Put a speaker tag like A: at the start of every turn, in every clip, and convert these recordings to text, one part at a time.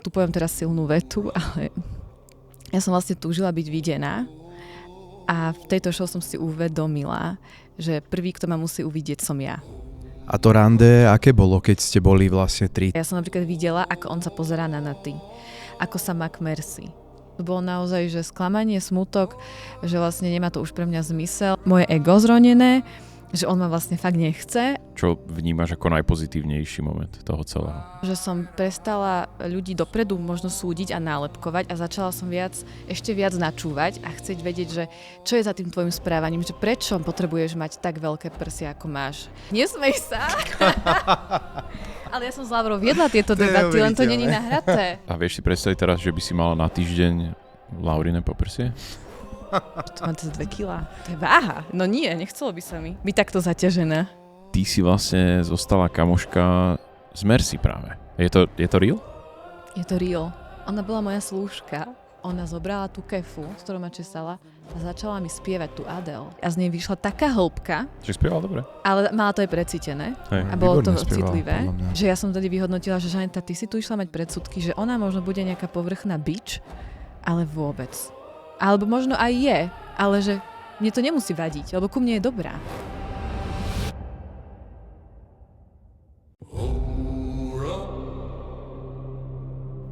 A: Tu poviem teraz silnú vetu, ale ja som vlastne túžila byť videná a v tejto show som si uvedomila, že prvý, kto ma musí uvidieť, som ja.
B: A to rande, aké bolo, keď ste boli vlastne tri?
A: Ja som napríklad videla, ako on sa pozerá na Naty, ako sa má k Mercy. To bolo naozaj, že sklamanie, smutok, že vlastne nemá to už pre mňa zmysel. Moje ego zronené, že on ma vlastne fakt nechce.
C: Čo vnímaš ako najpozitívnejší moment toho celého?
A: Že som prestala ľudí dopredu možno súdiť a nálepkovať a začala som ešte viac načúvať a chcieť vedieť, že čo je za tým tvojim správaním, že prečo potrebuješ mať tak veľké prsia, ako máš. Nesmej sa! Ale ja som s Lavrou viedla tieto debaty, len to není nahraté.
C: A vieš si predstaviť teraz, že by si mala na týždeň Laurine poprsie?
A: To má 2 kilá. To je váha. No nie, nechcelo by sa mi byť takto zaťažená.
C: Ty si vlastne zostala kamoška z Mercy práve. Je to real?
A: Je to real. Ona bola moja slúžka. Ona zobrala tú kefu, s ktorou ma česala a začala mi spievať tú Adele. A z nej vyšla taká hĺbka.
C: Že spievala dobre.
A: Ale mala to aj precítené.
C: Hej.
A: A bolo to
B: Výborne spievala,
A: citlivé.
B: podľa mňa.
A: Že ja som tedy vyhodnotila, že Žaneta, ty si tu išla mať predsudky, že ona možno bude nejaká povrchná bič, ale vôbec. Alebo možno aj je, ale že mne to nemusí vadiť, lebo ku mne je dobrá.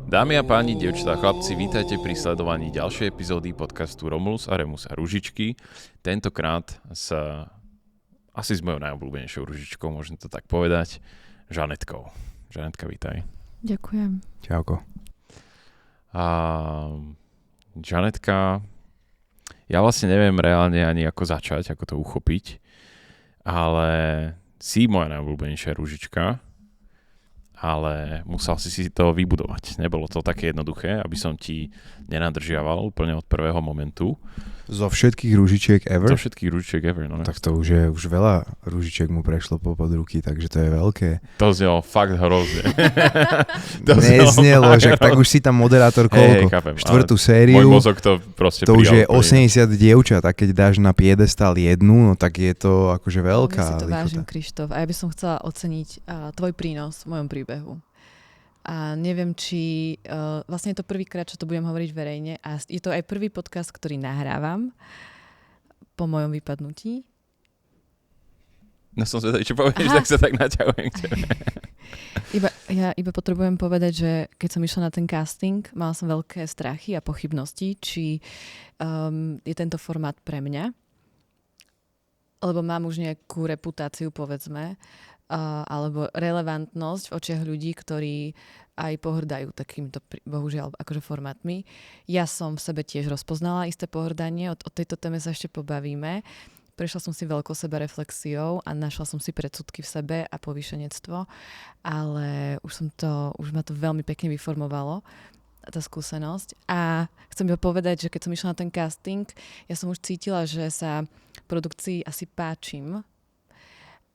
C: Dámy a páni, dievčatá a chlapci, vítajte pri sledovaní ďalšej epizódy podcastu Romulus a Remus a Ružičky. Tentokrát asi s mojou najobľúbenejšou ružičkou, môžem to tak povedať, Žanetkou. Žanetka, vítaj.
A: Ďakujem.
B: Čauko.
C: Žanetka, ja vlastne neviem reálne ani ako začať, ako to uchopiť, ale si moja najobľúbenejšia ružička, ale musel si to vybudovať. Nebolo to také jednoduché, aby som ti nenadržiaval úplne od prvého momentu.
B: Zo všetkých ružičiek ever?
C: Zo všetkých ružičiek ever, no.
B: Tak to už veľa ružičiek mu prešlo pod ruky, takže to je veľké.
C: To znelo fakt hrozne.
B: Neznelo, že tak už si tam moderátor koľko?
C: Chápem,
B: Štvrtú
C: ale
B: sériu.
C: môj mozog to proste
B: To už je
C: prijal.
B: 80 dievčat a keď dáš na piedestal jednu, no tak je to akože veľká
A: Ja si to vážim,
B: lichota.
A: Krištof. A ja by som chcela oceniť tvoj prínos v mojom príbehu. A neviem, či vlastne je to prvýkrát, čo to budem hovoriť verejne a je to aj prvý podcast, ktorý nahrávam po mojom vypadnutí.
C: No som zvedavý, čo povieš, tak sa tak naťahujem k tebe.
A: Ja iba potrebujem povedať, že keď som išla na ten casting, mala som veľké strachy a pochybnosti, či je tento formát pre mňa, lebo mám už nejakú reputáciu, povedzme, alebo relevantnosť v očiach ľudí, ktorí aj pohrdajú takýmto, bohužiaľ, akože formátmi. Ja som v sebe tiež rozpoznala isté pohrdanie, o tejto téme sa ešte pobavíme. Prešla som si veľkou sebareflexiou a našla som si predsudky v sebe a povýšenectvo, ale už ma to veľmi pekne vyformovalo, tá skúsenosť. A chcem iba povedať, že keď som išla na ten casting, ja som už cítila, že sa produkcii asi páčim,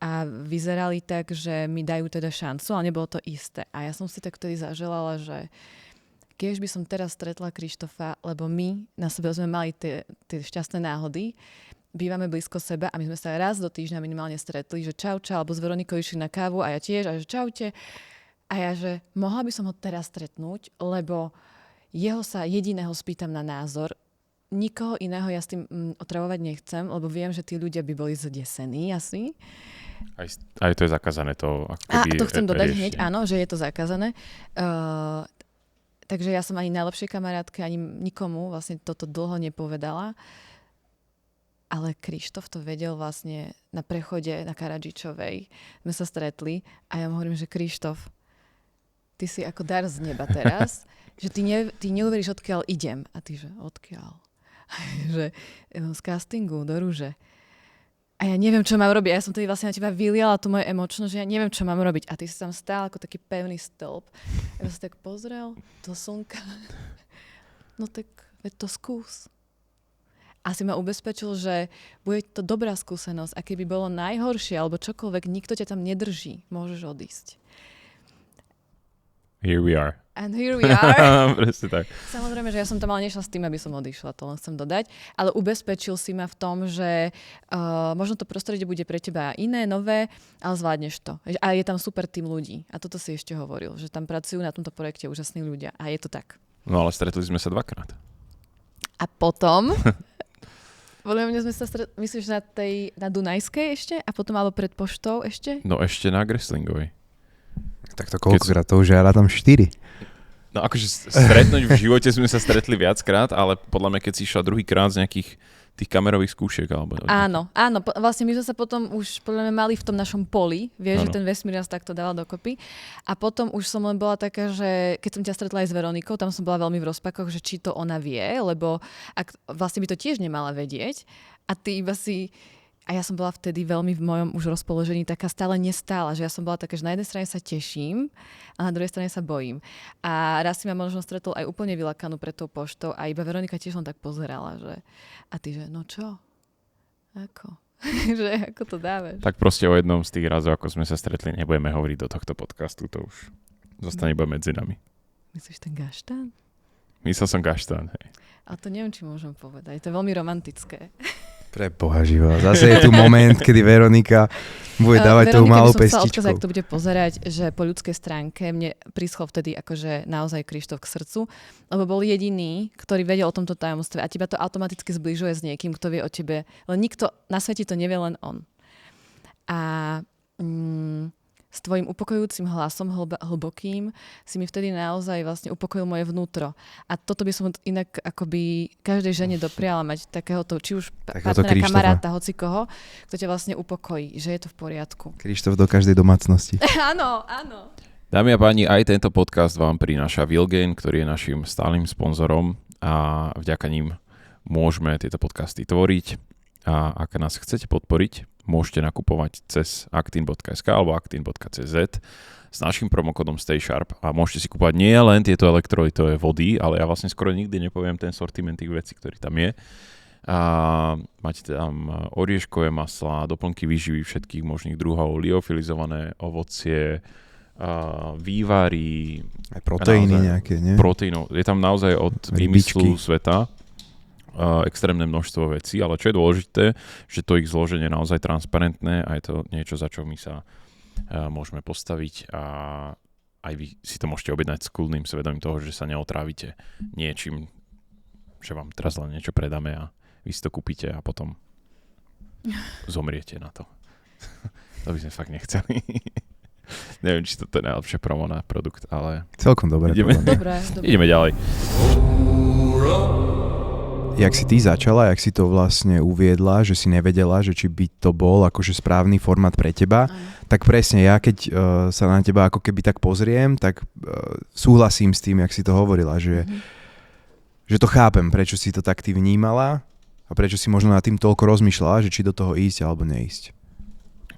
A: a vyzerali tak, že mi dajú teda šancu, ale nebolo to isté. A ja som si tak vtedy zaželala, že keď by som teraz stretla Krištofa, lebo my na sebe sme mali tie šťastné náhody, bývame blízko seba a my sme sa raz do týždňa minimálne stretli, že čau, alebo s Veronikou išli na kávu a ja tiež, a že čaute. A ja, že mohla by som ho teraz stretnúť, lebo jeho sa jediného spýtam na názor, nikoho iného ja s tým otravovať nechcem, lebo viem, že tí ľudia by boli zdesení asi.
C: Aj to je zakázané to.
A: A to chcem dodať hneď, áno, že je to zakázané. Takže ja som ani najlepšej kamarátke, ani nikomu vlastne toto dlho nepovedala. Ale Krištof to vedel vlastne na prechode na Karadžičovej. My sa stretli a ja mu hovorím, že Krištof, ty si ako dar z neba teraz, že ty neuveríš, odkiaľ idem. A ty, že odkiaľ? Že z castingu do Rúže. A ja neviem, čo mám robiť. Ja som tedy vlastne na teba vyliala tú moju emočnosť, že ja neviem, čo mám robiť. A ty si tam stál ako taký pevný stĺp. Ja som sa tak pozrel do slnka. No tak veď to skús. A si ma ubezpečil, že bude to dobrá skúsenosť. A keby bolo najhoršie, alebo čokoľvek, nikto ťa tam nedrží. Môžeš odísť.
C: Here we are.
A: And here we are.
C: Presne tak.
A: Samozrejme, že ja som tam ale nešla s tým, aby som odišla, to len chcem dodať. Ale ubezpečil si ma v tom, že možno to prostredie bude pre teba iné, nové, ale zvládneš to. A je tam super tým ľudí. A toto si ešte hovoril, že tam pracujú na tomto projekte úžasní ľudia. A je to tak.
C: No ale stretli sme sa 2-krát.
A: A potom... Podľa mňa sme sa myslíš na Dunajskej ešte? A potom alebo pred poštou ešte?
C: No ešte na Greslingovej.
B: Tak to koľkokrát, to už ja rátam 4.
C: No akože stretnúť v živote sme sa stretli viackrát, ale podľa mňa keď si išla druhýkrát z nejakých tých kamerových skúšiek. Alebo...
A: Áno, vlastne my sme sa potom už podľa mňa mali v tom našom poli, vieš, že ten vesmír nás takto dával dokopy. A potom už som len bola taká, že keď som ťa stretla aj s Veronikou, tam som bola veľmi v rozpakoch, že či to ona vie, lebo vlastne by to tiež nemala vedieť. A ty iba si... A ja som bola vtedy veľmi v mojom už rozpoložení taká stále nestála, že ja som bola taká, že na jednej strane sa teším a na druhej strane sa bojím. A raz si ma možno stretol aj úplne vylakanú pred tou poštou a iba Veronika tiež len tak pozerala, že a ty, že no čo? Ako? Že ako to dávaš?
C: Tak proste o jednom z tých razov, ako sme sa stretli, nebudeme hovoriť do tohto podcastu, to už zostane iba medzi nami.
A: Myslíš ten gaštán?
C: Myslel som gaštán, hej.
A: A to neviem, či môžem povedať. To je veľmi romantické.
B: Pre Boha živého. Zase je tu moment, kedy Veronika bude dávať tou malou pestičkou.
A: Veronika by som chcela odkázať, ak to bude pozerať, že po ľudskej stránke mne prischol vtedy akože naozaj Krištof k srdcu, lebo bol jediný, ktorý vedel o tomto tajomstve a teba to automaticky zbližuje s niekým, kto vie o tebe. Len nikto na svete to nevie, len on. A s tvojim upokojujúcim hlasom, hlbokým, si mi vtedy naozaj vlastne upokojil moje vnútro. A toto by som inak akoby každej žene dopriala mať takéhoto, či už partnera, kamaráta, hocikoho, kto ťa vlastne upokojí, že je to v poriadku.
B: Krištof do každej domácnosti.
A: Áno, áno.
C: Dámy a páni, aj tento podcast vám prináša Vilgain, ktorý je našim stálym sponzorom a vďaka ním môžeme tieto podcasty tvoriť. A ak nás chcete podporiť, môžete nakupovať cez actin.sk alebo actin.cz s našim promokódom StaySharp a môžete si kúpať nie len tieto elektrolytové vody, ale ja vlastne skoro nikdy nepoviem ten sortiment tých vecí, ktorý tam je. A máte tam orieškové maslá, doplnky výživy všetkých možných druhov, liofilizované ovocie, vývary.
B: Aj proteíny nejaké, nie?
C: Proteínov. Je tam naozaj od výmyslu sveta extrémne množstvo vecí, ale čo je dôležité, že to ich zloženie je naozaj transparentné a je to niečo, za čo my sa môžeme postaviť a aj vy si to môžete objednať s kľudným svedomím toho, že sa neotrávite niečím, že vám teraz len niečo predáme a vy si to kúpite a potom zomriete na to. To by sme fakt nechceli. Neviem, či toto je najlepšie promo na produkt, ale...
B: Celkom dobre.
C: Ideme ďalej.
B: Jak si ty začala, jak si to vlastne uviedla, že si nevedela, že či by to bol akože správny formát pre teba, tak presne ja, keď sa na teba ako keby tak pozriem, tak súhlasím s tým, jak si to hovorila, že to chápem, prečo si to tak ty vnímala a prečo si možno nad tým toľko rozmýšľala, že či do toho ísť alebo neísť.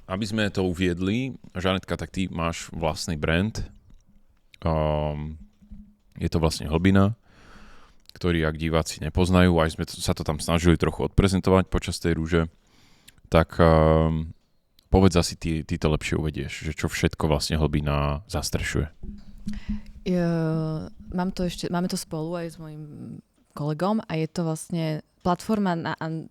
C: Aby sme to uviedli, Žanetka, tak ty máš vlastný brand. Je to vlastne Hlbina, ktorý, ak diváci nepoznajú, aj sme sa to tam snažili trochu odprezentovať počas tej rúže, tak povedz asi ty to lepšie uvedieš, že čo všetko vlastne Hlbina zastrešuje.
A: Máme to spolu aj s mojím kolegom a je to vlastne platforma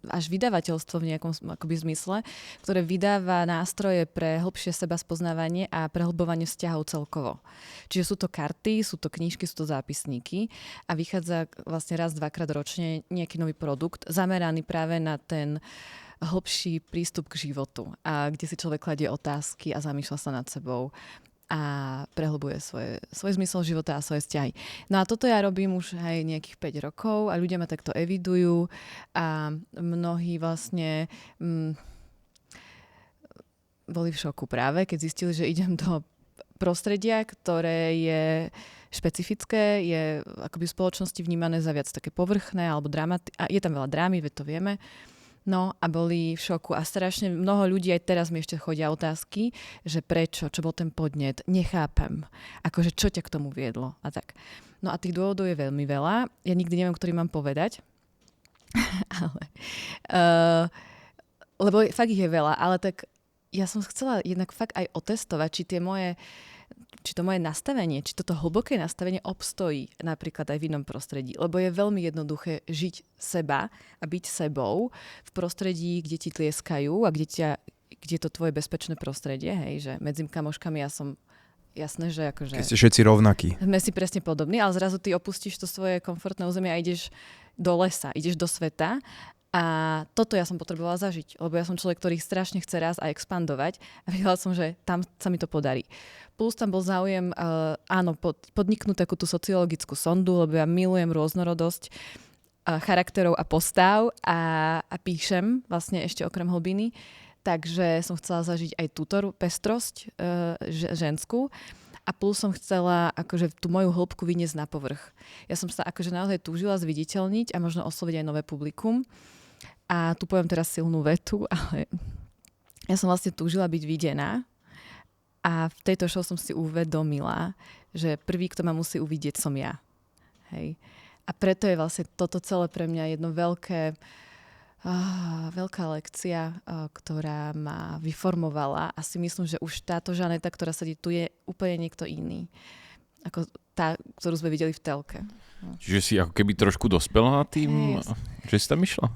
A: až vydavateľstvo v nejakom akoby zmysle, ktoré vydáva nástroje pre hĺbšie seba spoznávanie a prehlbovanie vzťahov celkovo. Čiže sú to karty, sú to knižky, sú to zápisníky a vychádza vlastne raz, dvakrát ročne nejaký nový produkt zameraný práve na ten hĺbší prístup k životu a kde si človek kladie otázky a zamýšľa sa nad sebou a prehlbuje svoj zmysel života a svoje vzťahy. No a toto ja robím už aj nejakých 5 rokov a ľudia ma takto evidujú a mnohí vlastne boli v šoku práve, keď zistili, že idem do prostredia, ktoré je špecifické, je akoby v spoločnosti vnímané za viac také povrchné alebo a je tam veľa drámy, veď to vieme. No a boli v šoku a strašne mnoho ľudí aj teraz mi ešte chodia otázky, že prečo, čo bol ten podnet, nechápem, akože čo ťa k tomu viedlo a tak. No a tých dôvodov je veľmi veľa, ja nikdy neviem, ktorý mám povedať, ale, lebo fakt ich je veľa, ale tak ja som chcela jednak fakt aj otestovať, či tie moje, či to moje nastavenie, či toto hlboké nastavenie obstojí napríklad aj v inom prostredí. Lebo je veľmi jednoduché žiť seba a byť sebou v prostredí, kde ti tlieskajú a kde je to tvoje bezpečné prostredie, hej, že medzi kamoškami ja som jasné, že akože...
B: Keď ste všetci rovnakí.
A: Sme si presne podobní, ale zrazu ty opustíš to svoje komfortné územie a ideš do lesa, ideš do sveta. A toto ja som potrebovala zažiť, lebo ja som človek, ktorý strašne chce raz aj expandovať a vedela som, že tam sa mi to podarí. Plus tam bol záujem, podniknúť takú tú sociologickú sondu, lebo ja milujem rôznorodosť charakterov a postav a píšem vlastne ešte okrem hlbiny. Takže som chcela zažiť aj túto pestrosť ženskú. A plus som chcela akože tú moju hĺbku vyniesť na povrch. Ja som sa akože naozaj túžila zviditeľniť a možno osloviť aj nové publikum. A tu poviem teraz silnú vetu, ale ja som vlastne túžila byť videná a v tejto show som si uvedomila, že prvý, kto ma musí uvidieť, som ja. Hej. A preto je vlastne toto celé pre mňa jedno veľká lekcia, ktorá ma vyformovala a si myslím, že už táto Žaneta, ktorá sedí tu, je úplne niekto iný. Ako tá, ktorú sme videli v telke.
C: Čiže si ako keby trošku dospela na tým, že si tam išla?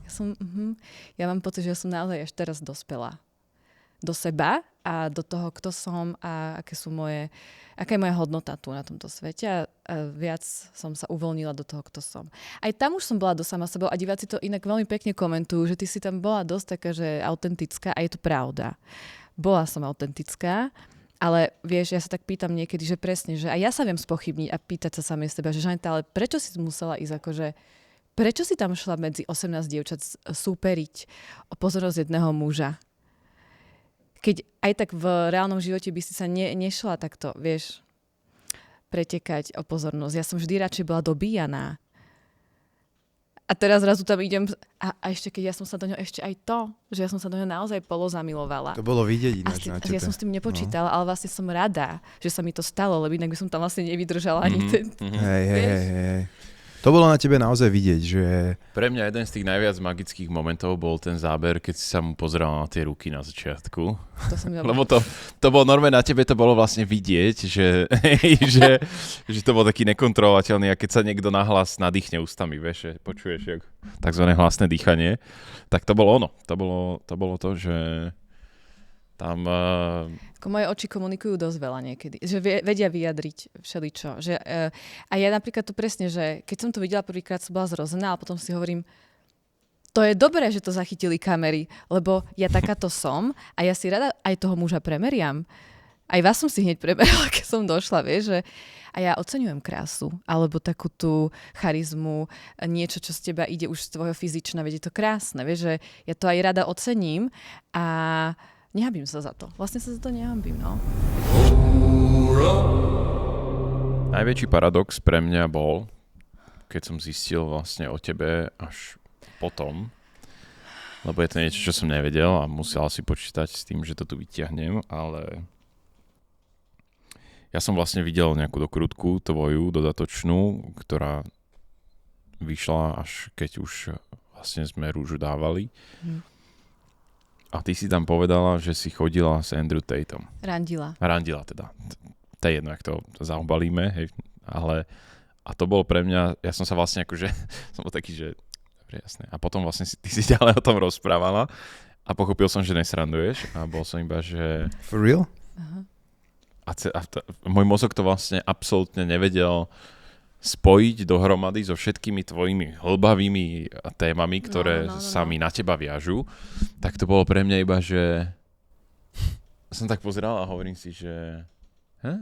A: Ja mám pocit, že ja som naozaj až teraz dospela. Do seba a do toho, kto som a aká je moja hodnota tu na tomto svete a viac som sa uvoľnila do toho, kto som. Aj tam už som bola do sama sebou a diváci to inak veľmi pekne komentujú, že ty si tam bola dosť taká, že autentická a je to pravda. Bola som autentická. Ale vieš, ja sa tak pýtam niekedy, že presne, že aj ja sa viem spochybniť a pýtať sa samej seba, že Žaneta, ale prečo si musela ísť akože, prečo si tam šla medzi 18 dievčat súperiť o pozornosť jedného muža? Keď aj tak v reálnom živote by si sa nešla takto, vieš, pretekať o pozornosť. Ja som vždy radšej bola dobíjaná. A teraz zrazu tam idem a ešte keď ja som sa do ňo ešte aj to, že ja som sa do ňo naozaj polozamilovala.
B: To bolo vidieť ináč na tebe.
A: Ja som s tým nepočítala, ale vlastne som rada, že sa mi to stalo, lebo inak by som tam vlastne nevydržala ani ten...
B: Hej. To bolo na tebe naozaj vidieť, že...
C: Pre mňa jeden z tých najviac magických momentov bol ten záber, keď si sa mu pozerala na tie ruky na začiatku.
A: To som
C: Lebo to bolo normálne na tebe, to bolo vlastne vidieť, že to bol taký nekontrolovateľný a keď sa niekto nahlas nadýchne ústami, vieš, počuješ takzvané hlasné dýchanie, tak to bolo ono. To bolo to, že tam...
A: Moje oči komunikujú dosť veľa niekedy. Že vedia vyjadriť všeličo. A ja napríklad to presne, že keď som to videla prvýkrát, som bola zrozená, ale potom si hovorím, to je dobré, že to zachytili kamery, lebo ja takáto som a ja si rada aj toho muža premeriam. Aj vás som si hneď premerala, keď som došla, vieš, že a ja oceňujem krásu, alebo takú tú charizmu, niečo, čo z teba ide už z tvojho fyzična, veď je to krásne, vieš, že ja to aj rada ocením a nehanbím sa za to. Vlastne sa za to nehanbím, no.
C: Najväčší paradox pre mňa bol, keď som zistil vlastne o tebe až potom, lebo je to niečo, čo som nevedel a musel si počítať s tým, že to tu vyťahnem, ale ja som vlastne videl nejakú dokrutku tvoju dodatočnú, ktorá vyšla až keď už vlastne sme rúžu dávali. A ty si tam povedala, že si chodila s Andrew Tatom.
A: Randila
C: teda. To je jedno, jak to zaobalíme, hej, ale a to bolo pre mňa, ja som sa vlastne akože, som bol taký, že jasné. A potom vlastne ty si ďalej o tom rozprávala a pochopil som, že nesranduješ a bol som iba, že...
B: For real?
A: Aha.
C: Môj mozog to vlastne absolútne nevedel spojiť dohromady so všetkými tvojimi hlbavými témami, ktoré sa mi na teba viažú, tak to bolo pre mňa iba, že som tak pozeral a hovorím si, že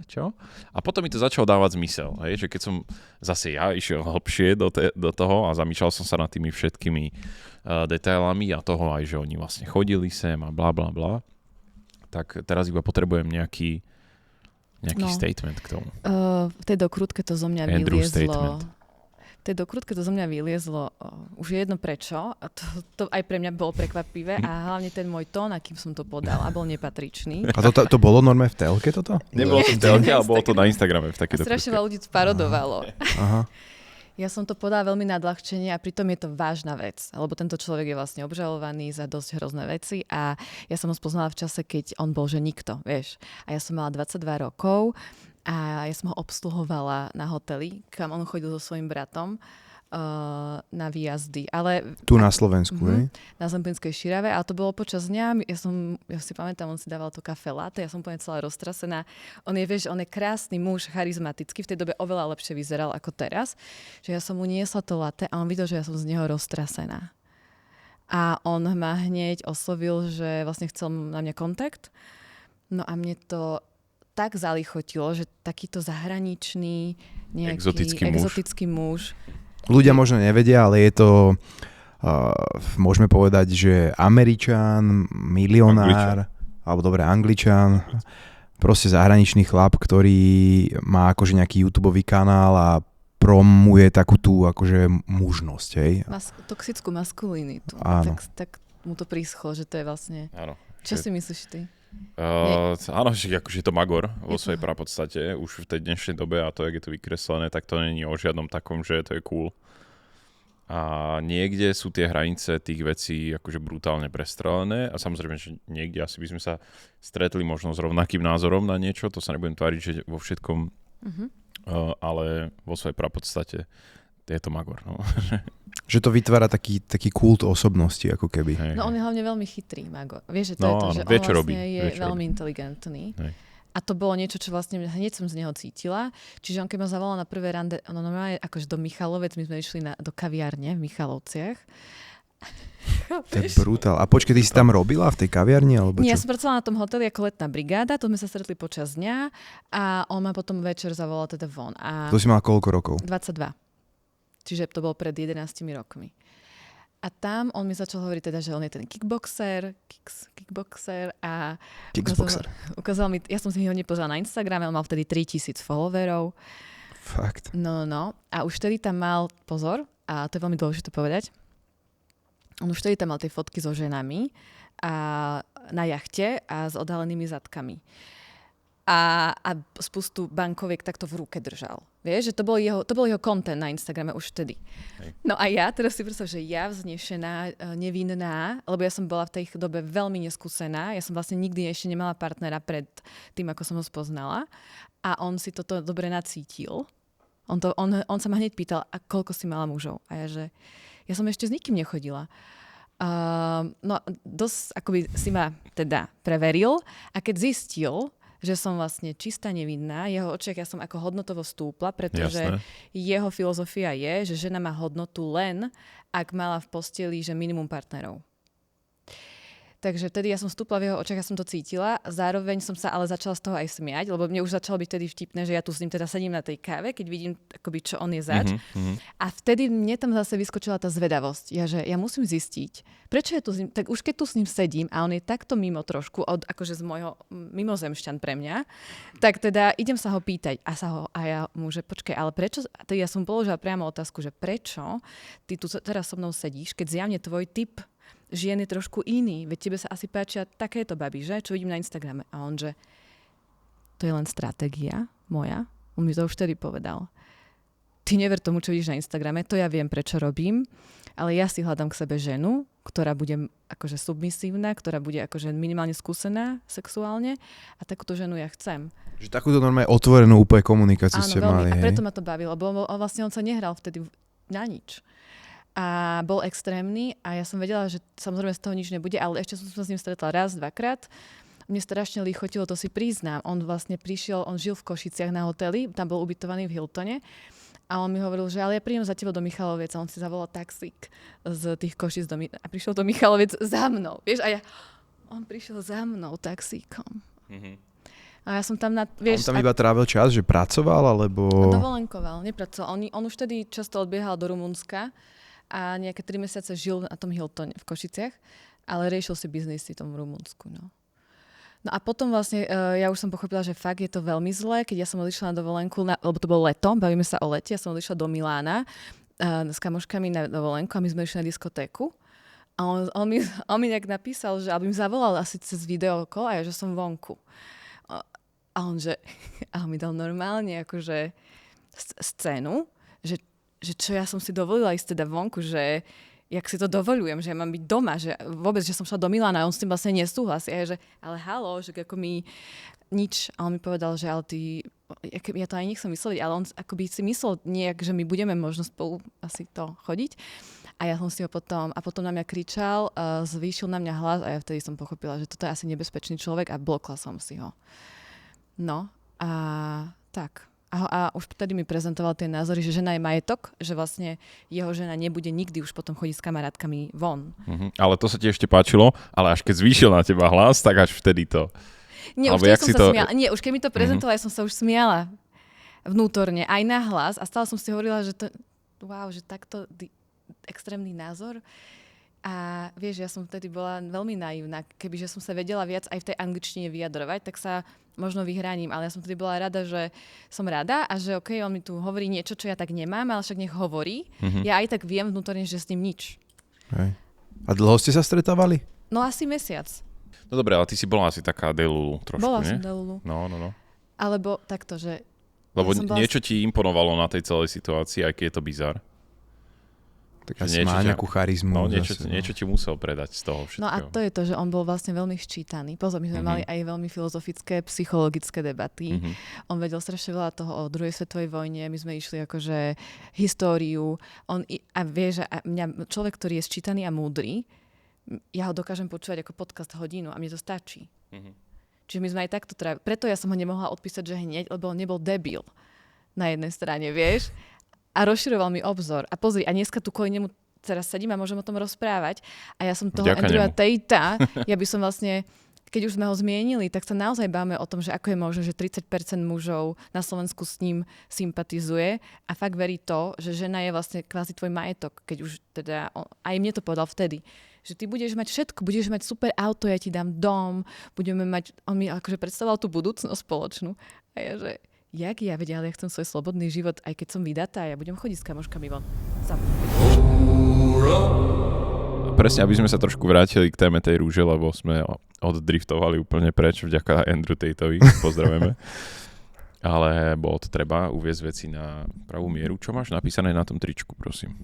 C: čo? A potom mi to začalo dávať zmysel, hej? Že keď som zase ja išiel hlbšie do toho a zamýšľal som sa nad tými všetkými detailami a toho aj, že oni vlastne chodili sem a bla bla bla, tak teraz iba potrebujem nejaký statement k tomu.
A: V tej dokrutke to zo mňa
C: Andrew
A: vyliezlo.
C: statement.
A: V tej dokrutke to zo mňa vyliezlo. Už je jedno prečo. A to aj pre mňa bolo prekvapivé. A hlavne ten môj tón, akým som to podala, bol nepatričný.
B: A to bolo normálne v telke toto?
C: Nebolo to v telke, ale bolo to na Instagrame v takej dokrutke.
A: Strašne veľa ľudí sparodovalo.
B: Aha.
A: Ja som to podala veľmi nadľahčene a pritom je to vážna vec, lebo tento človek je vlastne obžalovaný za dosť hrozné veci a ja som ho spoznala v čase, keď on bol že nikto, vieš. A ja som mala 22 rokov a ja som ho obsluhovala na hoteli, kam on chodil so svojím bratom na výjazdy. Ale
B: Tu na Slovensku, hej?
A: Na Zemplínskej Širave, a to bolo počas dňa. Ja si pamätám, on si dával to kafe latte, ja som úplne celá roztrasená. On je krásny muž, charizmatický, v tej dobe oveľa lepšie vyzeral ako teraz, že ja som mu niesla to latte a on videl, že ja som z neho roztrasená. A on ma hneď oslovil, že vlastne chcel na mňa kontakt. No a mne to tak zalichotilo, že takýto zahraničný nejaký exotický muž.
B: Ľudia možno nevedia, ale je to, môžeme povedať, že Američan, milionár, alebo dobre, Angličan, proste zahraničný chlap, ktorý má akože nejaký YouTubeový kanál a promuje takú tú akože mužnosť, hej?
A: Toxickú maskulinitu. Tak mu to príschlo, že to je vlastne...
C: Áno.
A: Čo si myslíš ty?
C: Áno, že akože je to magor vo svojej prapodstate už v tej dnešnej dobe, a to, jak je to vykreslené, tak to není o žiadnom takom, že to je cool. A niekde sú tie hranice tých vecí akože brutálne prestrelené a samozrejme, že niekde asi by sme sa stretli možno s rovnakým názorom na niečo, to sa nebudem tváriť, že vo všetkom, ale vo svojej prapodstate je to magor. No.
B: Že to vytvára taký kult osobnosti, ako keby.
A: Hej. No on je hlavne veľmi chytrý magor. Vieš, že to je to, že on vlastne je veľmi inteligentný. Hej. A to bolo niečo, čo vlastne hneď som z neho cítila. Čiže on keď ma zavolal na prvé rande, normálne akože do Michalovec, my sme išli do kaviárne v Michalovciach.
B: To je brutál. A počkej, ty si tam robila v tej kaviarni? Alebo čo?
A: Nie, ja som pracovala na tom hoteli ako letná brigáda, to sme sa stretli počas dňa a on ma potom večer zavolal teda von. A
B: to si mala koľko rokov?
A: 22. Čiže to bolo pred 11 rokmi. A tam on mi začal hovoriť teda, že on je ten kickboxer a ukázal mi, ja som si ho nepozerala na Instagrame, on mal vtedy 3000 followerov.
B: Fakt.
A: No. A už vtedy tam mal, pozor, a to je veľmi dôležité povedať, on už vtedy tam mal tie fotky so ženami a na jachte a s odhalenými zadkami. A spustu bankoviek takto v ruke držal. Vieš, že to bol jeho content na Instagrame už vtedy. Hej. No a ja, teraz si predstav, že ja vznešená, nevinná, lebo ja som bola v tej dobe veľmi neskúsená, ja som vlastne nikdy ešte nemala partnera pred tým, ako som ho spoznala, a on si toto dobre nacítil. On sa ma hneď pýtal, a koľko si mala mužov? A ja som ešte s nikým nechodila. No dosť akoby si ma teda preveril, a keď zistil, že som vlastne čistá nevinná, jeho očiach ja som ako hodnotovo stúpla, pretože jeho filozofia je, že žena má hodnotu len, ak mala v posteli, že minimum partnerov. Takže vtedy ja som stúpla v jeho očiach, ja som to cítila, zároveň som sa ale začala z toho aj smiať, lebo mne už začalo byť vtedy vtipné, že ja tu s ním teda sedím na tej káve, keď vidím akoby, čo on je zač. A vtedy mne tam zase vyskočila tá zvedavosť. Ja musím zistiť, prečo je tu s ním, tak už keď tu s ním sedím a on je takto mimo trošku, akože z môjho mimozemšťan pre mňa, tak teda idem sa ho pýtať a ja mu, že počkaj, ale prečo, teda ja som položila priamo otázku, že prečo ty tu teraz so mnou sedíš, keď zjavne tvoj typ žien je trošku iný, veď tebe sa asi páčia takéto baby, že? Čo vidím na Instagrame. A on, že to je len stratégia moja. On mi to už vtedy povedal. Ty never tomu, čo vidíš na Instagrame, to ja viem, prečo robím, ale ja si hľadám k sebe ženu, ktorá bude akože submisívna, ktorá bude akože minimálne skúsená sexuálne, a takúto ženu ja chcem.
B: Že takúto normálne otvorenú úplne komunikáciu ste mali.
A: A preto ma to bavilo, lebo vlastne on sa nehral vtedy na nič. A bol extrémny a ja som vedela, že samozrejme z toho nič nebude, ale ešte som sa s ním stretla raz, dvakrát. Mne strašne lichotilo, to si priznám. On vlastne prišiel, on žil v Košiciach na hoteli, tam bol ubytovaný v Hiltone, a on mi hovoril, že ale ja prídem za tebou do Michalovec, a on si zavolal taxík z tých Košic a prišiel do Michalovec za mnou. Vieš, on prišiel za mnou taxíkom. A ja som tam
B: on tam iba trávil čas, že pracoval, alebo...
A: Dovolenkoval, nepracoval. On už vtedy často odbiehal do Rumunska a nejaké 3 mesiace žil na tom Hiltone v Košiciach, ale riešil si biznisy v tom Rumunsku. No a potom vlastne ja už som pochopila, že fakt je to veľmi zlé, keď ja som odišla na dovolenku, lebo to bolo leto, bavíme sa o lete, ja som odišla do Milána s kamoškami na dovolenku a my sme išli na diskotéku. A on mi nejak napísal, že aby mi zavolal asi cez videokol, a ja, že som vonku. A on mi dal normálne akože scénu, že čo ja som si dovolila ísť teda vonku, že jak si to dovolujem, že ja mám byť doma, že vôbec, že som šla do Milána a on s tým vlastne nesúhlasí. A ja, že ale halo, že ako mi nič. A on mi povedal, že ale ty, ja to aj nechcem vysloviť, ale on akoby si myslel nejak, že my budeme možno spolu asi to chodiť. A ja som si ho potom na mňa kričal, zvýšil na mňa hlas a ja vtedy som pochopila, že toto je asi nebezpečný človek a blokla som si ho. No a tak. A už vtedy mi prezentoval tie názory, že žena je majetok, že vlastne jeho žena nebude nikdy už potom chodiť s kamarátkami von.
C: Ale to sa ti ešte páčilo, ale až keď zvýšil na teba hlas, tak až vtedy to...
A: Nie, už keď som sa smiala. Nie, už keď mi to prezentovala, ja som sa už smiala vnútorne, aj na hlas a stále som si hovorila, že to, wow, že takto extrémny názor. A vieš, ja som vtedy bola veľmi naivná. Kebyže som sa vedela viac aj v tej angličtine vyjadrovať, tak sa možno vyhraním. Ale ja som vtedy bola rada, že som rada a že okej, on mi tu hovorí niečo, čo ja tak nemám, ale však nech hovorí. Ja aj tak viem vnútorne, že s ním nič.
B: Hej. A dlho ste sa stretávali?
A: No asi mesiac.
C: No dobre, ale ty si bola asi taká delulu trošku,
A: bola
C: nie?
A: Som delulu.
C: No.
A: Alebo takto, že...
C: Lebo niečo ti imponovalo na tej celej situácii, aj keď je to bizar.
B: Tak asi má nejakú charizmu.
C: No, niečo ti musel predať z toho všetkého.
A: No a to je to, že on bol vlastne veľmi ščítaný. Pozor, my sme mali aj veľmi filozofické, psychologické debaty. On vedel strašne veľa toho o druhej svetovej vojne. My sme išli akože históriu. A vieš, mňa človek, ktorý je ščítaný a múdry, ja ho dokážem počúvať ako podcast hodinu a mne to stačí. Čiže my sme aj takto preto ja som ho nemohla odpísať, že hneď, lebo on nebol debil na jednej strane, vieš. A rozširoval mi obzor. A pozri, a dneska tu kvôli nemu teraz sedím a môžem o tom rozprávať. A ja som toho Andrewa Tatea, ja by som vlastne, keď už sme ho zmienili, tak sa naozaj báme o tom, že ako je možné, že 30% mužov na Slovensku s ním sympatizuje a fakt verí to, že žena je vlastne kvázi tvoj majetok, keď už teda, aj mne to povedal vtedy, že ty budeš mať všetko, budeš mať super auto, ja ti dám dom, budeme mať, on mi akože predstavoval tú budúcnosť spoločnú. A ja, že jak ja vedia, ale ja chcem svoj slobodný život, aj keď som vydatá, ja budem chodiť s kamoškami von.
C: Presne, aby sme sa trošku vrátili k téme tej rúže, lebo sme oddriftovali úplne preč vďaka Andrew Tateovi, pozdravujeme. Ale bolo to treba uviesť veci na pravú mieru. Čo máš napísané na tom tričku, prosím?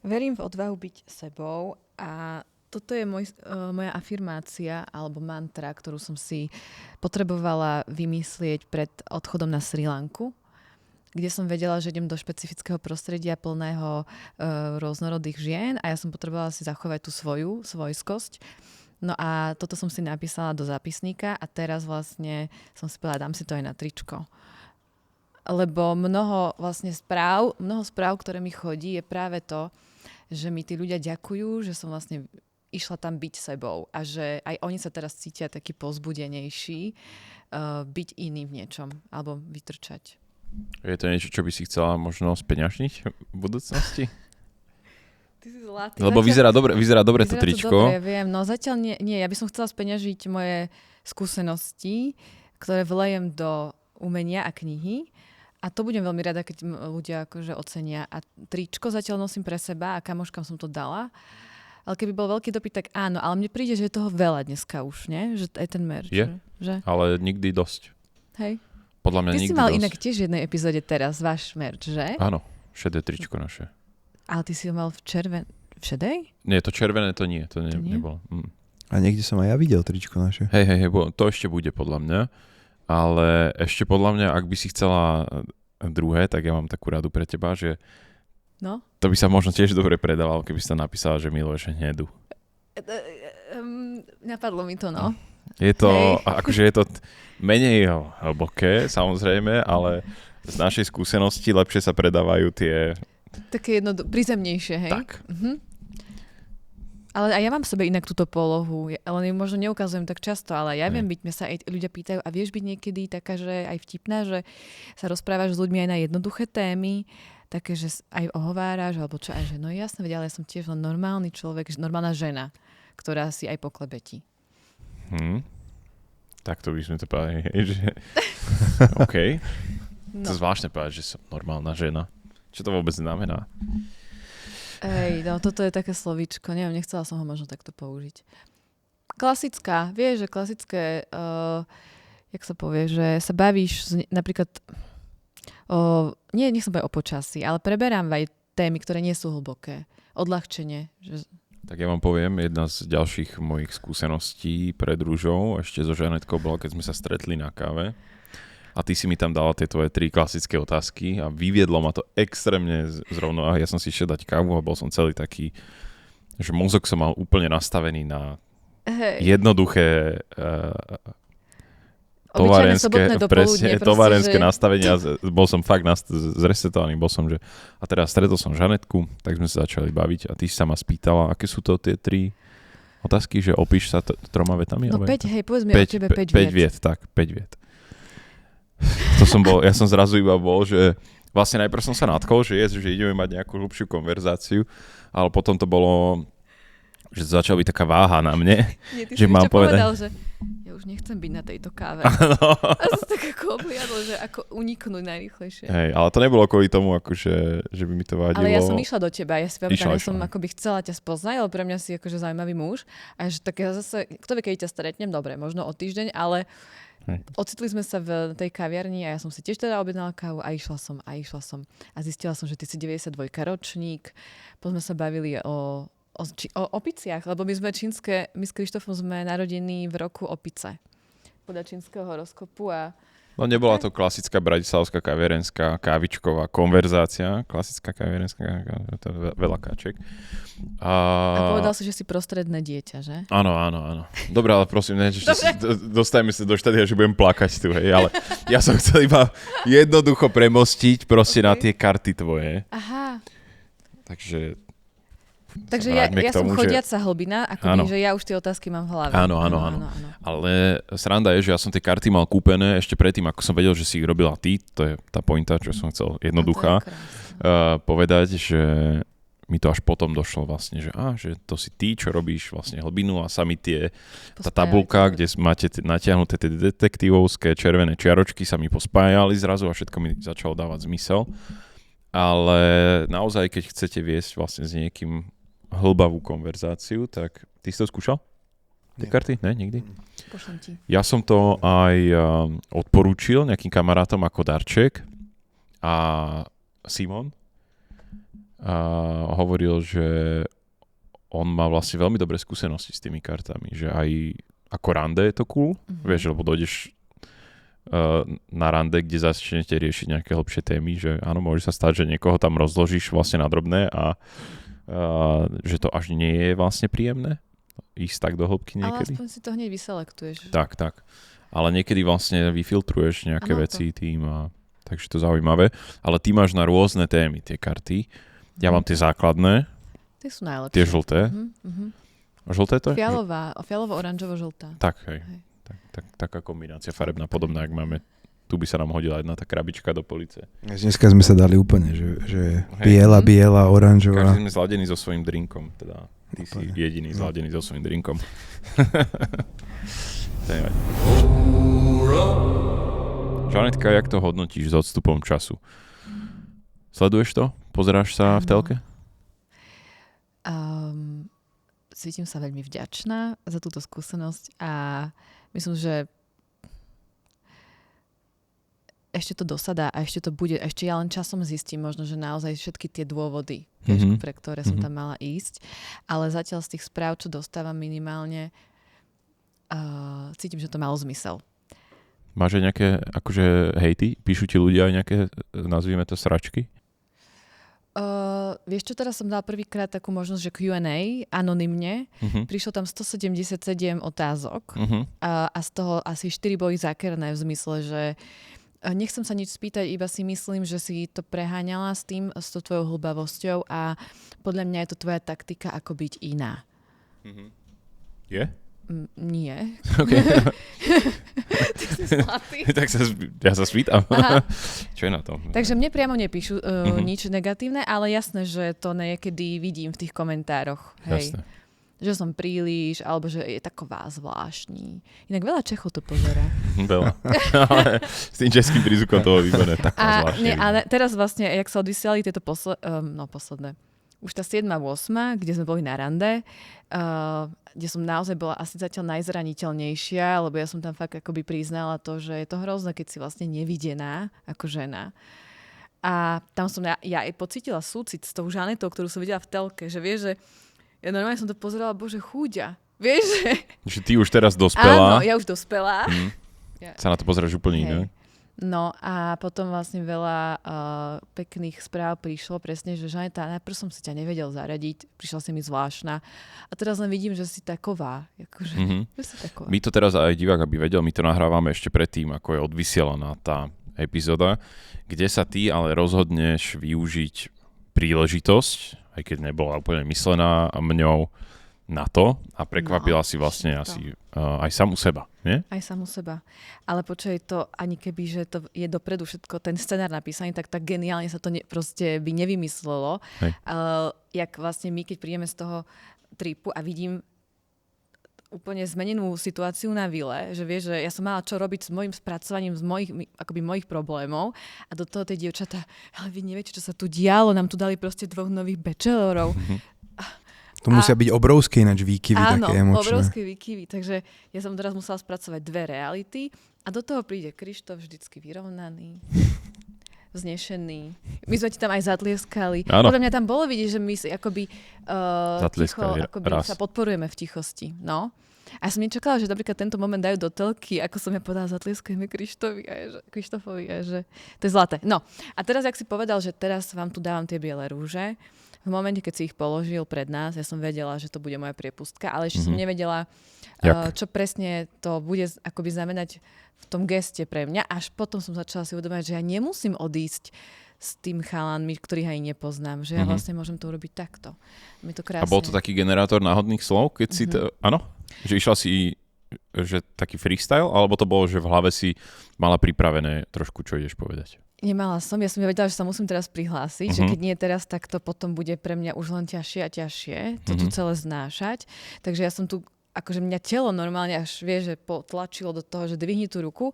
A: Verím v odvahu byť sebou a toto je moja afirmácia alebo mantra, ktorú som si potrebovala vymyslieť pred odchodom na Srí Lanku, kde som vedela, že idem do špecifického prostredia plného rôznorodých žien a ja som potrebovala si zachovať tú svoju svojskosť. No a toto som si napísala do zápisníka a teraz vlastne som si povedala, dám si to aj na tričko. Lebo mnoho správ, ktoré mi chodí, je práve to, že mi tí ľudia ďakujú, že som vlastne išla tam byť sebou a že aj oni sa teraz cítia taký povzbudenejší byť iný v niečom alebo vytrčať.
C: Je to niečo, čo by si chcela možno speňažniť v budúcnosti?
A: Ty si zlatý.
C: Lebo vyzerá dobre to tričko.
A: Dobre, viem. No zatiaľ nie. Ja by som chcela speňažiť moje skúsenosti, ktoré vlejem do umenia a knihy. A to budem veľmi rada, keď ľudia akože ocenia. A tričko zatiaľ nosím pre seba a kamoškám som to dala. Ale keby bol veľký dopyt, tak áno. Ale mne príde, že je toho veľa dneska už, nie? Že aj ten merch.
C: Je,
A: že?
C: Ale nikdy dosť.
A: Hej.
C: Podľa mňa nikdy dosť. Ty
A: si mal inak tiež v jednej epizóde teraz váš merch, že?
C: Áno, šedé tričko naše.
A: Ale ty si ho mal v šedej?
C: Nie, to červené to nie. To nebolo.
B: A niekde som aj ja videl tričko naše.
C: Hej, to ešte bude podľa mňa. Ale ešte podľa mňa, ak by si chcela druhé, tak ja mám takú radu pre teba, že to by sa možno tiež dobre predávalo, keby si to napísala, že miluješ hnedu.
A: Napadlo mi to, no.
C: Je to, akože je to menej hlboké, samozrejme, ale z našej skúsenosti lepšie sa predávajú tie...
A: Také prízemnejšie, hej?
C: Tak.
A: Ale aj ja mám v sebe inak túto polohu, ale možno neukazujem tak často, ale ja viem byť, mňa sa aj ľudia pýtajú, a vieš byť niekedy taká, že aj vtipná, že sa rozprávaš s ľuďmi aj na jednoduché témy, také, že aj ohováraš, alebo čo aj, že no jasne, ale ja som tiež len normálny človek, normálna žena, ktorá si aj poklebetí.
C: Tak to by sme to povedali, že... OK. To zvláštne povedať, že som normálna žena. Čo to vôbec znamená?
A: Toto je také slovíčko, neviem, nechcela som ho možno takto použiť. Klasická, vieš, že klasické, jak sa povie, že sa bavíš napríklad nech som povie o počasí, ale preberám aj témy, ktoré nie sú hlboké. odľahčenie. Že...
C: Tak ja vám poviem, jedna z ďalších mojich skúseností pred rúžou, ešte so Žanetkou bola, keď sme sa stretli na káve. A ty si mi tam dala tie tvoje 3 klasické otázky a vyviedlo ma to extrémne zrovna. Ja som si išiel dať kávu a bol som celý taký, že mozog som mal úplne nastavený na jednoduché továrenské nastavenia. Bol som fakt zresetovaný. Bol som, že a teraz stretol som Žanetku, tak sme sa začali baviť a ty si sa ma spýtala, aké sú to tie 3 otázky, že opíš sa 3 vetami?
A: No 5, hej, povedz mi o tebe 5 viet.
C: 5 viet. To som bol, ja som zrazu iba bol, že vlastne najprv som sa nadchol, že ideme mať nejakú hlbšiu konverzáciu, ale potom to bolo, že začala byť taká váha na mne.
A: Nie, ty
C: že
A: si
C: mám
A: povedal, že ja už nechcem byť na tejto káve.
C: No.
A: A som tak ako obliadol, že ako uniknúť najrýchlejšie.
C: Hej, ale to nebolo kvôli tomu, akože, že by mi to vadilo.
A: Ale ja som išla do teba, ja si pamätám, ja som akoby chcela ťa spoznať, ale pre mňa si akože zaujímavý muž. A že tak ja zase, kto vie, keď ťa stretnem, dobre, možno o týždeň, ale ocitli sme sa v tej kaviarni a ja som si tiež teda objednala kávu a išla som. A zistila som, že ty si 92 ročník. Potom sme sa bavili o opiciach, lebo my s Krištofom sme narodení v roku opice. Podľa čínskeho horoskopu a...
C: No nebola to klasická bratislavská kaviarenská kávičková konverzácia. Klasická kaviarenská, to je veľa káček.
A: A povedal si, že si prostredné dieťa, že?
C: Áno. Dobre, ale prosím, dostajme sa do štádia, že budem plakať tu, hej, ale ja som chcel iba jednoducho premostiť proste na tie karty tvoje.
A: Aha.
C: Takže
A: ja som chodiaca hlbina, akoby, že ja už tie otázky mám v hlave.
C: Áno. Ale sranda je, že ja som tie karty mal kúpené ešte predtým, ako som vedel, že si ich robila ty. To je tá pointa, čo som chcel jednoduchá povedať, že mi to až potom došlo vlastne, že to si ty, čo robíš vlastne hlbinu a sami tá tabuľka, kde máte natiahnuté tie detektívovské červené čiaročky, sa mi pospájali zrazu a všetko mi začalo dávať zmysel. Ale naozaj, keď chcete viesť vlastne s niekým hlbavú konverzáciu, tak ty si to skúšal? Tie karty? Ne, nikdy?
A: Pošlem ti.
C: Ja som to aj odporúčil nejakým kamarátom ako darček a Simon hovoril, že on má vlastne veľmi dobré skúsenosti s tými kartami, že aj ako rande je to cool, vieš, lebo dojdeš na rande, kde začnete riešiť nejaké hlbšie témy, že áno, môže sa stať, že niekoho tam rozložíš vlastne na drobné a že to až nie je vlastne príjemné ísť tak do hĺbky niekedy.
A: Ale aspoň si to hneď vyselektuješ.
C: Tak. Ale niekedy vlastne vyfiltruješ nejaké veci tým takže to zaujímavé. Ale ty máš na rôzne témy tie karty. Ja mám tie základné.
A: Tie sú najlepšie.
C: Tie žlté. Žlté to je?
A: Fialovo-oranžovo-žltá.
C: Tak, hej. Taká kombinácia farebná, podobná, ak máme. Tu by sa nám hodila jedna tá krabička do police.
B: Dneska sme sa dali úplne, že biela, oranžová.
C: Každý sme zladený so svojím drinkom. Teda ty si jediný zladený so svojím drinkom. Žanetka, jak to hodnotíš s odstupom času? Sleduješ to? Pozeráš sa v telke?
A: Cítim sa veľmi vďačná za túto skúsenosť a myslím, že ešte to dosadá a ešte to bude, ešte ja len časom zistím možno, že naozaj všetky tie dôvody, pre ktoré som tam mala ísť, ale zatiaľ z tých správ, čo dostávam minimálne, cítim, že to malo zmysel.
C: Máš aj nejaké akože hejty? Píšu ti ľudia aj nejaké, nazvime to, sračky?
A: Vieš čo, teraz som dala prvýkrát takú možnosť, že Q&A anonymne. Prišlo tam 177 otázok a z toho asi 4 boli zákerné v zmysle, že nechcem sa nič spýtať, iba si myslím, že si to preháňala s tou tvojou hlbavosťou a podľa mňa je to tvoja taktika, ako byť iná.
C: Je?
A: Nie.
C: Okay.
A: Ty si zlatý.
C: Tak ja sa spýtam. Čo je na tom?
A: Takže mne priamo nepíšu nič negatívne, ale jasné, že to niekedy vidím v tých komentároch. Hej.
C: Jasné.
A: Že som príliš, alebo že je taková zvláštní. Inak veľa Čechov to pozerá.
C: Veľa. Ale s tým českým prízvukom toho výborné. Taká zvláštne.
A: Nie, ale teraz vlastne, jak sa odvysielali tieto posledné, už tá 7. 8., kde sme boli na rande, kde som naozaj bola asi zatiaľ najzraniteľnejšia, lebo ja som tam fakt akoby priznala to, že je to hrozné, keď si vlastne nevidená ako žena. A tam som ja aj pocítila súcit s tou Žanetou, ktorú som videla v telke, že vieš, že ja normálne som to pozerala, bože, chúďa. Vieš, že...
C: Že ty už teraz dospelá.
A: Áno, ja už dospelá.
C: Sa na to pozeráš úplne iné.
A: No a potom vlastne veľa pekných správ prišlo, presne, že Žaneta, najprv som si ťa nevedel zaradiť, prišla si mi zvláštna a teraz len vidím, že si taková. Akože, že si taková.
C: My to teraz aj divák, aby vedel, my to nahrávame ešte predtým, ako je odvysielaná tá epizóda, kde sa ty ale rozhodneš využiť príležitosť, aj keď nebola úplne myslená mňou na to a prekvapila si vlastne asi aj samu seba, nie?
A: Aj samu seba. Ale počuj, to ani keby, že to je dopredu všetko, ten scenár napísaný, tak geniálne sa to proste by nevymyslelo. Jak vlastne my, keď prídeme z toho tripu a vidím úplne zmenenú situáciu na vile, že vieš, že ja som mala čo robiť s mojím spracovaním z mojich problémov a do toho tie dievčatá, ale vy neviete, čo sa tu dialo, nám tu dali proste 2 nových bachelorov.
B: To musia byť obrovské ináč výkyvy,
A: áno,
B: také emočné. Áno,
A: obrovské výkyvy. Takže ja som teraz musela spracovať 2 reality a do toho príde Krištof vždycky vyrovnaný, vznešený. My sme ti tam aj zatlieskali. Podľa mňa tam bolo vidieť, že my si akoby, sa podporujeme v tichosti. No. A ja som nečakala, že napríklad tento moment dajú do telky, ako som ja povedala, zatlieskajme Krištofovi. Že to je zlaté. No. A teraz, jak si povedal, že teraz vám tu dávam tie biele rúže, v momente, keď si ich položil pred nás, ja som vedela, že to bude moja priepustka, ale ešte som nevedela, čo presne to bude akoby znamenať v tom geste pre mňa. Až potom som začala si uvedomať, že ja nemusím odísť s tým chalanmi, ktorých aj nepoznám. Že ja vlastne môžem to urobiť takto. Mi to krásne.
C: A bol to taký generátor náhodných slov, keď si to... Áno? Že išla si že taký freestyle, alebo to bolo, že v hlave si mala pripravené trošku, čo ideš povedať?
A: Nemala som. Ja som vedela, že sa musím teraz prihlásiť, že keď nie teraz, tak to potom bude pre mňa už len ťažšie a ťažšie to tu celé znášať. Takže ja som tu, akože mňa telo normálne až vie, že potlačilo do toho, že dvihni tú ruku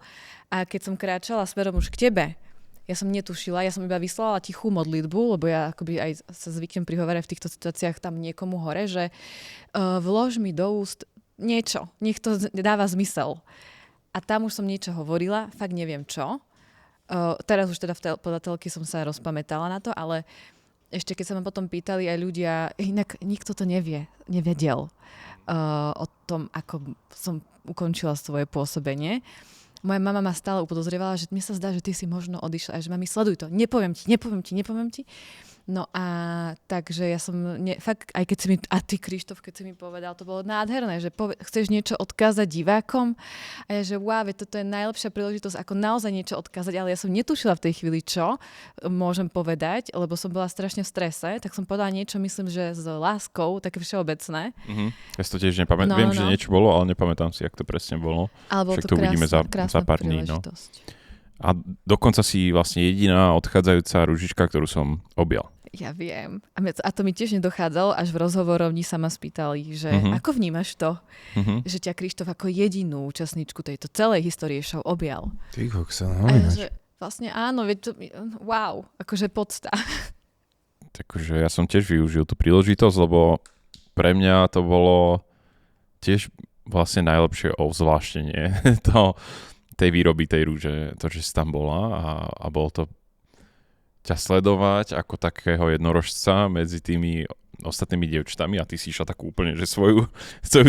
A: a keď som kráčala smerom už k tebe, ja som netušila, ja som iba vyslala tichú modlitbu, lebo ja akoby aj sa zvyknem prihovárať v týchto situáciách tam niekomu hore, že vlož mi do úst niečo, nech to dáva zmysel. A tam už som niečo hovorila, fakt neviem čo. Teraz už teda podľa telky som sa rozpamätala na to, ale ešte keď sa ma potom pýtali aj ľudia, inak nikto to nevedel o tom, ako som ukončila svoje pôsobenie. Moja mama ma stále upodozrievala, že mne sa zdá, že ty si možno odišla a že mami, sleduj to, nepoviem ti. No a takže ja som, fakt, aj keď si mi, a ty Krištof, keď si mi povedal, to bolo nádherné, že chceš niečo odkázať divákom? A ja, že wow, toto je najlepšia príležitosť, ako naozaj niečo odkázať, ale ja som netušila v tej chvíli, čo môžem povedať, lebo som bola strašne v strese, tak som povedala niečo, myslím, že s láskou, také všeobecné.
C: Ja si to tiež nepamätám, viem, že niečo bolo, ale nepamätám si, jak to presne bolo.
A: Ale bolo
C: však
A: to
C: uvidíme za pár dní. No. A dokonca si vlastne jediná odchádzajúca ružička, ktorú som objal.
A: Ja viem. A to mi tiež nedochádzalo, až v rozhovorovni sa ma spýtali, že ako vnímaš to, že ťa Krištof ako jedinú účastníčku tejto celej histórie show objal.
B: Ty koksa, no.
A: A že vlastne áno, wow, akože podsta.
C: Takže ja som tiež využil tú príležitosť, lebo pre mňa to bolo tiež vlastne najlepšie ovzvláštenie tej výroby tej rúže, to, že si tam bola a bolo to ťa sledovať ako takého jednorožca medzi tými ostatnými dievčatami a ty si išla takú úplne, že svoju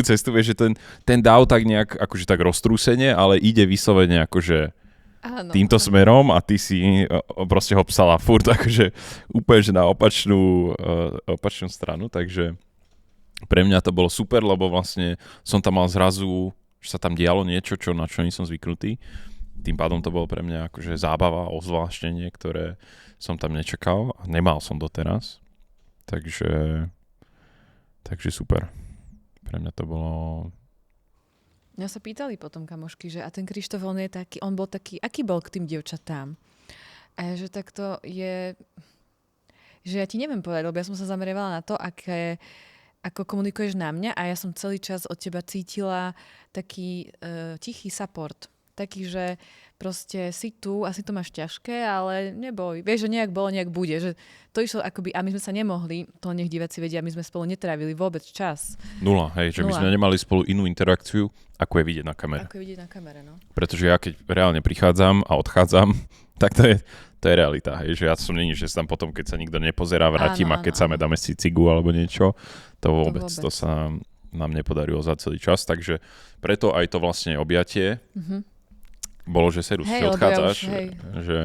C: cestu, vieš, že ten dáv tak nejak, akože tak roztrúsenie, ale ide vyslovene akože týmto smerom a ty si proste ho psala furt akože úplne, že na opačnú stranu, takže pre mňa to bolo super, lebo vlastne som tam mal zrazu, že sa tam dialo niečo, na čo nie som zvyknutý. Tým pádom to bolo pre mňa akože zábava, ozvláštenie, ktoré som tam nečakal a nemal som doteraz. Takže super. Pre mňa to bolo...
A: Mňa sa pýtali potom kamošky, že a ten Krištof, on bol taký, aký bol k tým dievčatám? A ja, že takto je... Že ja ti neviem povedať, lebo ja som sa zameriavala na to, ako komunikuješ na mňa a ja som celý čas od teba cítila taký tichý support. Taký, že proste si tu, asi to máš ťažké, ale neboj. Vieš, že nejak bolo, nejak bude. Že to išlo akoby, a my sme sa nemohli, to nech diváci vedia, my sme spolu netrávili vôbec čas.
C: Nula, hej, že my sme nemali spolu inú interakciu, ako je vidieť na kamere.
A: Ako je vidieť na kamere, no.
C: Pretože ja keď reálne prichádzam a odchádzam, tak To je realita, hej, že ja som není, že sa tam potom, keď sa nikto nepozerá, vrátim a keď sa dáme si cigu alebo niečo, to vôbec. To sa nám nepodarilo za celý čas, takže preto aj to vlastne objatie bolo, že Serus, že odchádzaš, že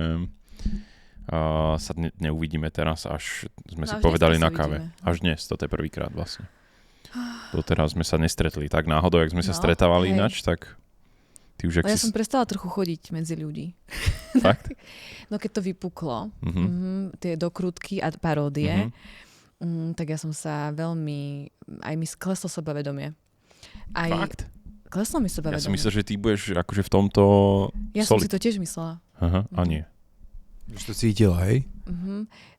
C: sa neuvidíme teraz, až sme si povedali na káve. Až dnes, toto je prvýkrát vlastne. Doteraz sme sa nestretli tak náhodou, jak sme sa stretávali ináč, tak ty už...
A: Ja som prestala trochu chodiť medzi ľudí.
C: Fakt?
A: No keď to vypuklo, tie dokrutky a paródie, tak ja som sa veľmi... Aj mi kleslo sebavedomie.
C: Fakt?
A: Kleslo mi sebavedomie.
C: Ja som myslel, že ty budeš akože v tomto...
A: Ja som si to tiež myslela.
C: Aha, a nie.
B: Už to cítila, hej?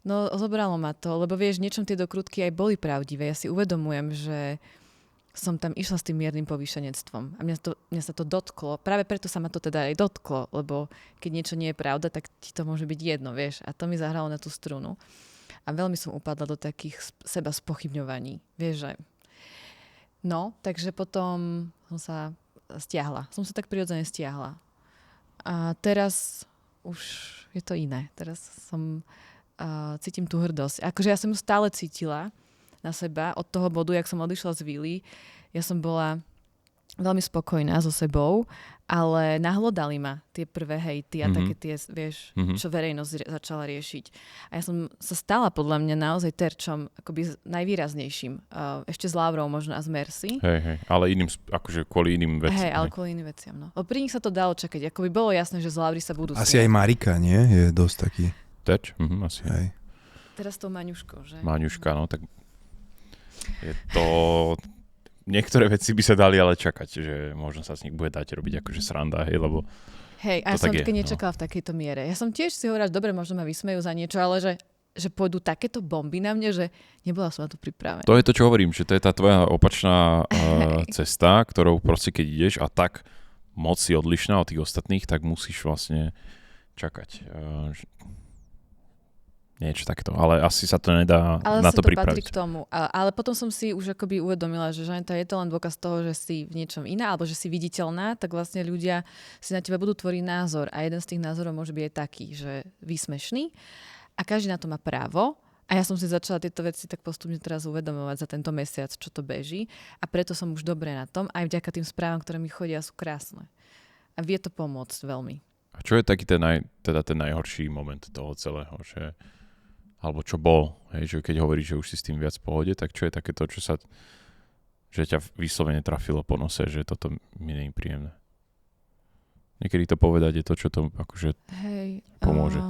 A: No zobralo ma to, lebo vieš, niečom tie dokrutky aj boli pravdivé. Ja si uvedomujem, že som tam išla s tým miernym povýšenectvom. A mňa sa to dotklo. Práve preto sa ma to teda aj dotklo, lebo keď niečo nie je pravda, tak ti to môže byť jedno, vieš. A to mi zahralo na tú strunu. A veľmi som upadla do takých seba spochybňovaní. Vieš, že... No, takže potom som sa stiahla. Som sa tak prirodzene stiahla. A teraz už je to iné. Teraz cítim tú hrdosť. Akože ja som ju stále cítila na seba. Od toho bodu, jak som odišla z vily, ja som bola veľmi spokojná so sebou, ale nahlodali ma tie prvé hejty a také tie, vieš, čo verejnosť začala riešiť. A ja som sa stala podľa mňa naozaj terčom akoby najvýraznejším. Ešte s Laurou možno a s Mercy.
C: Hej, ale iným, akože kvôli iným veciam.
A: Hej, ale kvôli iným veciam, no. Pri nich sa to dalo čakať. Akoby bolo jasné, že z Lauri sa budú
B: Asi aj Marika, nie? Je dosť taký.
C: Terč? Asi.
B: Hej.
A: Teraz to Maňuško, že?
C: Maňuška, no tak je to... Niektoré veci by sa dali ale čakať, že možno sa z nich bude dať robiť akože sranda, hej, lebo...
A: Hej, a ja som také nečakala v takejto miere. Ja som tiež si hovorila, že dobre, možno ma vysmejú za niečo, ale že pôjdu takéto bomby na mne, že nebola som na to pripravená.
C: To je to, čo hovorím, že to je tá tvoja opačná cesta, ktorou proste keď ideš a tak moc si odlišná od tých ostatných, tak musíš vlastne čakať. Niečo takto, ale asi sa to nedá na to pripraviť.
A: Ale patrí k tomu. Ale potom som si už akoby uvedomila, že Žaneta, je to len dôkaz toho, že si v niečom iná, alebo že si viditeľná, tak vlastne ľudia si na teba budú tvoriť názor. A jeden z tých názorov môže byť aj taký, že výsmešný. A každý na to má právo. A ja som si začala tieto veci tak postupne teraz uvedomovať za tento mesiac, čo to beží. A preto som už dobre na tom, aj vďaka tým správam, ktoré mi chodia, sú krásne. A vie to pomôcť veľmi. A
C: čo je taký ten najhorší moment toho celého, že alebo čo bol, hej, že keď hovoríš, že už si s tým viac v pohode, tak čo je takéto, že ťa vyslovene trafilo po nose, že toto mi nie je príjemné. Niekedy to povedať je to, čo to akože pomôže.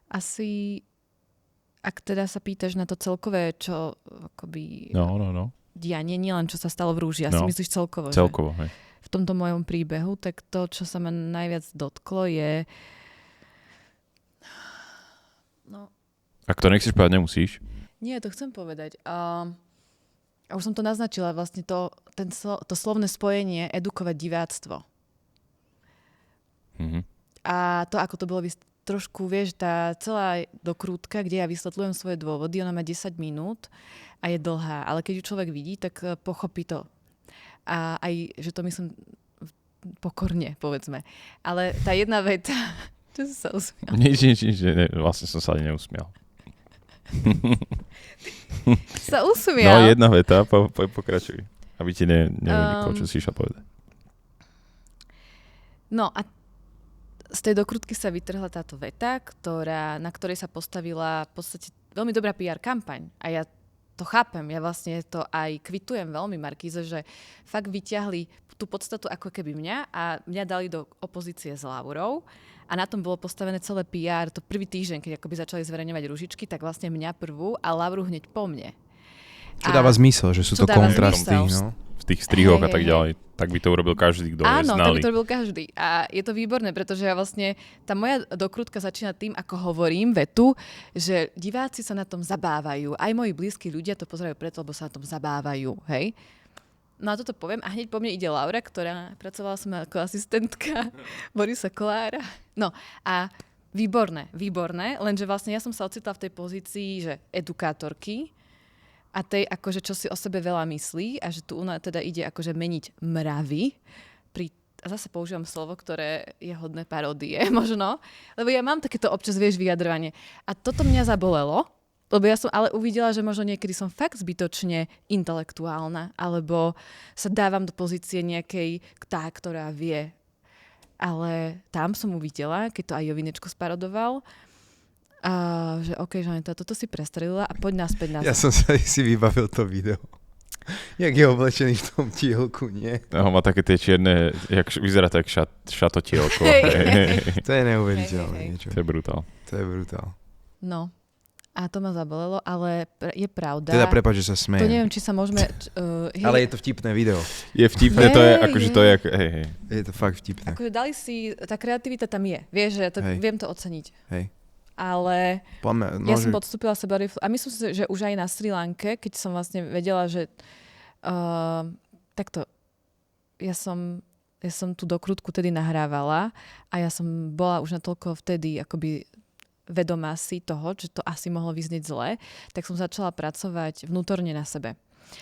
A: Asi, ak teda sa pýtaš na to celkové, čo akoby dianie, nielen čo sa stalo v Rúži, asi myslíš celkovo,
C: hej.
A: V tomto mojom príbehu, tak to, čo sa ma najviac dotklo je
C: Ak to nechceš povedať, nemusíš.
A: Nie, to chcem povedať. A už som to naznačila, vlastne to slovné spojenie edukovať diváctvo. A to, ako to bolo trošku, vieš, tá celá dokrútka, kde ja vysvetľujem svoje dôvody, ona má 10 minút a je dlhá. Ale keď ju človek vidí, tak pochopí to. A aj, že to myslím pokorne, povedzme. Ale tá jedna veta... Čo si sa usmial?
C: Nič, vlastne som sa ani neusmial.
A: Sa usmial?
C: No, jedna veta, pokračuj. Aby ti neuniklo, čo si išla povedať.
A: No a z tej dokrutky sa vytrhla táto veta, na ktorej sa postavila v podstate veľmi dobrá PR kampaň. A ja to chápem, ja vlastne to aj kvitujem veľmi Markíze, že fakt vyťahli tú podstatu ako keby mňa a mňa dali do opozície s Laurou. A na tom bolo postavené celé PR, to prvý týždeň, keď akoby začali zverejňovať ružičky, tak vlastne mňa prvú a Lauru hneď po mne.
B: Čo dáva zmysel, že sú to kontrasty. No?
C: V tých strihoch a tak ďalej. Tak by to urobil každý, kto je znalý.
A: Áno, tak by to urobil každý. A je to výborné, pretože ja vlastne, tá moja dokrutka začína tým, ako hovorím vetu, že diváci sa na tom zabávajú. Aj moji blízki ľudia to pozerajú preto, lebo sa na tom zabávajú. Hej? No a toto poviem a hneď po mne ide Laura, ktorá pracovala som ako asistentka Borisa Kolára. No a výborné, lenže vlastne ja som sa ocitla v tej pozícii, že edukátorky a tej akože čo si o sebe veľa myslí a že tu teda ide akože meniť mravy pri zase používam slovo, ktoré je hodné paródie, možno, lebo ja mám takéto občas, vieš, vyjadrovanie. A toto mňa zabolelo, lebo ja som ale uvidela, že možno niekedy som fakt zbytočne intelektuálna, alebo sa dávam do pozície nejakej tá, ktorá vie. Ale tam som uvidela, keď to aj Jovinečko sparodoval, že OK, Žaneta, toto si prestrelila a poď naspäť na
B: Ja som sa si vybavil to video. Jak je oblečený v tom tielku, nie?
C: No, má také tie čierne, vyzerá to jak šatotielko.
B: To je neuveriteľné niečo.
C: To je brutál.
B: To je brutál.
A: No. A to ma zabolelo, ale je pravda.
B: Teda prepáč, že sa smejem.
A: To neviem, či sa môžeme...
B: Ale je to vtipné video.
C: Je vtipné, to je akože to je... Hej.
B: Je to fakt vtipné.
A: Akože dali si... Tá kreativita tam je. Vieš, že viem to oceniť.
B: Hej.
A: Ale ja som podstúpila seba a myslím si, že už aj na Sri Lanke, keď som vlastne vedela, že takto ja som tú dokrutku tedy nahrávala a ja som bola už natoľko vtedy akoby vedomá si toho, že to asi mohlo vyznieť zle, tak som začala pracovať vnútorne na sebe.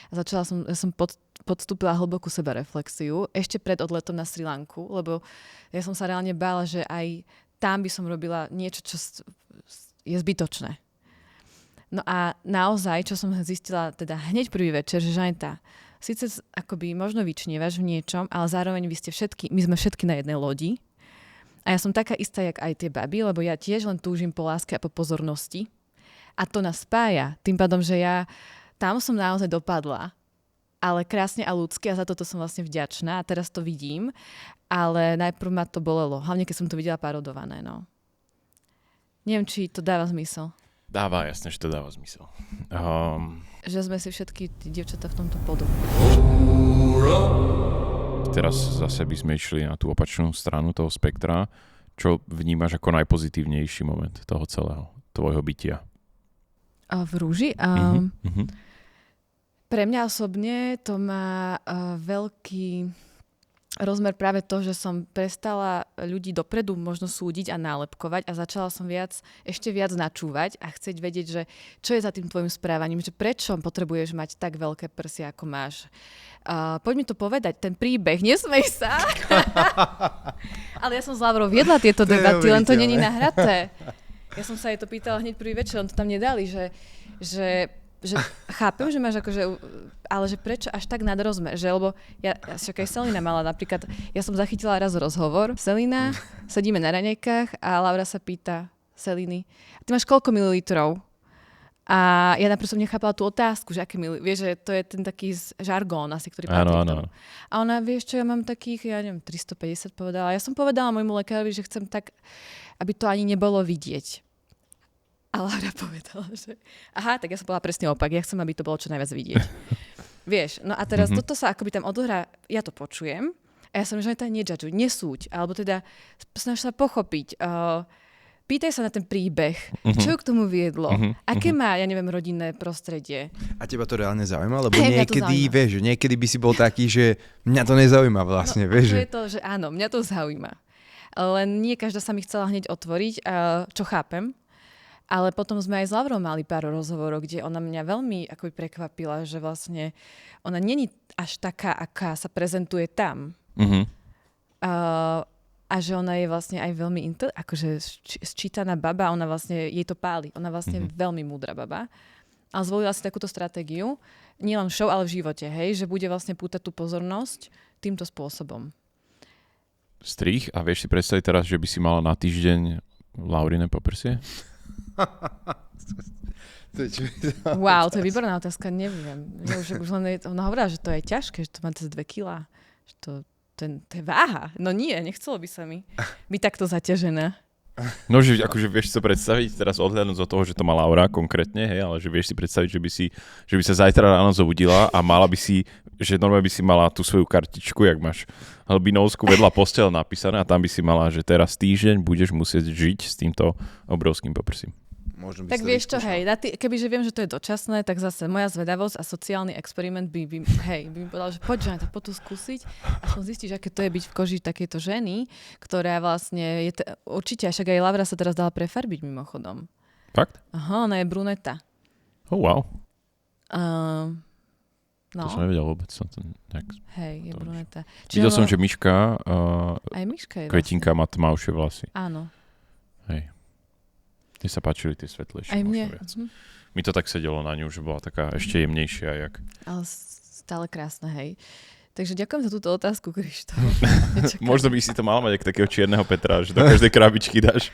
A: A ja som podstúpila hlbokú sebareflexiu ešte pred odletom na Sri Lanku, lebo ja som sa reálne bála, že aj tam by som robila niečo, čo je zbytočné. No a naozaj, čo som zistila teda hneď prvý večer, že Žaneta, síce akoby možno vyčnievaš v niečom, ale zároveň my sme všetky na jednej lodi. A ja som taká istá, jak aj tie baby, lebo ja tiež len túžim po láske a po pozornosti. A to nás spája. Tým pádom, že ja tam som naozaj dopadla. Ale krásne a ľudsky a za toto som vlastne vďačná. A teraz to vidím. Ale najprv ma to bolelo. Hlavne, keď som to videla parodované. No. Neviem, či to dáva zmysel.
C: Dáva, jasne, že to dáva zmysel.
A: Že sme si všetky dievčatá v tomto podobné.
C: Teraz zase by sme išli na tú opačnú stranu toho spektra. Čo vnímaš ako najpozitívnejší moment toho celého, tvojho bytia?
A: A v rúži? Pre mňa osobne to má veľký rozmer práve to, že som prestala ľudí dopredu možno súdiť a nálepkovať a začala som ešte viac načúvať a chcieť vedieť, že čo je za tým tvojim správaním, že prečo potrebuješ mať tak veľké prsia, ako máš. Poď mi to povedať, ten príbeh, nesmej sa. Ale ja som s Lavrou viedla tieto debaty, len to není nahraté. Ja som sa jej to pýtala hneď prvý večer, len to tam nedali, že chápem, že máš akože, ale že prečo až tak nad rozmer, že lebo však aj Selina mala napríklad, ja som zachytila raz rozhovor, Selina, sedíme na raňajkách a Laura sa pýta Seliny, ty máš koľko mililitrov? A ja najprv som nechápala tú otázku, že aké vieš, že to je ten taký žargón asi, ktorý patrí k tomu. A ona, vieš čo, ja mám takých, ja neviem, 350 povedala. Ja som povedala môjmu lekárovi, že chcem tak, aby to ani nebolo vidieť. A Laura povedala, že aha, tak ja som povedala presne opak. Ja chcem, aby to bolo čo najviac vidieť. Vieš, no a teraz toto sa akoby tam odohrá, ja to počujem a ja som, že to nedžadžuj, nesúď, alebo teda snaž sa pochopiť. Pýtaj sa na ten príbeh, čo ju k tomu viedlo, aké má, ja neviem, rodinné prostredie.
B: A teba to reálne zaujíma? Lebo niekedy, vieš, niekedy by si bol taký, že mňa to nezaujíma vlastne, vieš.
A: To je to, že áno, mňa to zaujíma. Len nie každá sa mi chcela hneď otvoriť, čo chápem. Ale potom sme aj s Lavrou mali pár rozhovorov, kde ona mňa veľmi akoby prekvapila, že vlastne ona není až taká, aká sa prezentuje tam. A že ona je vlastne aj veľmi akože sčítaná baba, ona vlastne, jej to páli. Ona vlastne veľmi múdra baba. Ale zvolila si takúto stratégiu, nielen v show, ale v živote, hej, že bude vlastne pútať tú pozornosť týmto spôsobom.
C: Strih a vieš si predstaviť teraz, že by si mala na týždeň Laurine poprsie?
A: Wow, to je výborná otázka, neviem. Ja už len ona hovorila, že to je ťažké, že to má cez 2 kilá. Že to je váha. No nie, nechcelo by sa mi byť takto zaťažená.
C: No, že akože vieš si to predstaviť, teraz odhľadnúť od toho, že to má Laura konkrétne, hej, ale že vieš si predstaviť, že by sa zajtra ráno zobudila a mala by si, že normálne by si mala tú svoju kartičku, jak máš hlbinovskú vedľa posteľ napísané a tam by si mala, že teraz týždeň budeš musieť žiť s týmto obrovským poprsím.
A: Tak vieš čo, hej, kebyže viem, že to je dočasné, tak zase moja zvedavosť a sociálny experiment by mi povedal, že poď tu skúsiť a som zistíš, aké to je byť v koži takejto ženy, ktorá vlastne je určite, však aj Laura sa teraz dala prefarbiť mimochodom.
C: Fakt?
A: Aha, ona je bruneta.
C: Oh, wow.
A: No.
C: To som nevedel vôbec.
A: Hej, je bruneta.
C: Videl som, že Miška,
A: aj Miška je
C: Kvetinka má tmavšie vlasy.
A: Áno.
C: Hej. Mne sa páčili tie svetlejšie.
A: Aj mne.
C: Viac. Mi to tak sedelo na ňu, že bola taká ešte jemnejšia.
A: Ale stále krásne, hej. Takže ďakujem za túto otázku, Krištof.
C: Možno by si to mal mať ako takého čierneho Petra, že do každej krabičky dáš,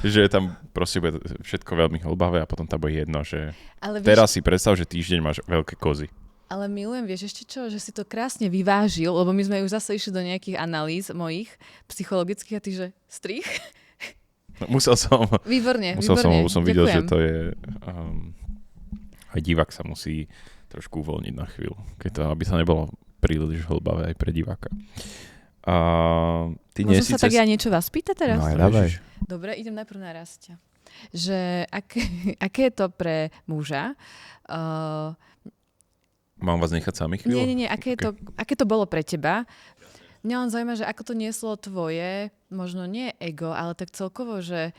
C: že tam proste bude všetko veľmi hlbavé a potom tam bude jedno, že teraz si predstav, že týždeň máš veľké kozy.
A: Ale milujem, vieš ešte čo, že si to krásne vyvážil, lebo my sme už zase išli do nejakých analýz mojich psychologických a ty, že strich?
C: Musel som.
A: Výborne.
C: Som videl, že to je... aj divák sa musí trošku uvoľniť na chvíľu, aby to nebolo príliš hlbavé aj pre diváka.
A: Môžem sa tak ja niečo vás pýtať teraz?
B: No aj dávaj.
A: Dobre, idem najprv na Rastia. Že aké je to pre muža?
C: Mám vás nechať sami chvíľu?
A: Nie. Aké to bolo pre teba? Mňa len zaujíma, že ako to nieslo tvoje, možno nie ego, ale tak celkovo, že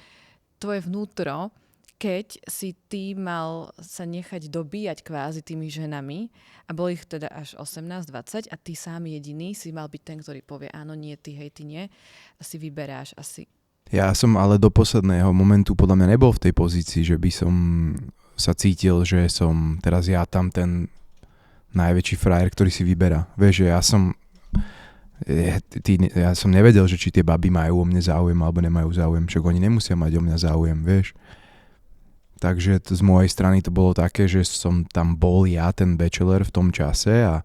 A: tvoje vnútro, keď si ty mal sa nechať dobíjať kvázi tými ženami a bolo ich teda až 18-20 a ty sám jediný si mal byť ten, ktorý povie áno, nie, ty, hej, ty nie. Asi vyberáš, asi.
B: Ja som ale do posledného momentu podľa mňa nebol v tej pozícii, že by som sa cítil, že som teraz ja tam ten najväčší frajer, ktorý si vyberá. Vieš, že ja som nevedel, že či tie baby majú o mne záujem alebo nemajú záujem, však oni nemusia mať o mňa záujem, vieš. Takže z mojej strany to bolo také, že som tam bol ja, ten bachelor v tom čase a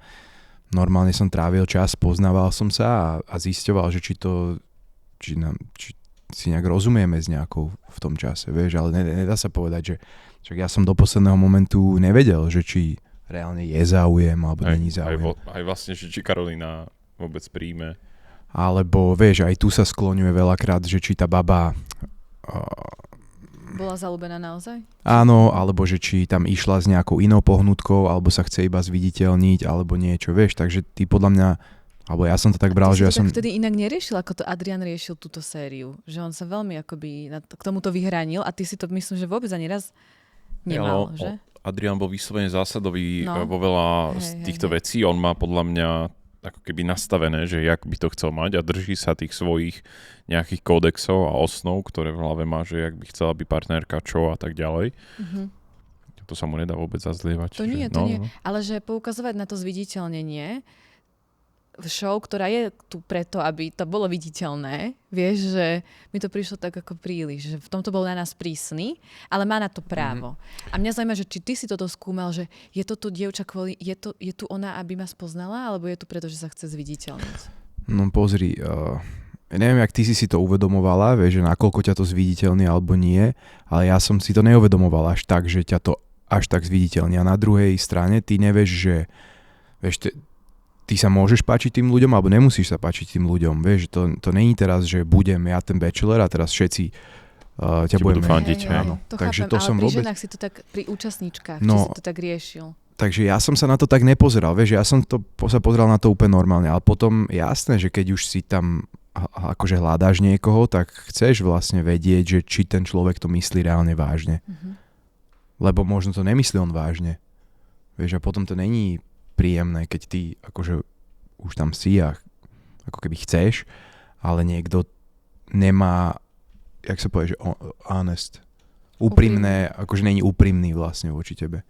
B: normálne som trávil čas, poznával som sa a zisťoval, že či si nejak rozumieme s nejakou v tom čase, vieš, ale nedá sa povedať, že však ja som do posledného momentu nevedel, že či reálne je záujem alebo není záujem.
C: Aj vlastne, že či Karolína vôbec príjme.
B: Alebo vieš, aj tu sa skloňuje veľakrát, že či tá baba
A: bola zaľúbená naozaj?
B: Áno, alebo že či tam išla s nejakou inou pohnutkou, alebo sa chce iba zviditeľniť, alebo niečo, vieš, takže ty podľa mňa, alebo ja som to tak bral, že ja som...
A: Tak vtedy inak neriešil, ako to Adrian riešil túto sériu, že on sa veľmi akoby k tomuto vyhranil a ty si to myslím, že vôbec ani raz nemal, že?
C: Adrian bol vyslovene zásadový vo veľa z týchto vecí, on má podľa mňa ako keby nastavené, že jak by to chcel mať a drží sa tých svojich nejakých kódexov a osnov, ktoré v hlave má, že jak by chcela byť partnerka, čo a tak ďalej. Mm-hmm. To sa mu nedá vôbec zazlievať.
A: To nie. Ale že poukazovať na to zviditeľnenie v show, ktorá je tu preto, aby to bolo viditeľné, vieš, že mi to prišlo tak ako príliš, že v tomto bol na nás prísny, ale má na to právo. Mm-hmm. A mňa zaujíma, že či ty si toto skúmal, že je to tu dievča kvôli, je tu ona, aby ma spoznala, alebo je tu preto, že sa chce zviditeľniť?
B: No pozri, neviem, jak ty si to uvedomovala, vieš, že nakoľko ťa to zviditeľní alebo nie, ale ja som si to neuvedomoval až tak, že ťa to až tak zviditeľní. A na druhej strane ty nevieš, že vieš, ty sa môžeš páčiť tým ľuďom, alebo nemusíš sa páčiť tým ľuďom. Vieš, to není teraz, že budem ja ten bachelor a teraz všetci ťa budeme
C: fandiť.
B: Áno.
A: To
B: takže
A: chápem,
B: to som
A: ale pri
B: vôbec...
A: ženách si to tak, pri účastníčkach, či si to tak riešil.
B: Takže ja som sa na to tak nepozeral, vieš, ja som sa pozeral na to úplne normálne, ale potom jasné, že keď už si tam akože hľadáš niekoho, tak chceš vlastne vedieť, že či ten človek to myslí reálne vážne. Mm-hmm. Lebo možno to nemyslí on vážne. Vieš, a potom to není príjemné, keď ty akože už tam si a ako keby chceš, ale niekto nemá, jak sa povie, že honest. Úprimné, akože není úprimný vlastne voči tebe.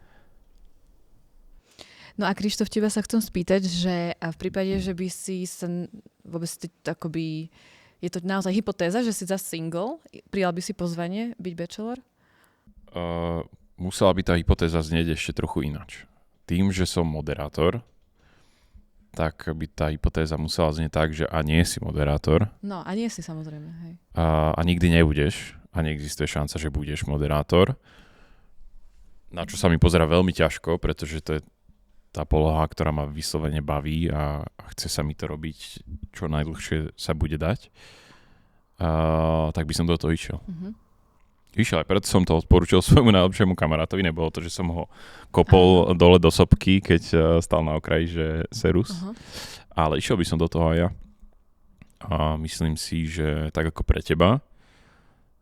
A: No a Krištof, teba sa chcem spýtať, že v prípade, že by si sa vôbec akoby, je to naozaj hypotéza, že si za single, prijal by si pozvanie byť bachelor?
C: Musela by tá hypotéza znieť ešte trochu inač. Tým, že som moderátor, tak by tá hypotéza musela znieť tak, že a nie si moderátor.
A: No, a nie si samozrejme, hej.
C: A nikdy nebudeš. A neexistuje šanca, že budeš moderátor. Na čo sa mi pozerá veľmi ťažko, pretože to je tá poloha, ktorá ma vyslovene baví a chce sa mi to robiť, čo najdlhšie sa bude dať. Tak by som do toho išiel. Mm-hmm. Išiel, aj preto som to odporúčil svojmu najlepšiemu kamarátovi. Nebolo to, že som ho kopol dole do sopky, keď stal na okraji, že serus. Uh-huh. Ale išiel by som do toho aj ja. A myslím si, že tak ako pre teba,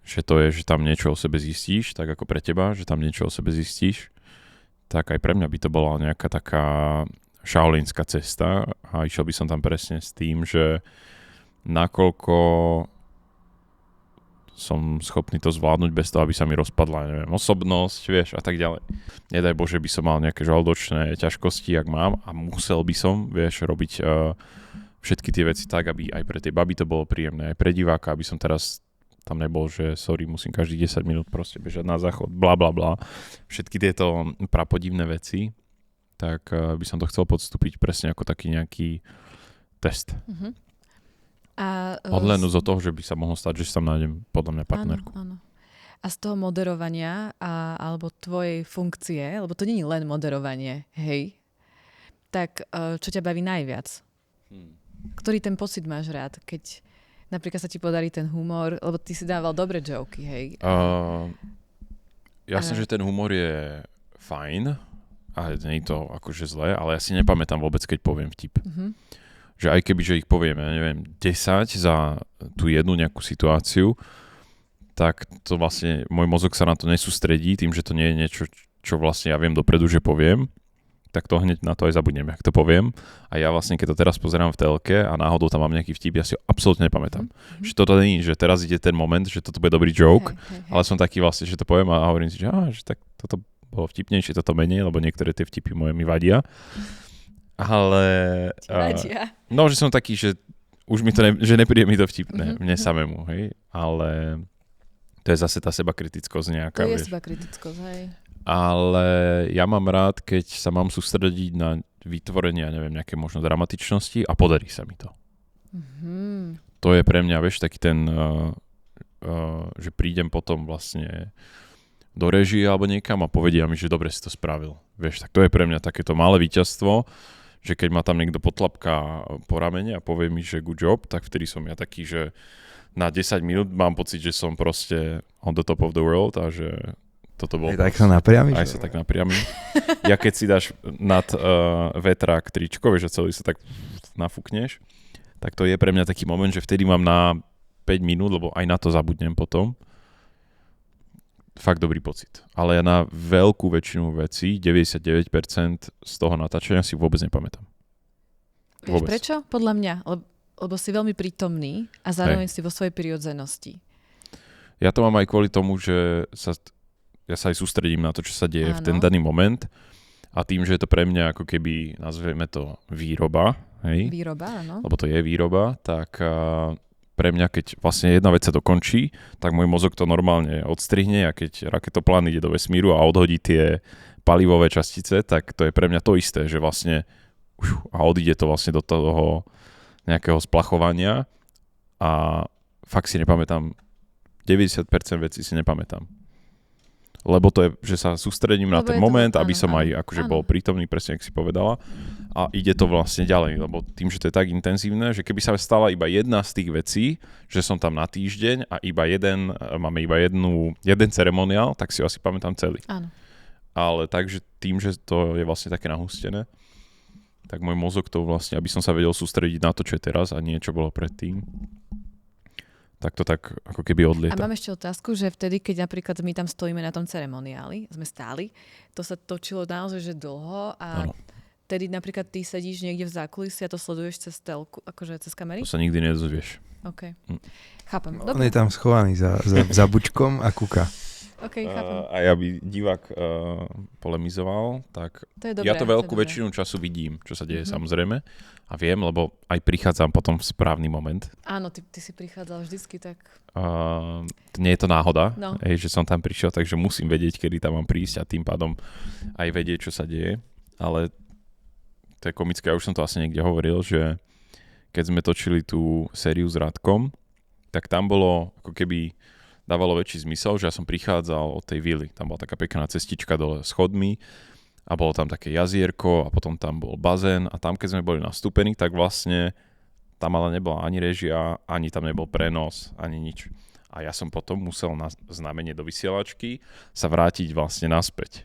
C: že to je, že tam niečo o sebe zistíš, tak ako pre teba, že tam niečo o sebe zistíš, tak aj pre mňa by to bola nejaká taká šaolínska cesta a išiel by som tam presne s tým, že nakoľko som schopný to zvládnuť bez toho, aby sa mi rozpadla, neviem, osobnosť, vieš, a tak ďalej. Nedaj Bože, by som mal nejaké žalúdočné ťažkosti, jak mám, a musel by som, vieš, robiť všetky tie veci tak, aby aj pre tie baby to bolo príjemné, aj pre diváka, aby som teraz tam nebol, že sorry, musím každých 10 minút proste bežať na záchod, bla bla bla. Všetky tieto prapodivné veci, tak by som to chcel podstúpiť presne ako taký nejaký test.
A: Uh-huh.
C: Odhľadnúť od toho, že by sa mohlo stať, že sa nájdem podľa mňa partnerku.
A: Áno. A z toho moderovania alebo tvojej funkcie, lebo to nie je len moderovanie, hej, tak čo ťa baví najviac? Ktorý ten pocit máš rád, keď napríklad sa ti podarí ten humor, lebo ty si dával dobré joky, hej?
C: Jasne, že ten humor je fajn a nie je to akože zlé, ale ja si nepamätám vôbec, keď poviem vtip. Uh-huh. Že aj keby, že ich povieme, neviem, 10 za tú jednu nejakú situáciu, tak to vlastne, môj mozog sa na to nesústredí tým, že to nie je niečo, čo vlastne ja viem dopredu, že poviem, tak to hneď na to aj zabudnem, jak to poviem. A ja vlastne, keď to teraz pozerám v telke a náhodou tam mám nejaký vtip, ja si ho absolútne nepamätám. Mm-hmm. Že toto nie je, že teraz ide ten moment, že toto bude dobrý joke, ale som taký vlastne, že to poviem a hovorím si, že tak toto bolo vtipnejšie, toto menej, lebo niektoré tie vtipy moje mi vadia. Ale... no, že som taký, že už mi to že nepríde mi to vtipné, mne samému, hej. Ale to je zase tá sebakritická nejaká,
A: vieš. To je sebakritická, hej.
C: Ale ja mám rád, keď sa mám sústrediť na vytvorenie, neviem, nejaké možno dramatičnosti a podarí sa mi to. Mm-hmm. To je pre mňa, vieš, taký ten, že prídem potom vlastne do režie alebo niekam a povedia mi, že dobre si to spravil. Vieš, tak to je pre mňa takéto malé víťazstvo, že keď ma tam niekto potlapká po ramene a povie mi, že good job, tak vtedy som ja taký, že na 10 minút mám pocit, že som proste on the top of the world a že toto bol...
B: Tak sa napriamíš?
C: Aj sa tak napriamím. Ja keď si dáš nad vetrák tričko, vieš, že celý sa tak nafúkneš, tak to je pre mňa taký moment, že vtedy mám na 5 minút, lebo aj na to zabudnem potom. Fakt dobrý pocit. Ale ja na veľkú väčšinu vecí, 99% z toho natáčania si vôbec nepamätám.
A: Vieš prečo? Podľa mňa. Lebo si veľmi prítomný a zároveň si vo svojej prirodzenosti. Ja
C: to mám aj kvôli tomu, že ja sa aj sústredím na to, čo sa deje v ten daný moment a tým, že je to pre mňa ako keby, nazveme to výroba, hej?
A: Výroba, áno.
C: Lebo to je výroba, tak pre mňa, keď vlastne jedna vec sa dokončí, tak môj mozog to normálne odstrihne a keď raketoplán ide do vesmíru a odhodí tie palivové častice, tak to je pre mňa to isté, že vlastne a odíde to vlastne do toho nejakého splachovania a fakt si nepamätám, 90% vecí si nepamätám. Lebo to je, že sa sústredím na ten moment, aby som aj akože bol prítomný, presne, jak si povedala. A ide to vlastne ďalej, lebo tým, že to je tak intenzívne, že keby sa stala iba jedna z tých vecí, že som tam na týždeň a máme iba jeden ceremoniál, tak si ho asi pamätám celý.
A: Áno.
C: Ale takže tým, že to je vlastne také nahustené, tak môj mozog to vlastne, aby som sa vedel sústrediť na to, čo je teraz a nie čo bolo predtým, tak to tak ako keby odlieta.
A: A mám ešte otázku, že vtedy, keď napríklad my tam stojíme na tom ceremoniáli, sme stáli, to sa točilo naozaj že dlho a vtedy napríklad ty sedíš niekde v zákulisí a to sleduješ cez telku, akože cez kamery?
C: To sa nikdy nedozvieš.
A: OK. Chápem.
B: On je tam schovaný za bučkom a kúka.
A: OK, chápem.
C: A aby divák polemizoval, tak
A: to je dobré,
C: ja to veľkú väčšinu času vidím, čo sa deje samozrejme. A viem, lebo aj prichádzam potom v správny moment.
A: Áno, ty si prichádzal vždycky tak.
C: Nie je to náhoda, že som tam prišiel, takže musím vedieť, kedy tam mám prísť a tým pádom aj vedieť, čo sa deje. Ale to je komické, ja už som to asi niekde hovoril, že keď sme točili tú sériu s Radkom, tak tam bolo ako keby dávalo väčší zmysel, že ja som prichádzal od tej vily. Tam bola taká pekná cestička dole schodmi a bolo tam také jazierko a potom tam bol bazén a tam, keď sme boli nastúpení, tak vlastne tam ale nebola ani režia, ani tam nebol prenos, ani nič. A ja som potom musel na znamenie do vysielačky sa vrátiť vlastne naspäť.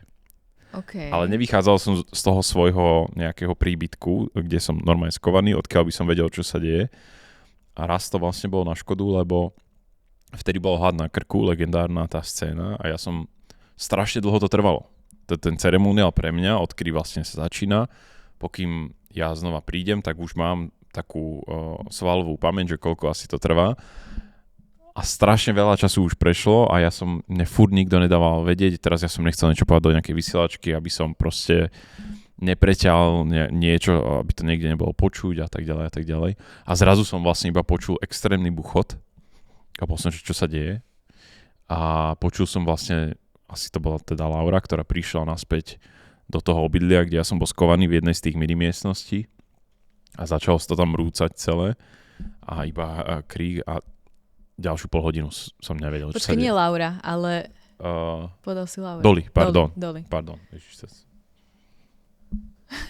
A: Okay.
C: Ale nevychádzal som z toho svojho nejakého príbytku, kde som normálne skovaný, odkiaľ by som vedel, čo sa deje. A raz to vlastne bolo na škodu, lebo vtedy bol Had na krku, legendárna tá scéna a ja som strašne dlho to trvalo. Ten ceremoniál pre mňa, odkedy vlastne sa začína, pokým ja znova prídem, tak už mám takú svalovú pamäť, že koľko asi to trvá. A strašne veľa času už prešlo a mne furt nikto nedával vedieť. Teraz ja som nechcel niečo povedať do nejakej vysielačky, aby som proste nepreťal niečo, aby to niekde nebolo počuť a tak ďalej a tak ďalej. A zrazu som vlastne iba počul extrémny buchot. Kapol som, čo sa deje. A počul som vlastne, asi to bola teda Laura, ktorá prišla naspäť do toho obydlia, kde ja som bol skovaný v jednej z tých minimiestností. A začalo sa to tam rúcať celé. A iba krík a ďalšiu polhodinu som nevedel, čo sa deje.
A: Počkej, nie Laura, ale povedal si Laura.
C: Doli, pardon.
A: Doli.
C: Pardon.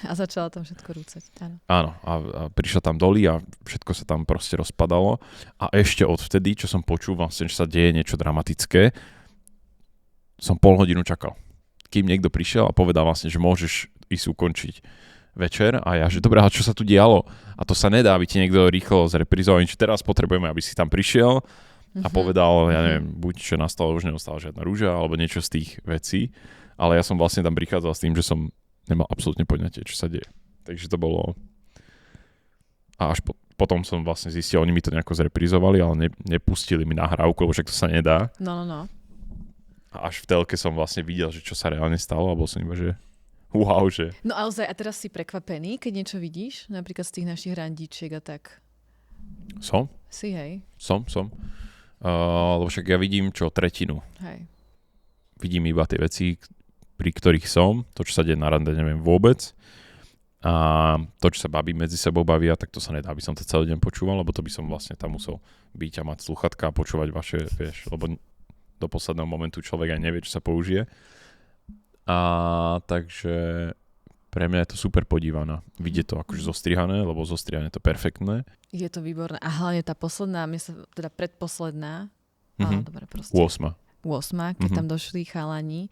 A: A začala tam všetko rúcať, áno.
C: Áno, a prišla tam Doli a všetko sa tam proste rozpadalo. A ešte odvtedy, čo som počul vlastne, že sa deje niečo dramatické, som pol hodinu čakal. Kým niekto prišiel a povedal vlastne, že môžeš ísť ukončiť večer a ja, že dobré, a čo sa tu dialo? A to sa nedá, aby ti niekto rýchlo zreprizoval, či teraz potrebujeme, aby si tam prišiel a povedal, ja neviem, buď, že nastala už neostala žiadna rúža, alebo niečo z tých vecí, ale ja som vlastne tam prichádzal s tým, že som nemal absolútne poňatie, čo sa deje. Takže to bolo... A až potom som vlastne zistil, oni mi to nejako zreprizovali, ale nepustili mi nahrávku, lebo však to sa nedá.
A: No.
C: A až v telke som vlastne videl, že čo sa reálne stalo a bol som iba, že wow, že...
A: No a ozaj, a teraz si prekvapený, keď niečo vidíš? Napríklad z tých našich randíčiek a tak.
C: Som?
A: Si, hej?
C: Som. Lebo však ja vidím tretinu.
A: Hej.
C: Vidím iba tie veci, pri ktorých som. To, čo sa deje na rande, neviem vôbec. A to, čo sa baví medzi sebou bavia, tak to sa nedá, aby som to celý deň počúval, lebo to by som vlastne tam musel byť a mať sluchatka a počúvať vaše, vieš, lebo do posledného momentu človek aj nevie, čo sa použije. A takže pre mňa je to super podívaná. Vidieť to akože zostrihané, lebo zostrihané je to perfektné.
A: Je to výborné. A hlavne tá posledná, teda predposledná, dobre, proste.
C: 8,
A: keď tam došli chalani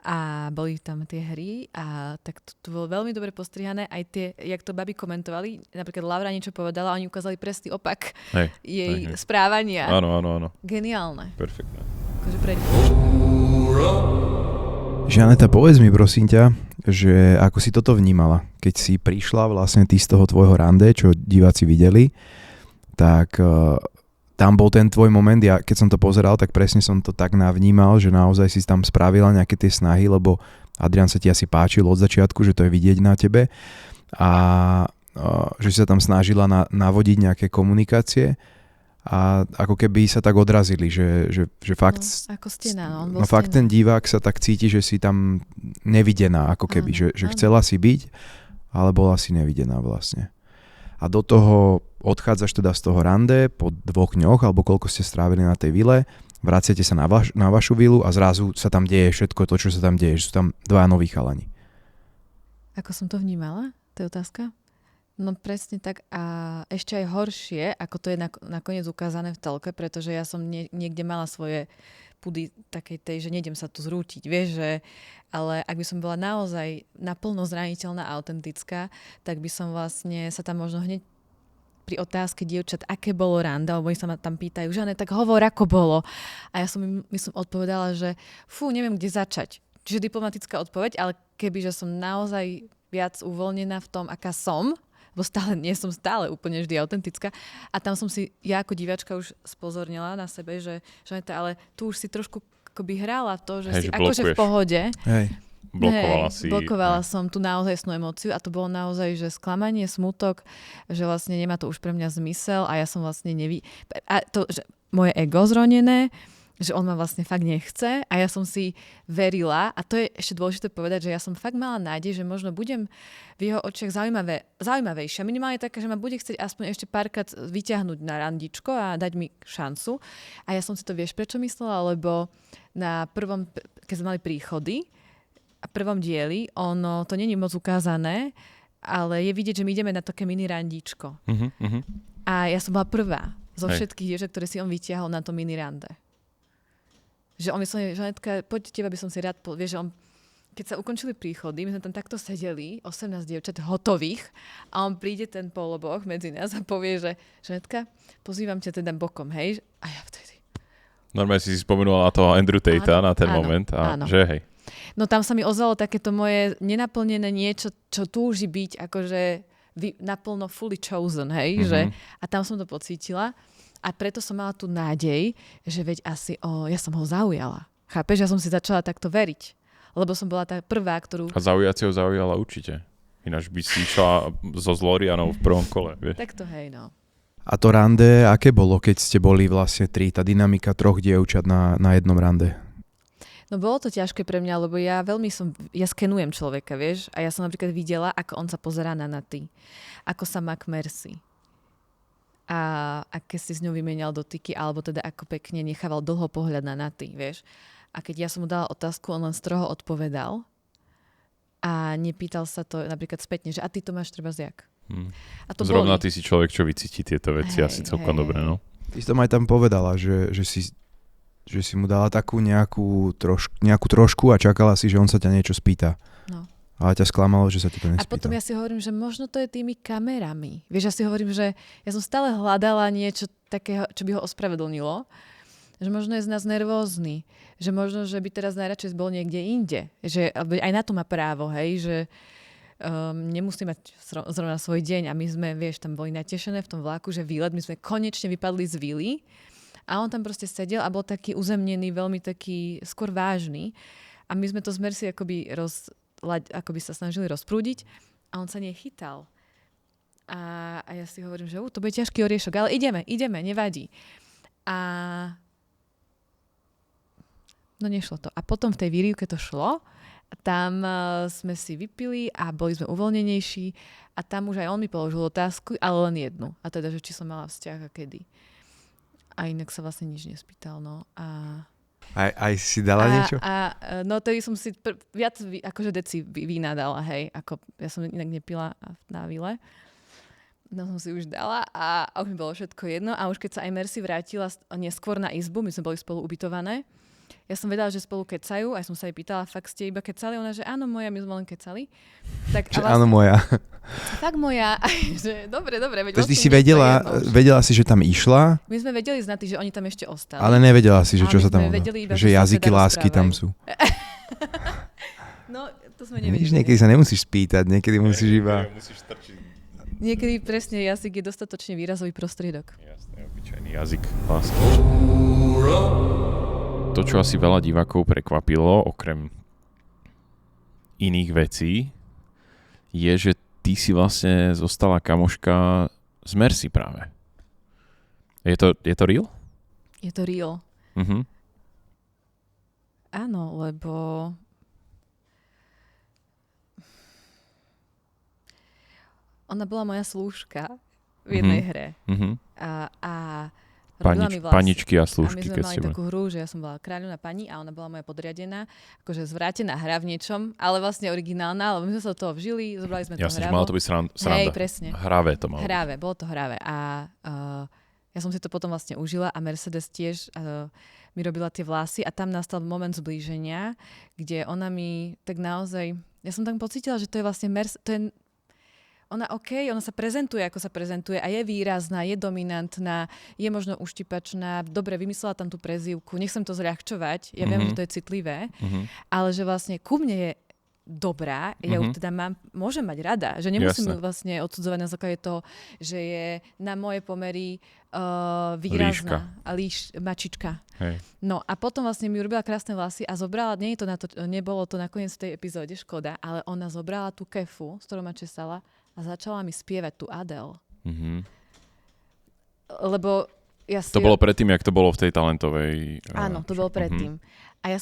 A: a boli tam tie hry a tak to bolo veľmi dobre postrihané. Aj tie, jak to babi komentovali, napríklad Laura niečo povedala a oni ukázali presný opak jej správania.
C: Áno.
A: Geniálne.
C: Perfektné.
A: Akože pre
B: Žaneta, povedz mi prosím ťa, že ako si toto vnímala, keď si prišla vlastne ty z toho tvojho rande, čo diváci videli, tak tam bol ten tvoj moment, ja keď som to pozeral, tak presne som to tak navnímal, že naozaj si tam spravila nejaké tie snahy, lebo Adrian sa ti asi páčil od začiatku, že to je vidieť na tebe a že si sa tam snažila navodiť nejaké komunikácie a ako keby sa tak odrazili, že fakt...
A: No, ako stena, on bol
B: fakt ten divák sa tak cíti, že si tam nevidená, ako keby, že chcela si byť, ale bola si nevidená vlastne. A do toho odchádzaš teda z toho rande po 2 dňoch, alebo koľko ste strávili na tej vile, vraciate sa na vašu vilu a zrazu sa tam deje všetko to, čo sa tam deje, že sú tam 2 noví chalani.
A: Ako som to vnímala? To je otázka? No presne tak a ešte aj horšie, ako to je nakoniec ukázané v telke, pretože ja som niekde mala svoje pudy takej tej, že nejdem sa tu zrútiť, vieš, že ale ak by som bola naozaj naplno zraniteľná a autentická, tak by som vlastne sa tam možno hneď pri otázke dievčat, aké bolo randa, lebo oni sa ma tam pýtajú, Žane, tak hovor, ako bolo. A ja som im odpovedala, že neviem, kde začať. Čiže diplomatická odpoveď, ale kebyže som naozaj viac uvoľnená v tom, aká som, bo nie som stále úplne vždy autentická. A tam som si, ja ako diváčka už spozornila na sebe, že Žaneta, ale tu už si trošku akoby hrala to, že si akože v pohode.
B: Hej.
C: Blokovala
A: som tú naozajstnú emóciu a to bolo naozaj, že sklamanie, smutok, že vlastne nemá to už pre mňa zmysel a ja som vlastne a to, že moje ego zronené, že on ma vlastne fakt nechce a ja som si verila a to je ešte dôležité povedať, že ja som fakt mala nádej, že možno budem v jeho očiach zaujímavejšia. Minimálne taká, že ma bude chcieť aspoň ešte párkrát vyťahnuť na randičko a dať mi šancu. A ja som si to vieš prečo myslela, lebo na prvom, keď sme mali príchody a prvom dieli, ono to není moc ukázané, ale je vidieť, že my ideme na také mini randičko. A ja som bola prvá zo všetkých dievčat, ktoré si on vyťahol na to mini rande. Že on myslel, Žanetka, poď teba by som si rád, vieš, že on, keď sa ukončili príchody, my sme tam takto sedeli, 18 dievčat hotových a on príde ten poloboch medzi nás a povie, že Žanetka, pozývam ťa teda bokom, hej? A ja vtedy.
C: Normálne si spomenula na toho Andrew Tate na ten moment a
A: áno.
C: že hej.
A: No tam sa mi ozvalo takéto moje nenaplnené niečo, čo túži byť akože naplno fully chosen, hej, že a tam som to pocítila a preto som mala tú nádej, že veď asi, ja som ho zaujala. Chápeš, ja som si začala takto veriť, lebo som bola tá prvá, ktorú...
C: A zaujať si ho zaujala určite. Ináč by si išla so Zlorianou v prvom kole, vieš?
A: Tak to hej, no.
B: A to rande, aké bolo, keď ste boli vlastne 3, tá dynamika 3 dievčat na jednom rande?
A: No bolo to ťažké pre mňa, lebo ja skenujem človeka, vieš, a ja som napríklad videla, ako on sa pozerá na Naty, ako sa má k Mercy. A aké si s ňou vymienial dotyky, alebo teda ako pekne nechával dlho pohľad na Naty, vieš. A keď ja som mu dala otázku, on len stroho odpovedal a nepýtal sa to napríklad spätne, že a ty to máš treba zjak. A to
C: zrovna
A: boli.
C: ty si človek, čo vycíti tieto veci asi celkom dobre, no.
B: Ty si to aj tam povedala, že si mu dala takú nejakú trošku a čakala si, že on sa ťa niečo spýta. No. Ale ťa sklamalo, že sa ti to nespýta.
A: A potom ja si hovorím, že možno to je tými kamerami. Vieš, ja si hovorím, že ja som stále hľadala niečo takého, čo by ho ospravedlnilo. Že možno je z nás nervózny. Že možno, že by teraz najradšej bol niekde inde. Že aj na to má právo, hej, že nemusí mať zrovna svoj deň a my sme, vieš, tam boli natešené v tom vlaku, že výlet, my sme konečne vypadli z vily a on tam proste sedel a bol taký uzemnený, veľmi taký skôr vážny a my sme to z Mercy akoby sa snažili rozprúdiť a on sa nechytal. A ja si hovorím, že to bude ťažký oriešok, ale ideme, nevadí. A no nešlo to. A potom v tej výrivke to šlo. Tam sme si vypili a boli sme uvoľnenejší a tam už aj on mi položil otázku, ale len jednu. A teda, že či som mala vzťah a kedy. A inak sa vlastne nič nespýtal, no.
B: Aj si dala niečo?
A: No tedy som si viac akože deci vína dala, hej. Ako, ja som inak nepila na vile. No som si už dala a už mi bolo všetko jedno. A už keď sa aj Mercy vrátila neskôr na izbu, my sme boli spolu ubytované, ja som vedela, že spolu kecajú, aj som sa jej pýtala, fakt ste iba kecali? Ona, že áno, moja, my sme len kecali. Tak,
B: že áno, moja.
A: Tak moja, že dobre.
B: To ty si vedela si, že tam išla?
A: My sme vedeli znatí, že oni tam ešte ostali.
B: Ale nevedela si, že čo sa tam
A: vedeli,
B: že jazyky lásky tam sú.
A: No, to sme nevedeli.
B: Víš, niekedy sa nemusíš spýtať, niekedy musíš iba...
A: Niekedy presne jazyk je dostatočne výrazový prostriedok.
C: Jasné, obyčajný jazyk lásky. To, čo asi veľa divákov prekvapilo, okrem iných vecí, je, že ty si vlastne zostala kamoška z Mercy práve. Je to real?
A: Je to real.
C: Mhm.
A: Áno, lebo ona bola moja slúžka v jednej hre.
C: Mhm.
A: A
C: Paničky a slúžky,
A: keď ste... A my sme mali takú hru, že ja som bola kráľovná pani a ona bola moja podriadená, akože zvrátená hra v niečom, ale vlastne originálna, lebo my sme sa do toho vžili, zobrali sme to hravo.
C: Jasne, malo to byť sranda.
A: Hej, presne.
C: Hravé to malo.
A: Hravé, bolo to hravé. A ja som si to potom vlastne užila a Mercedes tiež mi robila tie vlasy a tam nastal moment zblíženia, kde ona mi tak naozaj... Ja som tam pocítila, že to je vlastne ona sa prezentuje, ako sa prezentuje a je výrazná, je dominantná, je možno uštipačná, dobre, vymyslela tam tú prezývku, nechcem to zľahčovať, ja viem, že to je citlivé, ale že vlastne ku mne je dobrá, ja ju teda môžem mať rada, že nemusím ju vlastne odsudzovať na základe toho, že je na moje pomery výrazná a mačička.
C: Hej.
A: No a potom vlastne mi urobila krásne vlasy a zobrala, nebolo to nakoniec v tej epizóde, škoda, ale ona zobrala tú kefu, s ktorou ma česala a začala mi spievať tú Adele. Lebo
C: to bolo predtým, jak to bolo v tej talentovej...
A: Áno, to bolo predtým. A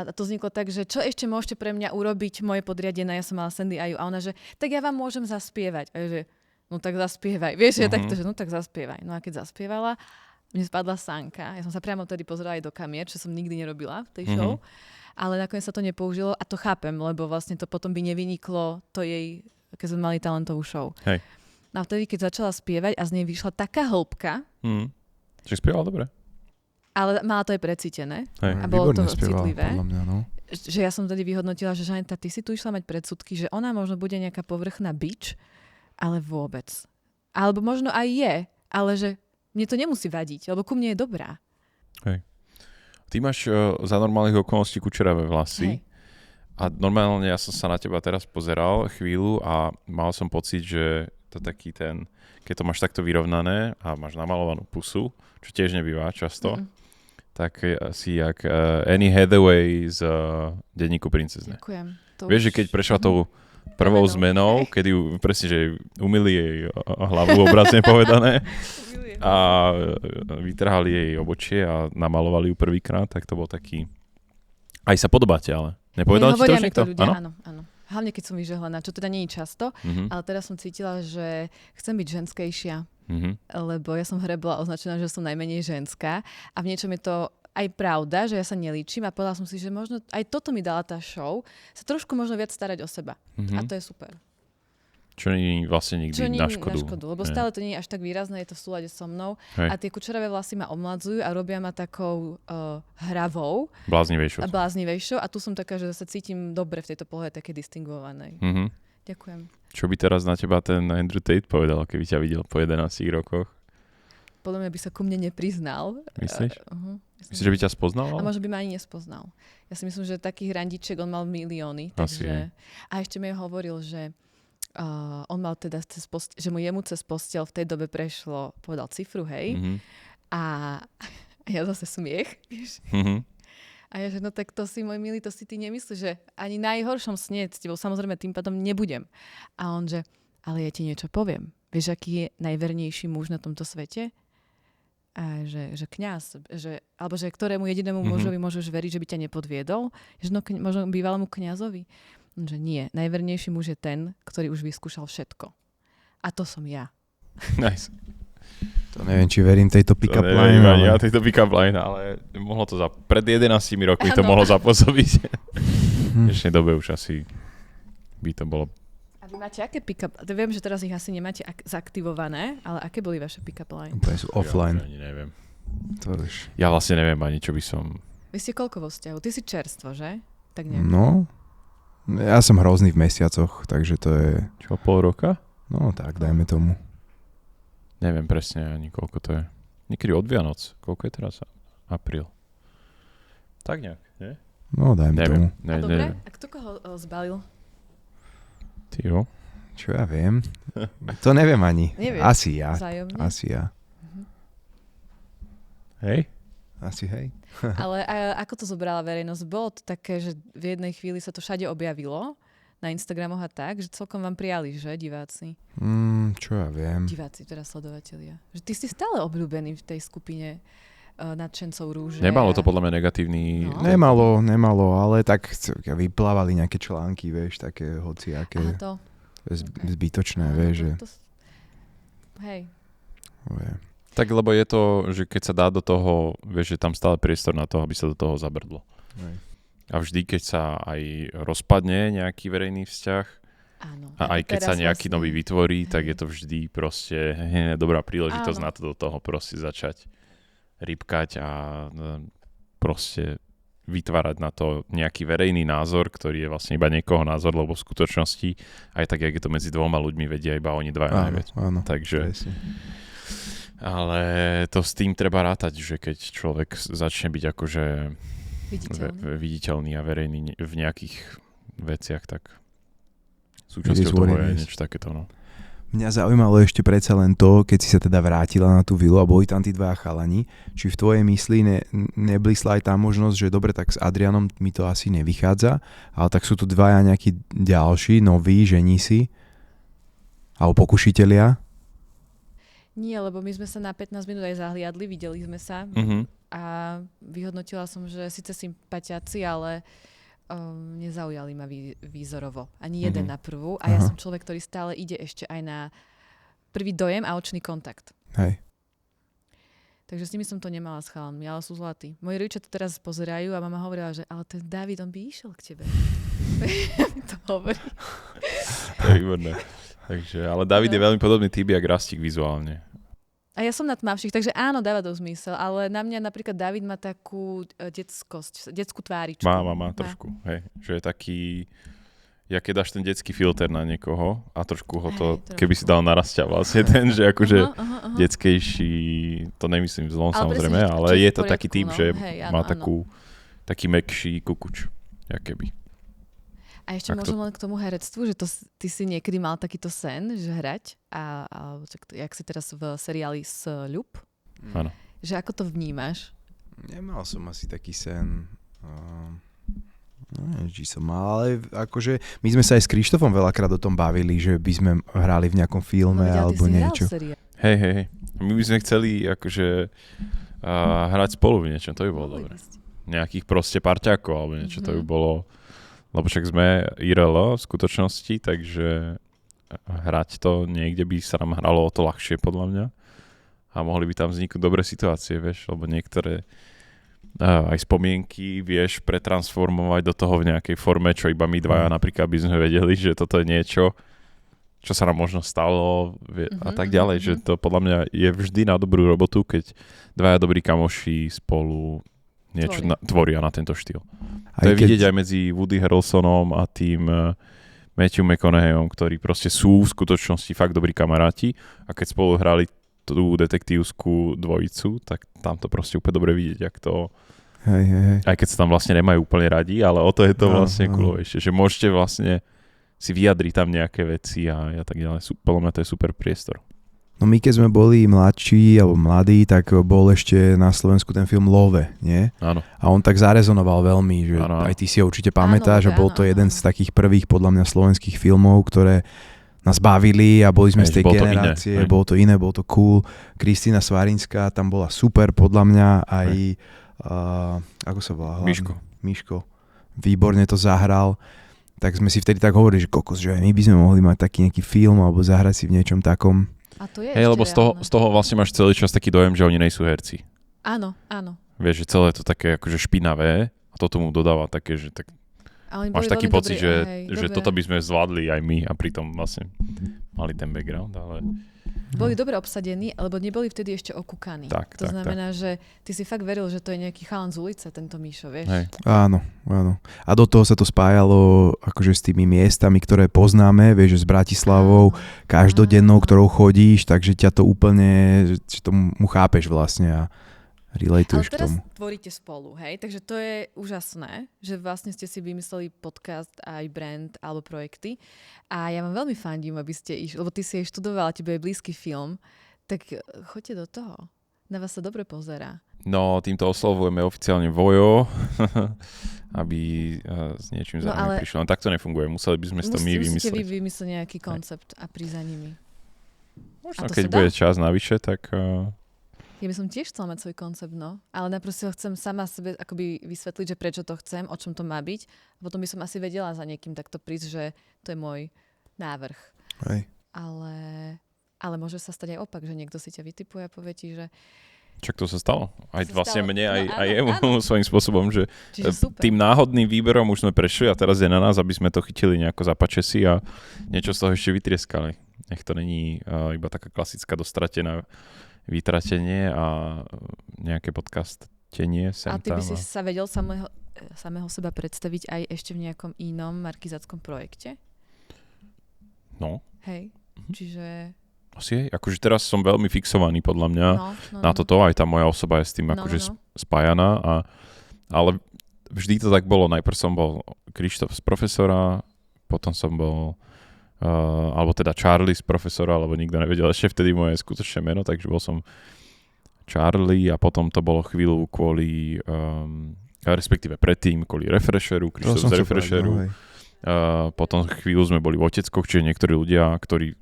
A: to vzniklo tak, že čo ešte môžete pre mňa urobiť moje podriadené, ja som mala Sandy Aju a ona, že tak ja vám môžem zaspievať. A ja, že no tak zaspievaj. Vieš, ja takto, že no tak zaspievaj. No a keď zaspievala, mne spadla sánka. Ja som sa priamo tedy pozerala aj do kamier, čo som nikdy nerobila v tej show. Ale nakoniec sa to nepoužilo a to chápem, lebo vlastne to potom by nevyniklo to jej, keď sme mali talentovú show.
C: Hej.
A: No a vtedy, keď začala spievať a z nej vyšla taká hĺbka,
C: že spievala dobre.
A: ale mala to aj precítené.
C: Hej.
A: A bolo to
B: spievala,
A: citlivé.
B: podľa mňa, no.
A: Že ja som tedy vyhodnotila, že Žaneta, ty si tu išla mať predsudky, že ona možno bude nejaká povrchná bič, ale vôbec. Alebo možno aj je, ale že mne to nemusí vadiť, lebo ku mne je dobrá.
C: Hej. Ty máš za normálnych okolností kučeravé vlasy.
A: Hej.
C: A normálne ja som sa na teba teraz pozeral chvíľu a mal som pocit, že to taký ten, keď to máš takto vyrovnané a máš namalovanú pusu, čo tiež nebýva často, tak si jak Annie Hathaway z Denníku princezne.
A: Ďakujem.
C: Vieš, že keď prešla tou prvou zmenou, kedy ju, presne, že umyli jej hlavu, obrazne povedané, a vytrhali jej obočie a namalovali ju prvýkrát, tak to bol taký... Aj sa podobáte, ale nepovedal ti to už niekto?
A: Áno. Hlavne keď som vyžehlená, čo teda nie je často, ale teraz som cítila, že chcem byť ženskejšia, lebo ja som v hre bola označená, že som najmenej ženská a v niečom je to aj pravda, že ja sa nelíčim a povedala som si, že možno aj toto mi dala tá show, sa trošku možno viac starať o seba. A to je super.
C: Čo nie je vlastne nikdy na škodu.
A: Lebo stále to nie je až tak výrazné, je to v súlade so mnou. Hej. A tie kučeravé vlasy ma omladzujú a robia ma takou hravou. Bláznivejšou. A tu som taká, že sa cítim dobre v tejto polohe, také distingovanej. Ďakujem.
C: Čo by teraz na teba ten Andrew Tate povedal, keby ťa videl po 11 rokoch?
A: Podľa mňa by sa ku mne nepriznal.
C: Myslíš? Myslíš, že by ťa spoznal?
A: A možno by ma ani nespoznal. Ja si myslím, že takých randičiek on mal milióny. Takže... A ešte mi hovoril, že on mal teda že mu jemu cez posteľ v tej dobe prešlo, povedal cifru, hej. A ja zase smiech, vieš. A ja, že no tak to si, môj milý, to si ty nemyslíš, že ani najhoršom sne s tebou samozrejme tým pádom nebudem. A on, že ale ja ti niečo poviem. Vieš, aký je najvernejší muž na tomto svete? A že kňaz, alebo že ktorému jedinému mužovi môžeš veriť, že by ťa nepodviedol? Že no, možno bývalému kňazovi? Že nie. Najvernejší muž je ten, ktorý už vyskúšal všetko. A to som ja.
C: Nice.
B: To neviem, či verím tejto pick-up line.
C: Ale... Ja tejto pick-up line, ale mohlo to pred 11 rokmi to mohlo zapôsobiť. V dnešnej dobe už asi by to bolo.
A: A vy máte aké pick-up? Viem, že teraz ich asi nemáte zaktivované, ale aké boli vaše pick-up line?
B: Úplne sú offline.
C: Ja ani neviem.
B: To už...
C: Ja vlastne neviem ani, čo by som...
A: Vy ste koľko vo vzťahu? Ty si čerstvo, že? Tak neviem.
B: No, ja som hrozný v mesiacoch, takže to je...
C: Čo, pol roka?
B: No tak, dajme tomu.
C: Neviem presne ani, koľko to je. Niekedy od Vianoc. Koľko je teraz? Apríl. Tak nejak, nie?
B: No, dajme tomu.
A: Dobre, a kto koho zbalil?
C: Ty jo?
B: Čo ja viem? To neviem ani.
A: Neviem.
B: Asi ja.
A: Vzájomne.
B: Asi ja.
C: Hej?
B: Asi hej.
A: Ale ako to zobrala verejnosť? Bolo to také, že v jednej chvíli sa to všade objavilo na Instagramoch a tak, že celkom vám prijali, že diváci?
B: Čo ja viem.
A: Diváci, teda sledovatelia. Že ty si stále obľúbený v tej skupine nadšencov rúže.
C: Nemalo to podľa mňa negatívny...
B: No. Nemalo, ale tak vyplávali nejaké články, vieš, také hociaké.
A: A to?
B: Zbytočné, vieš, že...
A: Hej.
C: Tak lebo je to, že keď sa dá do toho, vieš, že tam stále priestor na to, aby sa do toho zabrdlo.
B: Hej.
C: A vždy, keď sa aj rozpadne nejaký verejný vzťah,
A: áno.
C: A aj keď sa nejaký nový vytvorí,
A: hej,
C: tak je to vždy proste dobrá príležitosť na to do toho proste začať rybkať a proste vytvárať na to nejaký verejný názor, ktorý je vlastne iba niekoho názor, lebo v skutočnosti aj tak, jak je to medzi dvoma ľuďmi, vedia iba oni dvaja najviac.
B: Áno,
C: takže... Ale to s tým treba rátať, že keď človek začne byť akože viditeľný a verejný v nejakých veciach, tak súčasťou toho je niečo takéto. No.
B: Mňa zaujímalo ešte predsa len to, keď si sa teda vrátila na tú vilu a boli tam tí dvaja chalani, či v tvojej mysli neblísla aj tá možnosť, že dobre, tak s Adrianom mi to asi nevychádza, ale tak sú tu dvaja nejakí ďalší, noví ženísi alebo pokušitelia?
A: Nie, lebo my sme sa na 15 minút aj zahliadli, videli sme sa a vyhodnotila som, že síce sympatiaci, ale nezaujali ma výzorovo. Ani jeden na prvú. A ja som človek, ktorý stále ide ešte aj na prvý dojem a očný kontakt.
B: Hej.
A: Takže s nimi som to nemala s chalanmi, ale sú zlatí. Moji rodičia to teraz pozerajú a mama hovorila, že ale ten David, on by išiel k tebe. Mi to hovorí.
C: To je výborné. Takže, ale David je veľmi podobný typ, jak Rastík vizuálne.
A: A ja som na tmavších, takže áno, dáva to zmysel, ale na mňa napríklad David má takú detskú tváričku.
C: Má trošku, hej. Že je taký, ja keď dáš ten detský filter na niekoho a trošku ho to, keby si dal narastia vlastne ten, že akože detskejší, to nemyslím zlom samozrejme, ale je to taký typ, že má taký mekší kukuč, jak keby.
A: A ešte
C: Tak
A: možno len k tomu herectvu, že ty si niekedy mal takýto sen, že hrať a jak si teraz v seriáli Sľub,
C: Áno.
A: že ako to vnímaš?
B: Nemal som asi taký sen. Neviem, či som mal, ale akože my sme sa aj s Krištofom veľakrát o tom bavili, že by sme hrali v nejakom filme alebo niečo.
C: Hej. My by sme chceli akože hrať spolu v niečom, to by bolo dobre. Nejakých proste parťákov alebo niečo, to by bolo. Lebo však sme IRL v skutočnosti, takže hrať to niekde by sa nám hralo o to ľahšie podľa mňa. A mohli by tam vzniknúť dobré situácie, vieš, lebo niektoré aj spomienky vieš pretransformovať do toho v nejakej forme, čo iba my dvaja napríklad by sme vedeli, že toto je niečo, čo sa nám možno stalo a tak ďalej, že to podľa mňa je vždy na dobrú robotu, keď dvaja dobrí kamoši spolu niečo tvoria na tento štýl. To je vidieť aj medzi Woody Harrelsonom a tým Matthew McConaugheyom, ktorí proste sú v skutočnosti fakt dobrí kamaráti a keď spolu hrali tú detektívskú dvojicu, tak tam to proste úplne dobre vidieť, jak to...
B: Hej.
C: Aj keď sa tam vlastne nemajú úplne radi, ale o to je to vlastne coolejšie, že môžete vlastne si vyjadriť tam nejaké veci a tak ďalej. Podľa mňa to je super priestor.
B: No my keď sme boli mladší alebo mladí, tak bol ešte na Slovensku ten film Love, nie?
C: Áno.
B: A on tak zarezonoval veľmi, že aj ty si ho určite pamätáš, že bol to jeden z takých prvých podľa mňa slovenských filmov, ktoré nás bavili a boli sme z tej generácie, bolo to iné, bolo to cool. Kristína Svarinská tam bola super podľa mňa, aj ako sa volá? Miško. Výborne to zahral. Tak sme si vtedy tak hovorili, že kokos, že aj my by sme mohli mať taký nejaký film alebo zahrať si v niečom takom.
A: A to je
C: lebo z toho vlastne máš celý čas taký dojem, že oni nejsú herci.
A: Áno.
C: Vieš, že celé je to také akože špinavé a to tomu dodáva také, že tak máš taký pocit, že toto by sme zvládli aj my a pritom vlastne mali ten background, ale...
A: Boli dobre obsadení, lebo neboli vtedy ešte okúkaní. To znamená, že ty si fakt veril, že to je nejaký chalan z ulice, tento Míšo, vieš?
B: Hej. Áno. A do toho sa to spájalo akože s tými miestami, ktoré poznáme, vieš, že s Bratislavou, každodennou, ktorou chodíš, takže ťa to úplne, že tomu chápeš vlastne a relatuješ k tomu.
A: Ale teraz tvoríte spolu, hej? Takže to je úžasné, že vlastne ste si vymysleli podcast, aj brand alebo projekty. A ja vám veľmi fandím, aby ste išli, lebo ty si aj študovala, tebe je blízky film, tak choďte do toho. Na vás sa dobre pozerá. No,
C: týmto oslovujeme oficiálne Vojo, aby s niečím za nami prišlo. No tak to nefunguje, museli by sme si to my vymyslieť.
A: Musíte vy vymyslieť nejaký koncept a prísť za nimi.
C: Možno keď bude čas navyše, tak...
A: Ja by som tiež chcela mať svoj koncept, ale najprv si ho chcem sama sebe akoby vysvetliť, že prečo to chcem, o čom to má byť. A potom by som asi vedela za niekým takto prísť, že to je môj návrh.
B: Hej.
A: Ale môže sa stať aj opak, že niekto si ťa vytipuje a povie ti, že...
C: Čak to sa stalo. Aj vlastne mne, aj jemu svojím spôsobom, že tým náhodným výberom už sme prešli a teraz je na nás, aby sme to chytili nejako za pačesy a niečo z toho ešte vytrieskali. Nech to není iba taká klasická dostratená vytratenie a nejaké podcastenie sem tam. A
A: ty by si sa vedel samého seba predstaviť aj ešte v nejakom inom markizáckom projekte?
C: No.
A: Hej, čiže...
C: Asi akože teraz som veľmi fixovaný podľa mňa na toto, aj tá moja osoba je s tým akože spájaná, ale vždy to tak bolo. Najprv som bol Krištof z Profesora, potom som bol alebo teda Charlie z Profesora, lebo nikto nevedel ešte vtedy moje skutočné meno, takže bol som Charlie a potom to bolo chvíľu kvôli, respektíve predtým kvôli Refresheru, Krištof z Refresheru. Potom chvíľu sme boli v Oteckoch, čiže niektorí ľudia, ktorí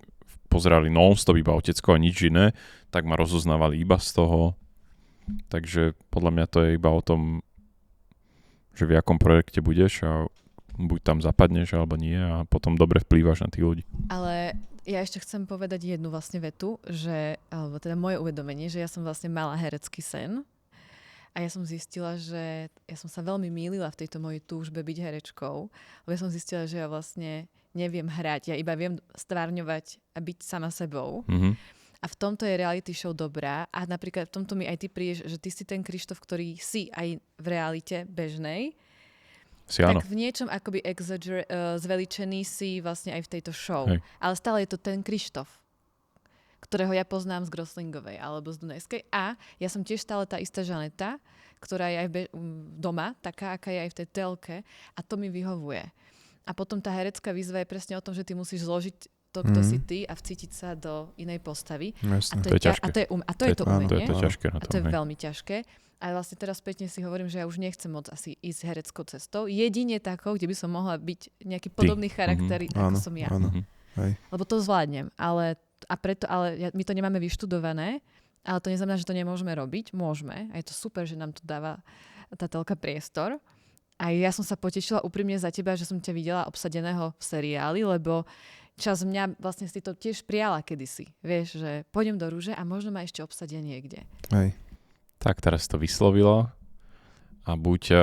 C: pozerali non-stop iba Otecko a nič iné, tak ma rozoznávali iba z toho. Takže podľa mňa to je iba o tom, že v akom projekte budeš a buď tam zapadneš, alebo nie a potom dobre vplývaš na tých ľudí.
A: Ale ja ešte chcem povedať jednu vlastne vetu, alebo teda moje uvedomenie, že ja som vlastne mala herecký sen a ja som zistila, že ja som sa veľmi mýlila v tejto mojej túžbe byť herečkou, lebo ja som zistila, že ja vlastne neviem hrať, ja iba viem stvárňovať a byť sama sebou.
C: Mm-hmm.
A: A v tomto je reality show dobrá a napríklad v tomto mi aj ty prídeš, že ty si ten Krištof, ktorý si aj v realite bežnej, tak v niečom akoby zveličený si vlastne aj v tejto show.
C: Hej.
A: Ale stále je to ten Krištof, ktorého ja poznám z Groslingovej alebo z Dunajskej. A ja som tiež stále tá istá Žaneta, ktorá je aj doma, taká, aká je aj v tej telke. A to mi vyhovuje. A potom tá herecká výzva je presne o tom, že ty musíš zložiť to, kto si ty a vcítiť sa do inej postavy.
B: Jasne.
C: To je ťažké.
A: A to je to umenie.
C: To je ťažké na
A: A to je veľmi ťažké. A vlastne teraz spätne si hovorím, že ja už nechcem moc asi ísť hereckou cestou. Jedine takou, kde by som mohla byť nejaký podobný charakter, ako som ja.
B: Áno. Hej.
A: Lebo to zvládnem. Ale my to nemáme vyštudované, ale to neznamená, že to nemôžeme robiť. Môžeme. A je to super, že nám to dáva tá telka priestor. A ja som sa potešila úprimne za teba, že som ťa videla obsadeného v seriáli, lebo čas mňa vlastne si to tiež prijala kedysi. Vieš, že pôjdem do Rúže a možno ma ešte obsadia niekde.
B: Hej.
C: Tak teraz to vyslovila a buď...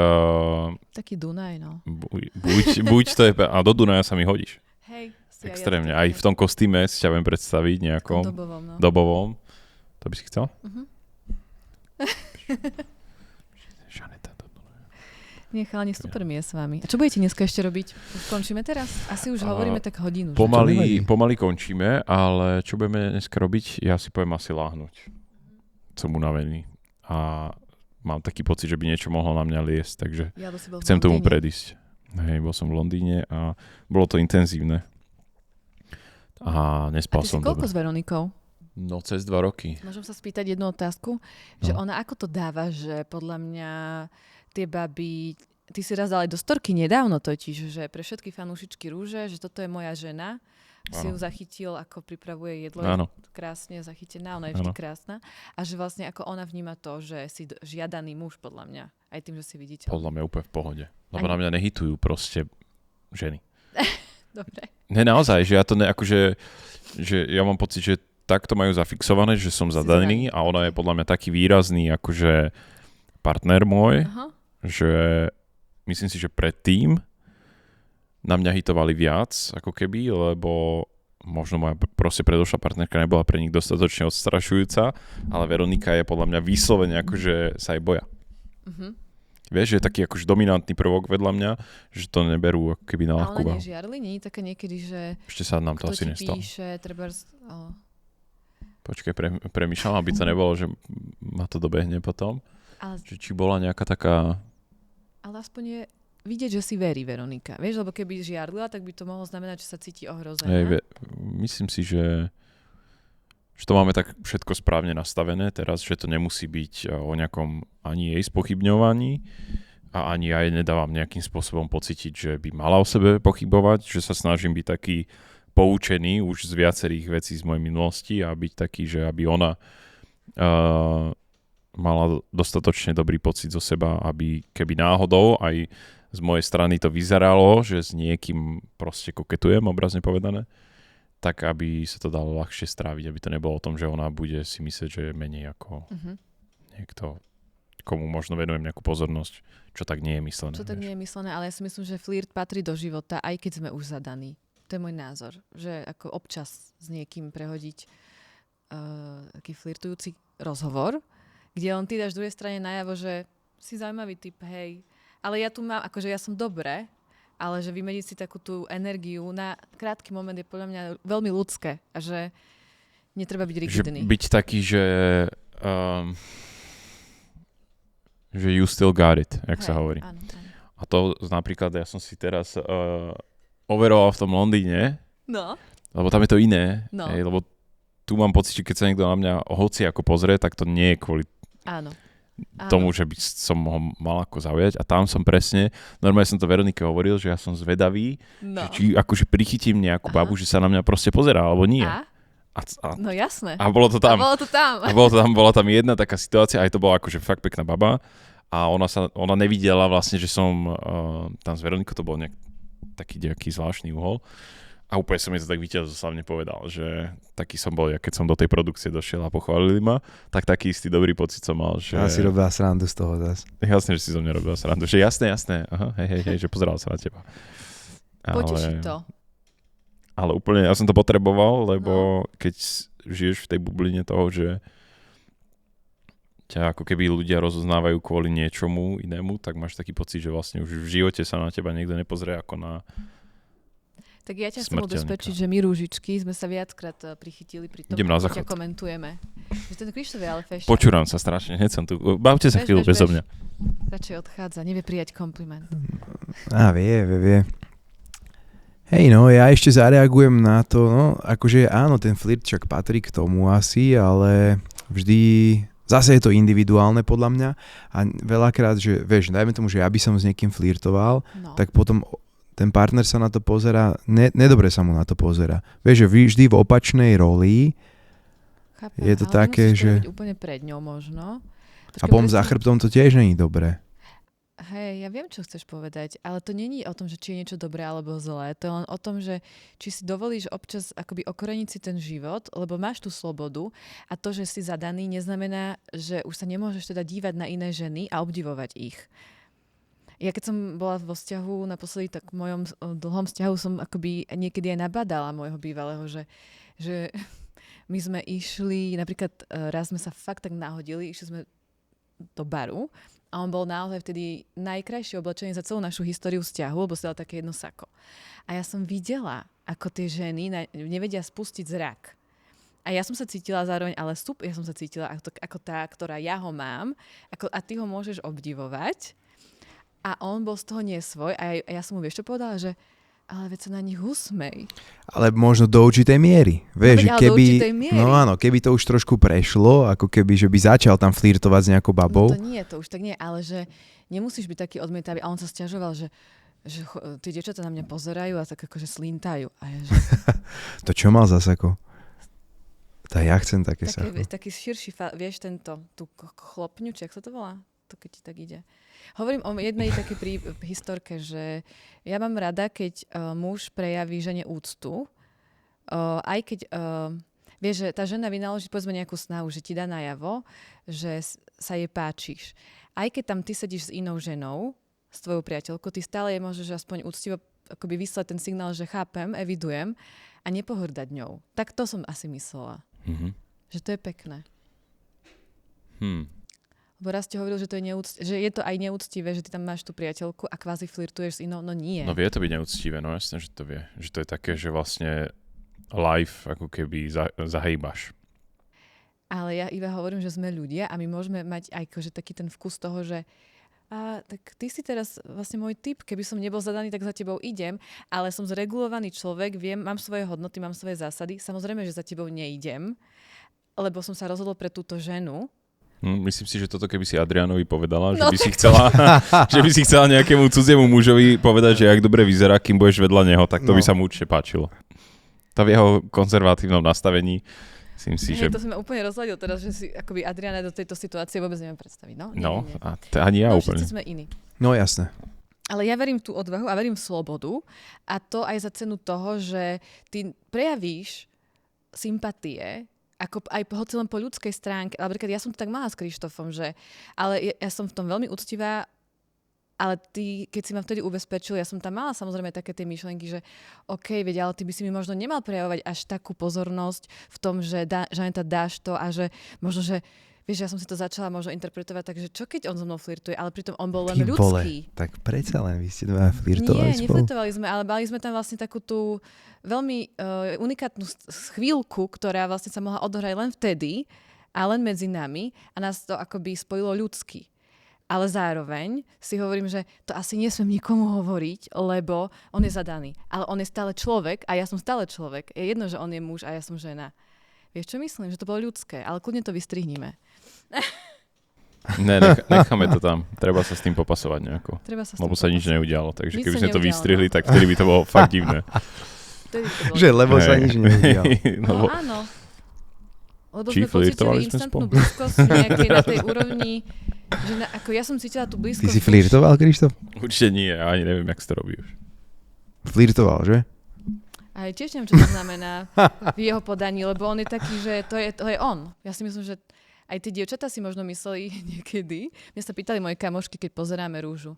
A: Taký Dunaj, no.
C: Buď to je... A do Dunaja sa mi hodíš.
A: Hej.
C: Extrémne. Aj v tom kostýme si ťa viem predstaviť nejakom dobovom. To by si chcel? Žaneta do Dunaja.
A: Nie, chalani, super mi je s vami. A čo budete dneska ešte robiť? Už končíme teraz? Asi už hovoríme tak hodinu.
C: Pomaly končíme, ale čo budeme dneska robiť? Ja si poviem asi láhnuť. Som unavený. A mám taký pocit, že by niečo mohlo na mňa liesť, takže chcem tomu predísť. Hej, bol som v Londýne a bolo to intenzívne. A nespal som dobre.
A: A ty si koľko s Veronikou?
C: No, cez 2 roky.
A: Môžem sa spýtať jednu otázku? Že ona ako to dáva, že podľa mňa tie baby... Ty si raz dal aj do storky nedávno totiž, že pre všetky fanúšičky Rúže, že toto je moja žena. Si ju zachytil, ako pripravuje jedlo. Krásne zachytená, ona je vždy krásna. A že vlastne ako ona vníma to, že si žiadaný muž, podľa mňa. Aj tým, že si vidíte.
C: Podľa mňa úplne v pohode. Lebo na mňa nehitujú proste ženy.
A: Dobre.
C: Ne, naozaj, že ja to že ja mám pocit, že takto majú zafixované, že som zadaný a ona je podľa mňa taký výrazný akože partner môj, že myslím si, že predtým na mňa hitovali viac, ako keby, lebo možno moja proste predošlá partnerka nebola pre nich dostatočne odstrašujúca, ale Veronika je podľa mňa vyslovene akože sa aj boja. Vieš, že je taký akože dominantný prvok vedľa mňa, že to neberú ako keby na ľahkú.
A: Ale ona nežiarli? Nie je také niekedy, že...
C: Ešte sa nám to asi nestalo.
A: Kto ti píše, trebárs...
C: Počkaj, premýšľam, aby to nebolo, že ma to dobehne potom. Ale... Či bola nejaká taká...
A: Ale aspoň je vidieť, že si verí Veronika. Vieš, lebo keby žiarlila, tak by to mohlo znamenať, že sa cíti ohrozená.
C: Myslím si, že to máme tak všetko správne nastavené teraz, že to nemusí byť o nejakom ani jej spochybňovaní a ani ja jej nedávam nejakým spôsobom pocítiť, že by mala o sebe pochybovať, že sa snažím byť taký poučený už z viacerých vecí z mojej minulosti a byť taký, že aby ona mala dostatočne dobrý pocit zo seba, aby keby náhodou aj z mojej strany to vyzeralo, že s niekým proste koketujem, obrazne povedané, tak aby sa to dalo ľahšie stráviť, aby to nebolo o tom, že ona bude si myslieť, že je menej ako niekto, komu možno venujem nejakú pozornosť, čo tak nie je myslené.
A: Čo tak nie je myslené, ale ja si myslím, že flirt patrí do života, aj keď sme už zadaní. To je môj názor, že ako občas s niekým prehodiť taký flirtujúci rozhovor, kde len ty dáš druhej strane najavo, že si zaujímavý typ, hej, ale ja tu mám, akože ja som dobré, ale že vymeniť si takú tú energiu na krátky moment je podľa mňa veľmi ľudské a že netreba byť rigidný.
C: Že byť taký, že you still got it, jak sa hovorí.
A: Áno.
C: A to napríklad, ja som si teraz overoval v tom Londýne, lebo tam je to iné, lebo tu mám pocit, že keď sa niekto na mňa hoci ako pozrie, tak to nie je kvôli tomu, že by som ho mal ako zaujať. A tam som presne, normálne som to Veronike hovoril, že ja som zvedavý, že či akože prichytím nejakú babu, že sa na mňa proste pozerá, alebo nie.
A: No jasné.
C: A bolo to tam. Bola tam jedna taká situácia, aj to bola akože fakt pekná baba. A ona nevidela vlastne, že som tam s Veronikou, to bol taký nejaký zvláštny uhol. A úplne som mi to tak víťazoslavne povedal, že taký som bol, keď som do tej produkcie došiel a pochválili ma, tak taký istý dobrý pocit som mal, že...
B: Ja si robila srandu z toho zase.
C: Jasne, že si zo mňa robila srandu. Že jasné, aha, hej, že pozeral sa na teba.
A: Poteší to.
C: Ale úplne, ja som to potreboval, lebo keď žiješ v tej bubline toho, že ťa ako keby ľudia rozoznávajú kvôli niečomu inému, tak máš taký pocit, že vlastne už v živote sa na teba niekto nepozrie ako na...
A: Tak ja ťa chcem ubezpečiť, že my rúžičky sme sa viackrát prichytili pri tom, že ťa komentujeme. Že ten Krištof je ale fashion.
C: Počúram sa strašne, hneď som tu. Bavte sa chvíľu bezo mňa.
A: Radšej odchádza, nevie prijať kompliment.
B: Vie. Hej, no, ja ešte zareagujem na to, no, akože áno, ten flirt však patrí k tomu asi, ale vždy, zase je to individuálne podľa mňa a veľakrát, že vieš, dajme tomu, že ja by som s niekým flirtoval, tak potom ten partner sa na to pozerá, nedobre sa mu na to pozerá. Vieš, že vždy v opačnej roli.
A: Chápem,
B: je to také, že...
A: úplne pred ňou možno.
B: A potom za chrbtom to tiež není dobré.
A: Hej, ja viem, čo chceš povedať, ale to není o tom, že či je niečo dobré alebo zlé. To je len o tom, že či si dovolíš občas akoby okoreniť si ten život, lebo máš tú slobodu a to, že si zadaný, neznamená, že už sa nemôžeš teda dívať na iné ženy a obdivovať ich. Ja keď som bola vo vzťahu naposledy, tak v mojom dlhom vzťahu som akoby niekedy aj nabadala môjho bývalého, že my sme išli, napríklad raz sme sa fakt tak nahodili, išli sme do baru a on bol naozaj vtedy najkrajšie oblečený za celú našu históriu vzťahu, lebo si dal také jedno sako. A ja som videla, ako tie ženy nevedia spustiť zrak. A ja som sa cítila zároveň, ja som sa cítila ako tá, ktorá ja ho mám, a ty ho môžeš obdivovať. A on bol z toho nesvoj a ja som mu vieš čo povedala, že ale veď sa na nich usmej.
B: Ale možno do určitej miery. Vieš,
A: no,
B: keby,
A: do určitej miery.
B: No áno, keby to už trošku prešlo, ako keby, že by začal tam flirtovať s nejakou babou.
A: No to už tak nie, ale že nemusíš byť taký odmietavý. A on sa sťažoval, že tie dievčatá na mňa pozerajú a tak akože slintajú. A ja, že...
B: To čo mal za sako? Tak ja chcem také sako.
A: Taký širší, vieš tú chlopňu, či jak sa to volá? To keď ti tak ide. Hovorím o jednej takej historke, že ja mám rada, keď muž prejaví žene úctu, aj keď vieš, že tá žena vynaloží povedzme nejakú snahu, že ti dá najavo, že sa jej páčiš. Aj keď tam ty sedíš s inou ženou, s tvojou priateľkou, ty stále jej môžeš aspoň úctivo akoby vyslať ten signál, že chápem, evidujem a nepohrdať ňou. Tak to som asi myslela. Mm-hmm. Že to je pekné. Lebo raz ti hovoril, že že je to aj neúctivé, že ty tam máš tú priateľku a kvázi flirtuješ s inou, no nie.
C: No vie to byť neúctivé, no jasne, že to vie. Že to je také, že vlastne life ako keby zahýbaš.
A: Ale ja iba hovorím, že sme ľudia a my môžeme mať aj akože taký ten vkus toho, že tak ty si teraz vlastne môj typ, keby som nebol zadaný, tak za tebou idem, ale som zregulovaný človek, mám svoje hodnoty, mám svoje zásady, samozrejme, že za tebou neidem, lebo som sa rozhodol pre túto ženu.
C: Myslím si, že toto keby si Adrianovi povedala, že by si chcela nejakému cudziemu mužovi povedať, že jak dobre vyzerá, kým budeš vedľa neho, tak to by sa mu určite páčilo. To v jeho konzervatívnom nastavení myslím si, že...
A: To som ma úplne rozhľadil teraz, že si akoby Adriana do tejto situácie vôbec neviem predstaviť. No, nie.
C: A ani ja úplne.
A: Všetci sme iní.
B: No jasné.
A: Ale ja verím v tú odvahu a verím v slobodu a to aj za cenu toho, že ty prejavíš sympatie ako aj hoci len po ľudskej stránke. Napríklad ja som to tak mala s Krištofom, ale ja som v tom veľmi úctivá, ale ty, keď si ma vtedy ubezpečil, ja som tam mala samozrejme také tie myšlenky, že OK, veď, ale ty by si mi možno nemal prejavovať až takú pozornosť v tom, že Žaneta dáš to a že možno, že vieš, ja som si to začala možno interpretovať tak, že čo keď on so mnou flirtuje, ale pritom on bol len ľudský.
B: Tak predsa len, vy ste dva flirtovali spolu? Nie,
A: neflirtovali sme, ale mali sme tam vlastne takú tú veľmi unikátnu chvíľku, ktorá vlastne sa mohla odohrať len vtedy a len medzi nami a nás to akoby spojilo ľudsky. Ale zároveň si hovorím, že to asi nesmiem nikomu hovoriť, lebo on je zadaný. Ale on je stále človek a ja som stále človek. Je jedno, že on je muž a ja som žena. Vieš, čo myslím? Že to bolo ľudské, ale kľudne to vystrihnime.
C: Ne, necháme to tam. Treba sa s tým popasovať nejako. Lebo sa nič neudialo. Takže keby sme to vystrihli, tak vtedy by to bolo fakt divné.
B: Lebo sa nič neudialo.
A: No áno. Lebo sme pocítili instantnú blízkosť nejakej na tej úrovni, že ako ja som cítila tú blízkosť.
B: Ty si flirtoval, Krištof?
C: Určite nie, ja ani neviem, jak to robí už.
B: Flirtoval, že?
A: Aj tiež neviem, čo to znamená v jeho podaní, lebo on je taký, že to je on. Ja si myslím, že aj tie dievčatá si možno mysleli niekedy. Mňa sa pýtali moje kamošky, keď pozeráme Rúžu.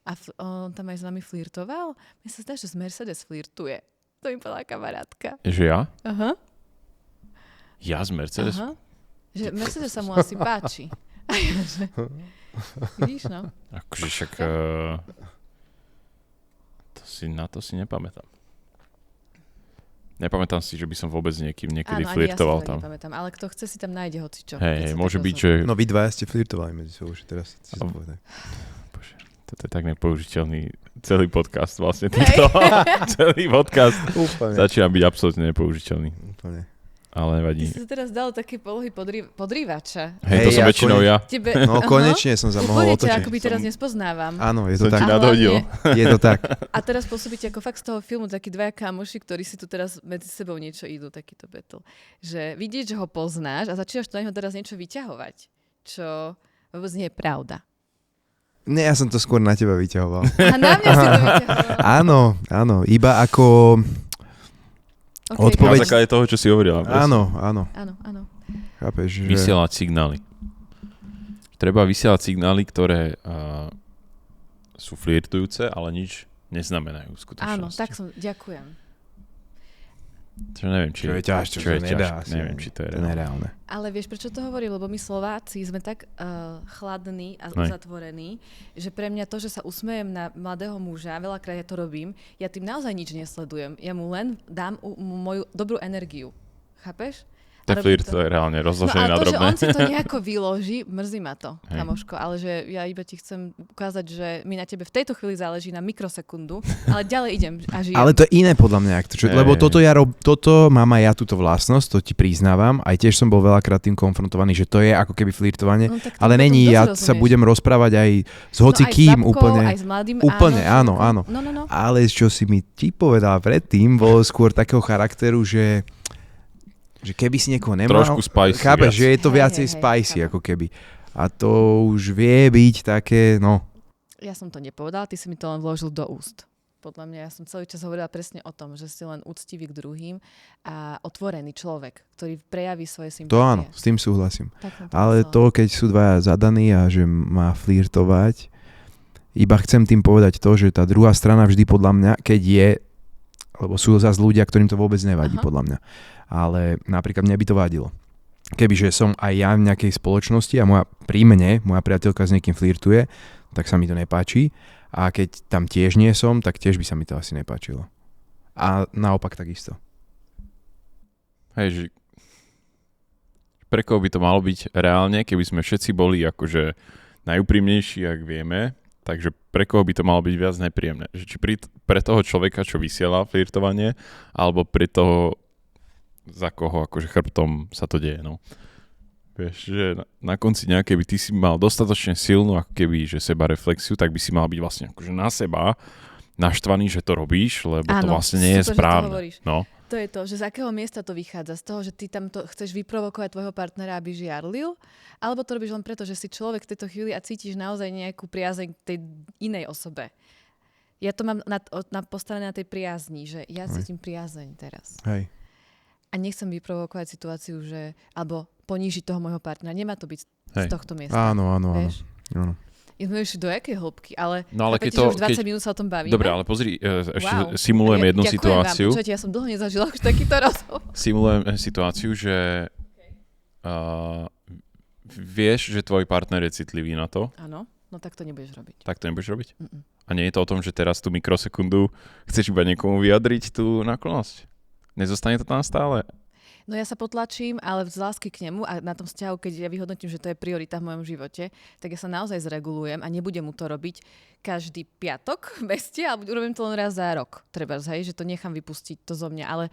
A: A on tam aj s nami flirtoval. Mne sa zdá, že z Mercedes flirtuje. To mi povedala kamarátka.
C: Že ja?
A: Aha.
C: Ja z Mercedes?
A: Aha. Že Mercedes sa mu asi páči. A ja, že... Vidíš, no?
C: Akože však... Na to si nepamätám. Nepamätám si, že by som vôbec niekedy flirtoval tam.
A: Nepamätám, ale kto chce si tam nájde hocičo.
C: Hej, môže byť, že...
B: No vy dvaja ste flirtovali medzi sebou, že teraz si to povedať.
C: Bože, Toto je tak nepoužiteľný celý podcast vlastne týchto. Celý podcast.
B: Úplne.
C: Začína byť absolútne nepoužiteľný.
B: Úplne.
C: Ale nevadí.
A: Ty si teraz dal také polohy podrývača.
C: Hej, to som väčšinou ja.
B: No konečne som sa mohol
A: úplne ťa
B: otočiť.
A: akoby teraz nespoznávam.
B: Áno, je to
C: Som
B: tak.
C: ti nadhodil.
B: Je to tak.
A: A teraz pôsobíte ako fakt z toho filmu takí dvaja kamoši, ktorí si tu teraz medzi sebou niečo idú, takýto battle. Že vidíš, že ho poznáš a začínaš to na neho teraz niečo vyťahovať. Čo vôbec nie je pravda.
B: Nie, ja som to skôr na teba vyťahoval.
A: A na mňa si to vyťahoval.
B: Áno, iba ako...
A: Okay,
B: Odpoveď-
C: Na základe toho, čo si hovorila.
B: Áno.
A: Áno.
B: Chápeš, že...
C: Vysielať signály. Treba vysielať signály, ktoré sú flirtujúce, ale nič neznamenajú v skutočnosti.
A: Áno, tak som, ďakujem.
C: Čo neviem, či
B: Čo je ťažké,
C: čo je
B: to nedá
C: ťažké.
B: asi.
C: Neviem, či to je
B: To je
C: reálne.
B: nereálne.
A: Ale vieš, prečo to hovorím? Lebo my Slováci sme tak chladní a
C: Hej.
A: uzatvorení, že pre mňa to, že sa usmejem na mladého muža, veľakrát ja to robím, ja tým naozaj nič nesledujem. Ja mu len dám moju dobrú energiu. Chápeš?
C: To je flirt, to je reálne rozložené na
A: No a to, že
C: drobné.
A: on si to nejako vyloží, mrzí ma to,
C: Hej.
A: kamoško, ale že ja iba ti chcem ukázať, že mi na tebe v tejto chvíli záleží na mikrosekundu, ale ďalej idem a žijem.
B: Ale to je iné podľa mňa, lebo toto mám aj ja túto vlastnosť, to ti priznávam, aj tiež som bol veľakrát tým konfrontovaný, že to je ako keby flirtovanie,
A: No, tak to
B: ale
A: potom
B: není,
A: dosť
B: ja
A: rozumieš.
B: sa budem rozprávať aj s hoci
A: aj
B: kým
A: s babkou,
B: úplne.
A: aj s mladým,
B: Úplne, áno.
A: No.
B: Ale čo si mi ti povedal predtým, bolo skôr takého charakteru, že keby si niekoho nemal...
C: Trošku spicy
B: Chápeš,
C: viac.
B: že je to
A: Hej,
B: viacej
A: hej,
B: spicy
A: chápem.
B: ako keby. A to už vie byť také, no...
A: Ja som to nepovedala, ty si mi to len vložil do úst. Podľa mňa, ja som celý čas hovorila presne o tom, že si len úctivý k druhým a otvorený človek, ktorý prejaví svoje sympatie.
B: To áno, s tým súhlasím.
A: Tak som to
B: Ale
A: myslela.
B: to, keď sú dvaja zadaní a že má flirtovať, iba chcem tým povedať to, že tá druhá strana vždy podľa mňa, keď je, lebo sú zase ľudia, ktorým to vôbec nevadí, podľa mňa. Ale napríklad mne by to vadilo. Kebyže som aj ja v nejakej spoločnosti a pri mne moja priateľka s niekým flirtuje, tak sa mi to nepáči. A keď tam tiež nie som, tak tiež by sa mi to asi nepáčilo. A naopak takisto.
C: Hej, že pre koho by to malo byť reálne, keby sme všetci boli akože najúprimnejší, ak vieme, takže pre koho by to malo byť viac nepríjemné. Že či pre toho človeka, čo vysiela flirtovanie, alebo pre toho, za koho akože chrbtom sa to deje, no. Vieš, že na konci nejakej by ty si mal dostatočne silnú, ako keby, že sebareflexiu, tak by si mal byť vlastne akože na seba naštvaný, že to robíš, lebo to
A: Áno,
C: vlastne nie je
A: super, že to
C: správne.
A: hovoríš.
C: No.
A: To je to, že z akého miesta to vychádza? Z toho, že ty tam to chceš vyprovokovať tvojho partnera, aby žiarlil? Alebo to robíš len preto, že si človek v tejto chvíli a cítiš naozaj nejakú priazeň k tej inej osobe? Ja to mám postavené na tej priazni, že ja cítim priazeň teraz.
B: Hej.
A: A nechcem vyprovokovať situáciu, že alebo ponížiť toho môjho partnera. Nemá to byť z tohto miesta.
B: Áno.
A: Vieš?
B: Áno.
A: Sme išli do jakej hĺbky, ale,
C: No, ale
A: chápete,
C: keď to-
A: že už 20 minút sa o tom bavíme.
C: Dobre, ale pozri, ešte
A: Wow.
C: simulujem jednu
A: Ďakujem
C: situáciu.
A: Vám, počujete, ja som dlho nezažila už takýto rozhovor.
C: Simulujem situáciu, že vieš, že tvoj partner je citlivý na to,
A: Áno, no tak to nebudeš robiť.
C: tak to nebudeš robiť.
A: Mm-mm.
C: A nie je to o tom, že teraz tú mikrosekundu chceš iba niekomu vyjadriť tú náklonnosť. Nezostane to tam stále.
A: No ja sa potlačím, ale z lásky k nemu a na tom vzťahu, keď ja vyhodnotím, že to je priorita v mojom živote, tak ja sa naozaj zregulujem a nebudem mu to robiť každý piatok v meste, alebo urobím to len raz za rok. Treba, hej, že to nechám vypustiť to zo mňa, ale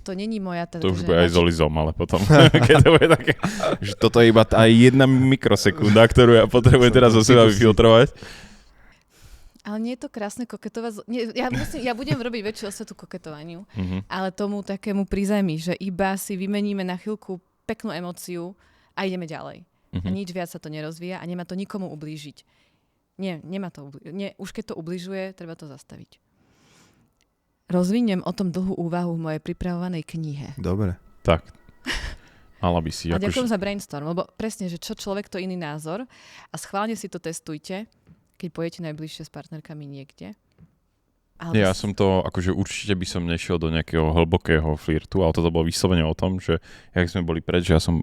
A: to není moja...
C: To už bude aj s Olizom, ale potom, keď to bude také, že toto je iba tá jedna mikrosekunda, ktorú ja potrebujem teraz zo seba vyfiltrovať.
A: Ale nie je to krásne koketovať. Ja budem robiť väčšiu osvetu koketovaniu, ale tomu takému prizajmi, že iba si vymeníme na chvíľku peknú emóciu a ideme ďalej. A nič viac sa to nerozvíja a nemá to nikomu ublížiť. Nie, nemá to nie, už keď to ubližuje, treba to zastaviť. Rozviniem o tom dlhú úvahu v mojej pripravovanej knihe.
B: Dobre.
C: Tak. Mala by si.
A: A ďakujem za brainstorm, lebo presne, že čo človek, to iný názor a schválne si to testujte, keď pôjdete najbližšie s partnerkami niekde.
C: Ja som to, akože určite by som nešiel do nejakého hlbokého flirtu, ale toto bolo vyslovene o tom, že jak sme boli preč, že ja som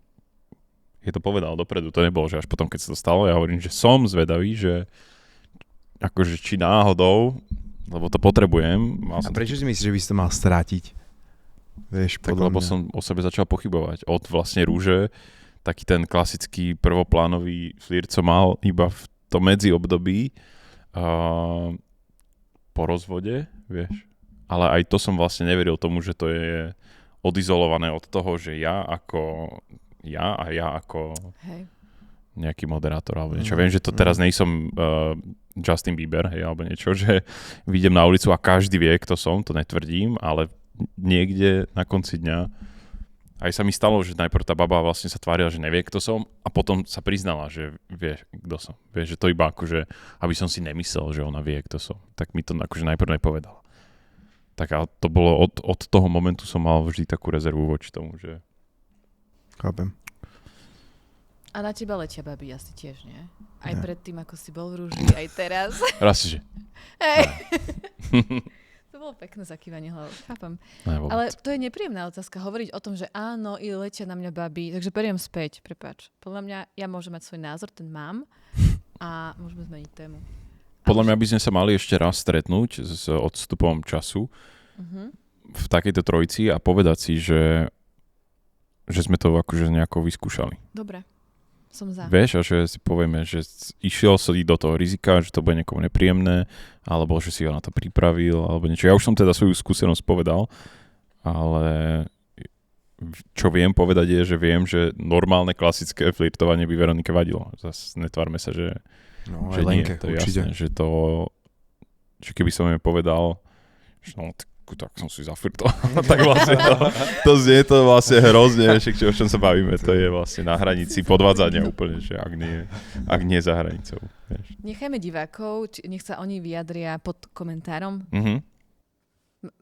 C: je to povedal dopredu, to nebolo, že až potom, keď sa to stalo, ja hovorím, že som zvedavý, že akože či náhodou, lebo to potrebujem.
B: A prečo si myslíš, že by si to mal strátiť? Vieš,
C: tak lebo som o sebe začal pochybovať. Od vlastne rúže, taký ten klasický prvoplánový flirt, co mal iba v to medzi období po rozvode, vieš. Ale aj to som vlastne neveril tomu, že to je odizolované od toho, že ja ako
A: Hej.
C: nejaký moderátor alebo niečo. Viem, že to teraz nejsom Justin Bieber, hej, alebo niečo, že vyjdem na ulicu a každý vie, kto som, to netvrdím, ale niekde na konci dňa aj sa mi stalo, že najprv tá baba vlastne sa tvárila, že nevie, kto som a potom sa priznala, že vie, kto som. Vie, že to iba akože, aby som si nemyslel, že ona vie, kto som. Tak mi to akože najprv nepovedala. Tak a to bolo od toho momentu som mal vždy takú rezervu voči tomu, že...
B: Chápem.
A: A na teba letia babi asi tiež, nie? Aj
B: Ja.
A: predtým, ako si bol v rúži, aj teraz.
C: Raz že...
A: Hej. To bolo pekné zakývanie hlavou, chápem.
C: Ne,
A: Ale to je nepríjemná otázka, hovoriť o tom, že áno, i letia na mňa babi. Takže beriem späť, prepáč. Podľa mňa ja môžem mať svoj názor, ten mám a môžeme zmeniť tému.
C: Podľa mňa by sme sa mali ešte raz stretnúť s odstupom času v takejto trojici a povedať si, že sme to akože nejako vyskúšali.
A: Dobre, som za.
C: Vieš, a že si povieme, že išiel si do toho rizika, že to bude niekomu nepríjemné, alebo že si ho na to pripravil, alebo niečo. Ja už som teda svoju skúsenosť povedal, ale čo viem povedať je, že viem, že normálne klasické flirtovanie by Veronike vadilo. Zas netvárme sa, že
B: No,
C: že
B: aj Lenke,
C: nie, to je
B: určite.
C: jasné, že keby som jej povedal, že no, tak som si zaflirtoval, tak vlastne to znie to vlastne hrozne, že o čom sa bavíme, to je vlastne na hranici podvádzania úplne, že ak nie za hranicou. Vieš.
A: Nechajme divákov, nech sa oni vyjadria pod komentárom.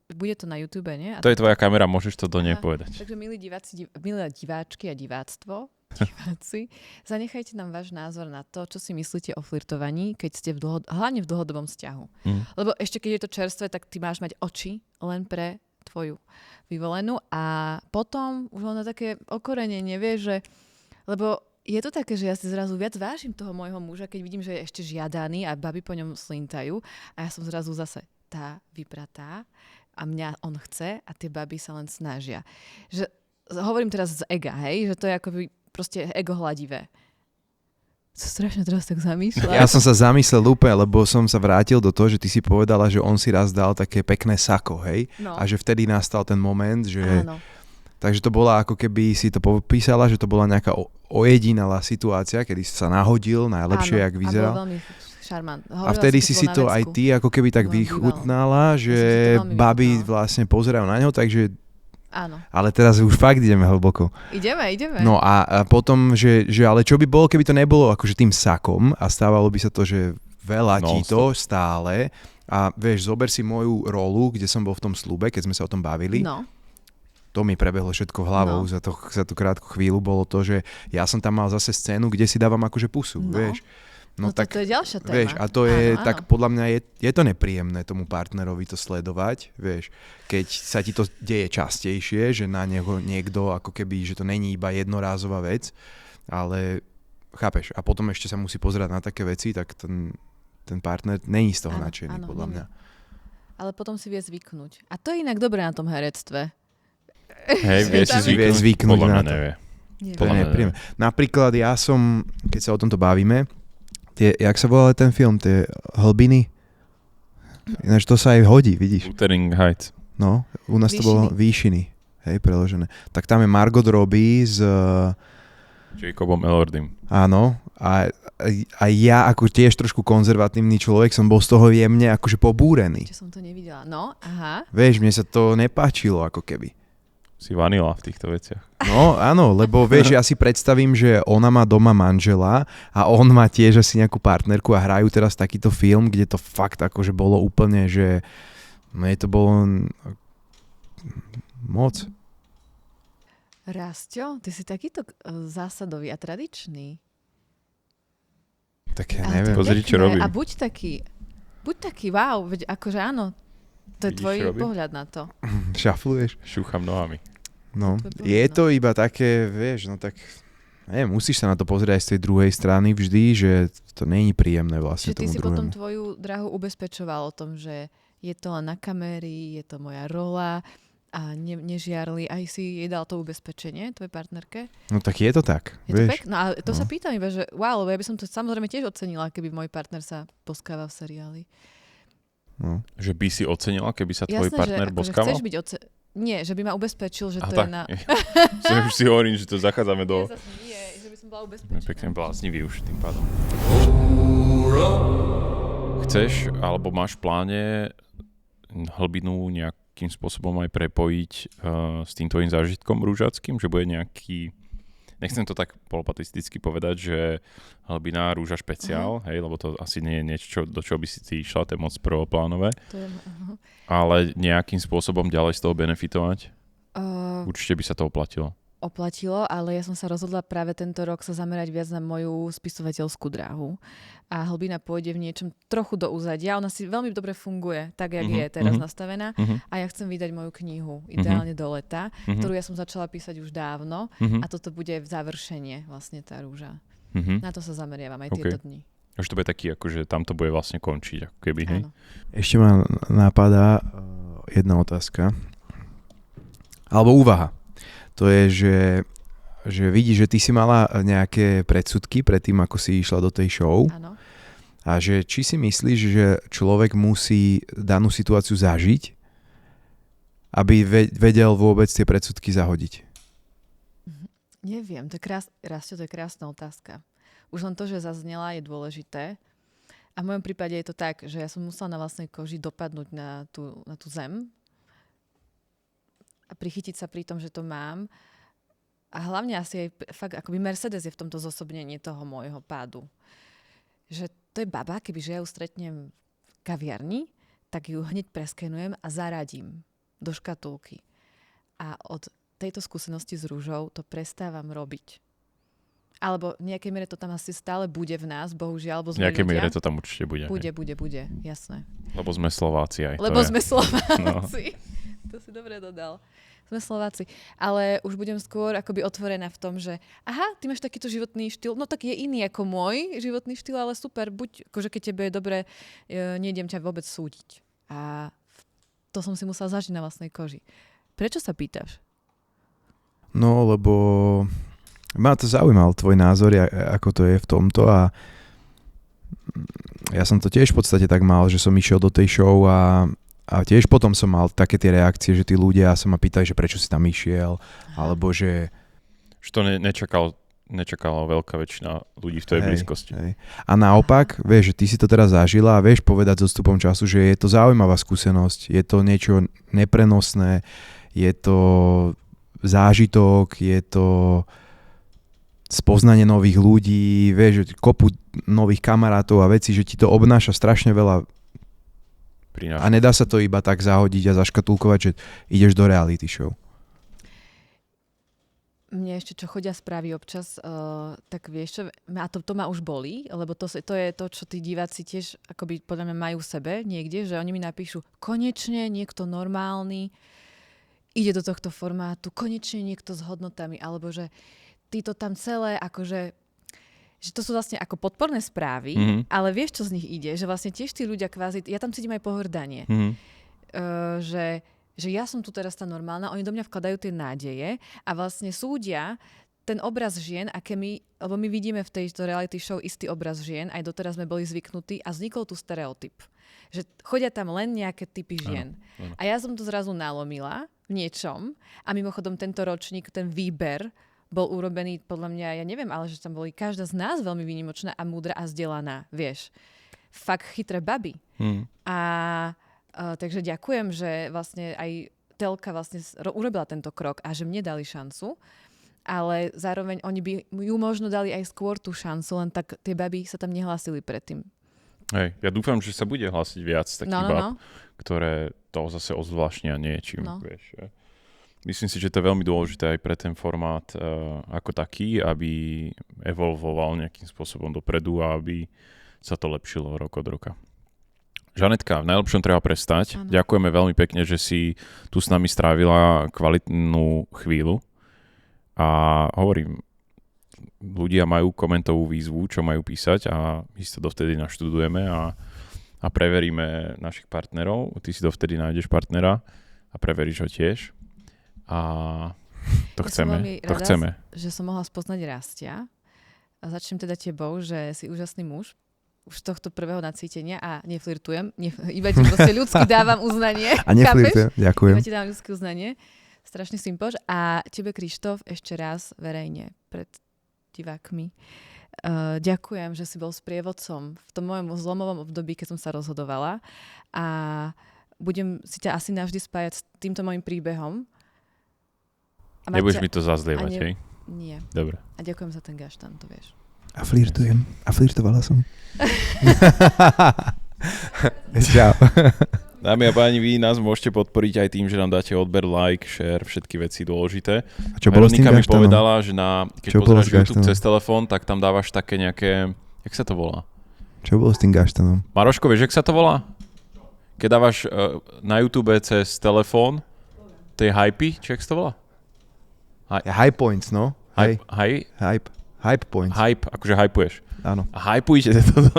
A: Bude to na YouTube, nie? A
C: To je tvoja kamera, môžeš to do nej
A: Aha.
C: povedať.
A: Takže milí diváci, milé diváčky a diváctvo, diváci, zanechajte nám váš názor na to, čo si myslíte o flirtovaní, keď ste hlavne v dlhodobom vzťahu. Lebo ešte keď je to čerstvé, tak ty máš mať oči len pre tvoju vyvolenú a potom už len na také okorenenie, vieš, že lebo je to také, že ja si zrazu viac vážim toho môjho muža, keď vidím, že je ešte žiadaný a baby po ňom slintajú a ja som zrazu zase tá vypratá a mňa on chce a tie baby sa len snažia. Že, hovorím teraz z ega, hej, že to je akoby proste ego hladivé. Sa strašne teraz tak zamýšľam.
B: Ja som sa zamyslel úplne, lebo som sa vrátil do toho, že ty si povedala, že on si raz dal také pekné sako, hej?
A: No.
B: A že vtedy nastal ten moment, že...
A: Áno.
B: Takže to bola ako keby si to popísala, že to bola nejaká ojedinalá situácia, kedy si sa nahodil najlepšie, jak vyzeral.
A: A bol veľmi šarmant.
B: A vtedy si to aj ty ako keby tak vychutnala, že baby vlastne pozerajú na ňo, takže...
A: Áno.
B: Ale teraz už fakt ideme hlboko.
A: Ideme.
B: No a potom, že ale čo by bolo, keby to nebolo akože tým sakom a stávalo by sa to, že veľa ti to stále a vieš, zober si moju rolu, kde som bol v tom slube, keď sme sa o tom bavili.
A: No.
B: To mi prebehlo všetko hlavou za tú krátku chvíľu, bolo to, že ja som tam mal zase scénu, kde si dávam akože pusu, vieš.
A: No tak to je ďalšia téma.
B: Vieš, a to je,
A: áno.
B: tak podľa mňa je to nepríjemné tomu partnerovi to sledovať, vieš, keď sa ti to deje častejšie, že na neho niekto ako keby, že to není iba jednorázová vec, ale chápeš, a potom ešte sa musí pozerať na také veci, tak ten partner není z toho nadšený, podľa mňa.
A: Ale potom si vie zvyknúť. A to je inak dobré na tom herectve.
C: Hej, vie si zvyknúť, podľa mňa nevie.
B: To je nepríjemné. Napríklad ja som, keď sa o tomto bavíme, jak sa volal ten film, tie hlbiny? Ináč to sa aj hodí, vidíš.
C: Wuthering Heights.
B: No, u nás to bolo Výšiny, hej, preložené. Tak tam je Margot Robbie s...
C: Jacobom Elordym.
B: Áno, a ja ako tiež trošku konzervatívny človek som bol z toho jemne akože pobúrený.
A: Čo som to nevidela. No, aha.
B: Vieš, mne sa to nepáčilo ako keby.
C: Si vanila v týchto veciach.
B: No áno, lebo vieš, ja si predstavím, že ona má doma manžela a on má tiež asi nejakú partnerku a hrajú teraz takýto film, kde to fakt akože bolo úplne, že mne to bolo moc.
A: Rásťo, ty si takýto zásadový a tradičný.
B: Tak ja neviem.
C: Pozri, čo robím.
A: A buď taký, wow, veď akože áno, to je tvoj pohľad na to.
B: Šafluješ?
C: Šúcham nohami.
B: No, je to iba také, vieš, no tak, neviem, musíš sa na to pozrieť aj z tej druhej strany vždy, že to není príjemné vlastne
A: tomu druhému. Čiže ty si potom tvoju drahu ubezpečoval o tom, že je to len na kamery, je to moja rola, a nežiarli. Aj si jej dal to ubezpečenie, tvojej partnerke?
B: No tak je to tak.
A: Je to
B: vieš?
A: pekné? No a to sa pýtam iba, že wow, lebo ja by som to samozrejme tiež ocenila, keby môj partner sa boskával v seriáli.
B: No.
C: Že by si ocenila, keby sa tvoj
A: Jasné,
C: partner
A: že akože
C: boskával?
A: chceš byť Nie, že by ma ubezpečil, že to
C: tak.
A: je na...
C: Už si hovorím, že to zachádzame do...
A: Nie, zase nie, že by som bola ubezpečená.
C: Pekne bláznivý už tým pádom. Chceš, alebo máš v pláne hlbinu nejakým spôsobom aj prepojiť s tým tvojim zážitkom rúžackým? Že bude nejaký... Nechcem to tak polopatisticky povedať, že hlbina rúža špeciál, hej, lebo to asi nie je niečo, do čoho by si ty išla, to je moc prvoplánové. Ale nejakým spôsobom ďalej z toho benefitovať? Určite by sa to oplatilo.
A: Oplatilo, ale ja som sa rozhodla práve tento rok sa zamerať viac na moju spisovateľskú dráhu. A hlbina pôjde v niečom trochu do úzadia. Ona si veľmi dobre funguje, tak jak je teraz nastavená. A ja chcem vydať moju knihu, ideálne do leta, ktorú ja som začala písať už dávno. A toto bude v završenie, vlastne tá rúža. Na to sa zameriavam aj tieto dni.
C: Už to bude taký, akože tam to bude vlastne končiť, ako keby, hej?
B: Ešte ma napadá jedna otázka. Alebo úvaha. To je, že vidíš, že ty si mala nejaké predsudky pred tým, ako si išla do tej show.
A: Áno.
B: A že či si myslíš, že človek musí danú situáciu zažiť, aby vedel vôbec tie predsudky zahodiť?
A: Neviem, Rastio, to je krásna otázka. Už len to, že zaznela, je dôležité. A v mojom prípade je to tak, že ja som musela na vlastnej koži dopadnúť na tú zem a prichytiť sa pri tom, že to mám. A hlavne asi aj fakt, akoby Mercedes je v tomto zosobnení toho môjho pádu. Že to je baba, kebyže ja ju stretnem v kaviarni, tak ju hneď preskenujem a zaradím do škatulky. A od tejto skúsenosti s rúžou to prestávam robiť. Alebo v nejakej miere to tam asi stále bude v nás, bohužiaľ.
C: V nejakej miere to tam určite bude.
A: Bude, jasné.
C: Lebo sme Slováci aj.
A: Sme Slováci. To si dobre dodal. Sme Slováci. Ale už budem skôr akoby otvorená v tom, že aha, ty máš takýto životný štýl, no tak je iný ako môj životný štýl, ale super, buď, akože keď tebe je dobre, nejdem ťa vôbec súdiť. A to som si musela zažiť na vlastnej koži. Prečo sa pýtaš?
B: No, lebo ma to zaujímal tvoj názor, ako to je v tomto a ja som to tiež v podstate tak mal, že som išiel do tej show a tiež potom som mal také tie reakcie, že tí ľudia sa ma pýtali, že prečo si tam išiel, alebo že...
C: Že to nečakala veľká väčšina ľudí v tvojej blízkosti.
B: Hej. A naopak, vieš, že ty si to teraz zažila a vieš povedať s odstupom času, že je to zaujímavá skúsenosť, je to niečo neprenosné, je to zážitok, je to spoznanie nových ľudí, vieš, kopu nových kamarátov a vecí, že ti to obnáša strašne veľa. A nedá sa to iba tak zahodiť a zaškatulkovať, že ideš do reality show.
A: Mne ešte čo chodia správy občas, tak vieš čo, a to ma už bolí, lebo to je to, čo tí diváci tiež akoby podľa mňa majú v sebe niekde, že oni mi napíšu, konečne niekto normálny ide do tohto formátu, konečne niekto s hodnotami, alebo že ty to tam celé akože že to sú vlastne ako podporné správy, ale vieš, čo z nich ide? Že vlastne tiež tí ľudia kvázi, ja tam cítim aj pohrdanie. Že ja som tu teraz tá normálna, oni do mňa vkladajú tie nádeje a vlastne súdia ten obraz žien, lebo my vidíme v tejto reality show istý obraz žien, aj doteraz sme boli zvyknutí a vznikol tu stereotyp. Že chodia tam len nejaké typy žien. Áno. A ja som to zrazu nalomila v niečom a mimochodom tento ročník, ten výber bol urobený podľa mňa, ja neviem, ale že tam boli každá z nás veľmi výnimočná a múdra a vzdelaná, vieš. Fakt chytré baby. Takže ďakujem, že vlastne aj telka vlastne urobila tento krok a že mne dali šancu, ale zároveň oni by ju možno dali aj skôr tú šancu, len tak tie baby sa tam nehlásili predtým.
C: Hej, ja dúfam, že sa bude hlásiť viac takých bab, ktoré to zase odzvláštnia niečím, vieš. Myslím si, že to je veľmi dôležité aj pre ten formát ako taký, aby evolvoval nejakým spôsobom dopredu a aby sa to lepšilo rok od roka. Žanetka, v najlepšom treba prestať. Ano. Ďakujeme veľmi pekne, že si tu s nami strávila kvalitnú chvíľu. A hovorím, ľudia majú komentovú výzvu, čo majú písať a my si to dovtedy naštudujeme a preveríme našich partnerov. Ty si dovtedy nájdeš partnera a preveríš ho tiež. A to
A: Ja som
C: chceme.
A: veľmi
C: To
A: rada,
C: chceme.
A: že som mohla spoznať Rastia. A začnem teda tebou, že si úžasný muž. Už tohto prvého nacítenia a neflirtujem. Iba ti proste ľudsky dávam uznanie.
B: A neflirtujem, ďakujem.
A: Iba ti dávam ľudské uznanie. Strašný sympož. A tebe, Krištof, ešte raz verejne pred divákmi. Ďakujem, že si bol sprievodcom v tom mojom zlomovom období, keď som sa rozhodovala. A budem si ťa asi navždy spájať s týmto môjim príbehom.
C: Nebudeš mi to zazlievať, hej?
A: Nie.
C: Dobre.
A: A ďakujem za ten gaštan, to vieš.
B: A flirtujem. A flirtovala som. Čau.
C: Dámy a páni, vy nás môžete podporiť aj tým, že nám dáte odber, like, share, všetky veci dôležité.
B: A čo bolo s tým
C: Veronika mi
B: gaštanom?
C: povedala, že keď
B: Čo bolo
C: pozeráš
B: s
C: YouTube
B: gaštanom?
C: cez telefón, tak tam dávaš také nejaké... Jak sa to volá?
B: Čo bolo s tým gaštanom?
C: Maroško, vieš, jak sa to volá? Keď dávaš na YouTube cez telefón, tie hypy, či jak sa to volá?
B: High points, no? Hej. Hype points.
C: Hype, akože hypuješ.
B: Áno.
C: A hypujte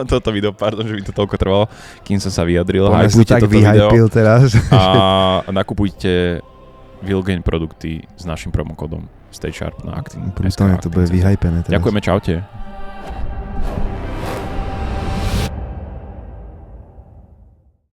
C: toto video, pardon, že by to toľko trvalo, kým som sa vyjadril.
B: Ona si
C: Hypujte
B: tak
C: toto video
B: vyhypil teraz.
C: a nakupujte Vilgain produkty s našim promokódom StaySharp na Acting.
B: Brutálne to bude vyhypené teraz.
C: Ďakujeme, čaute.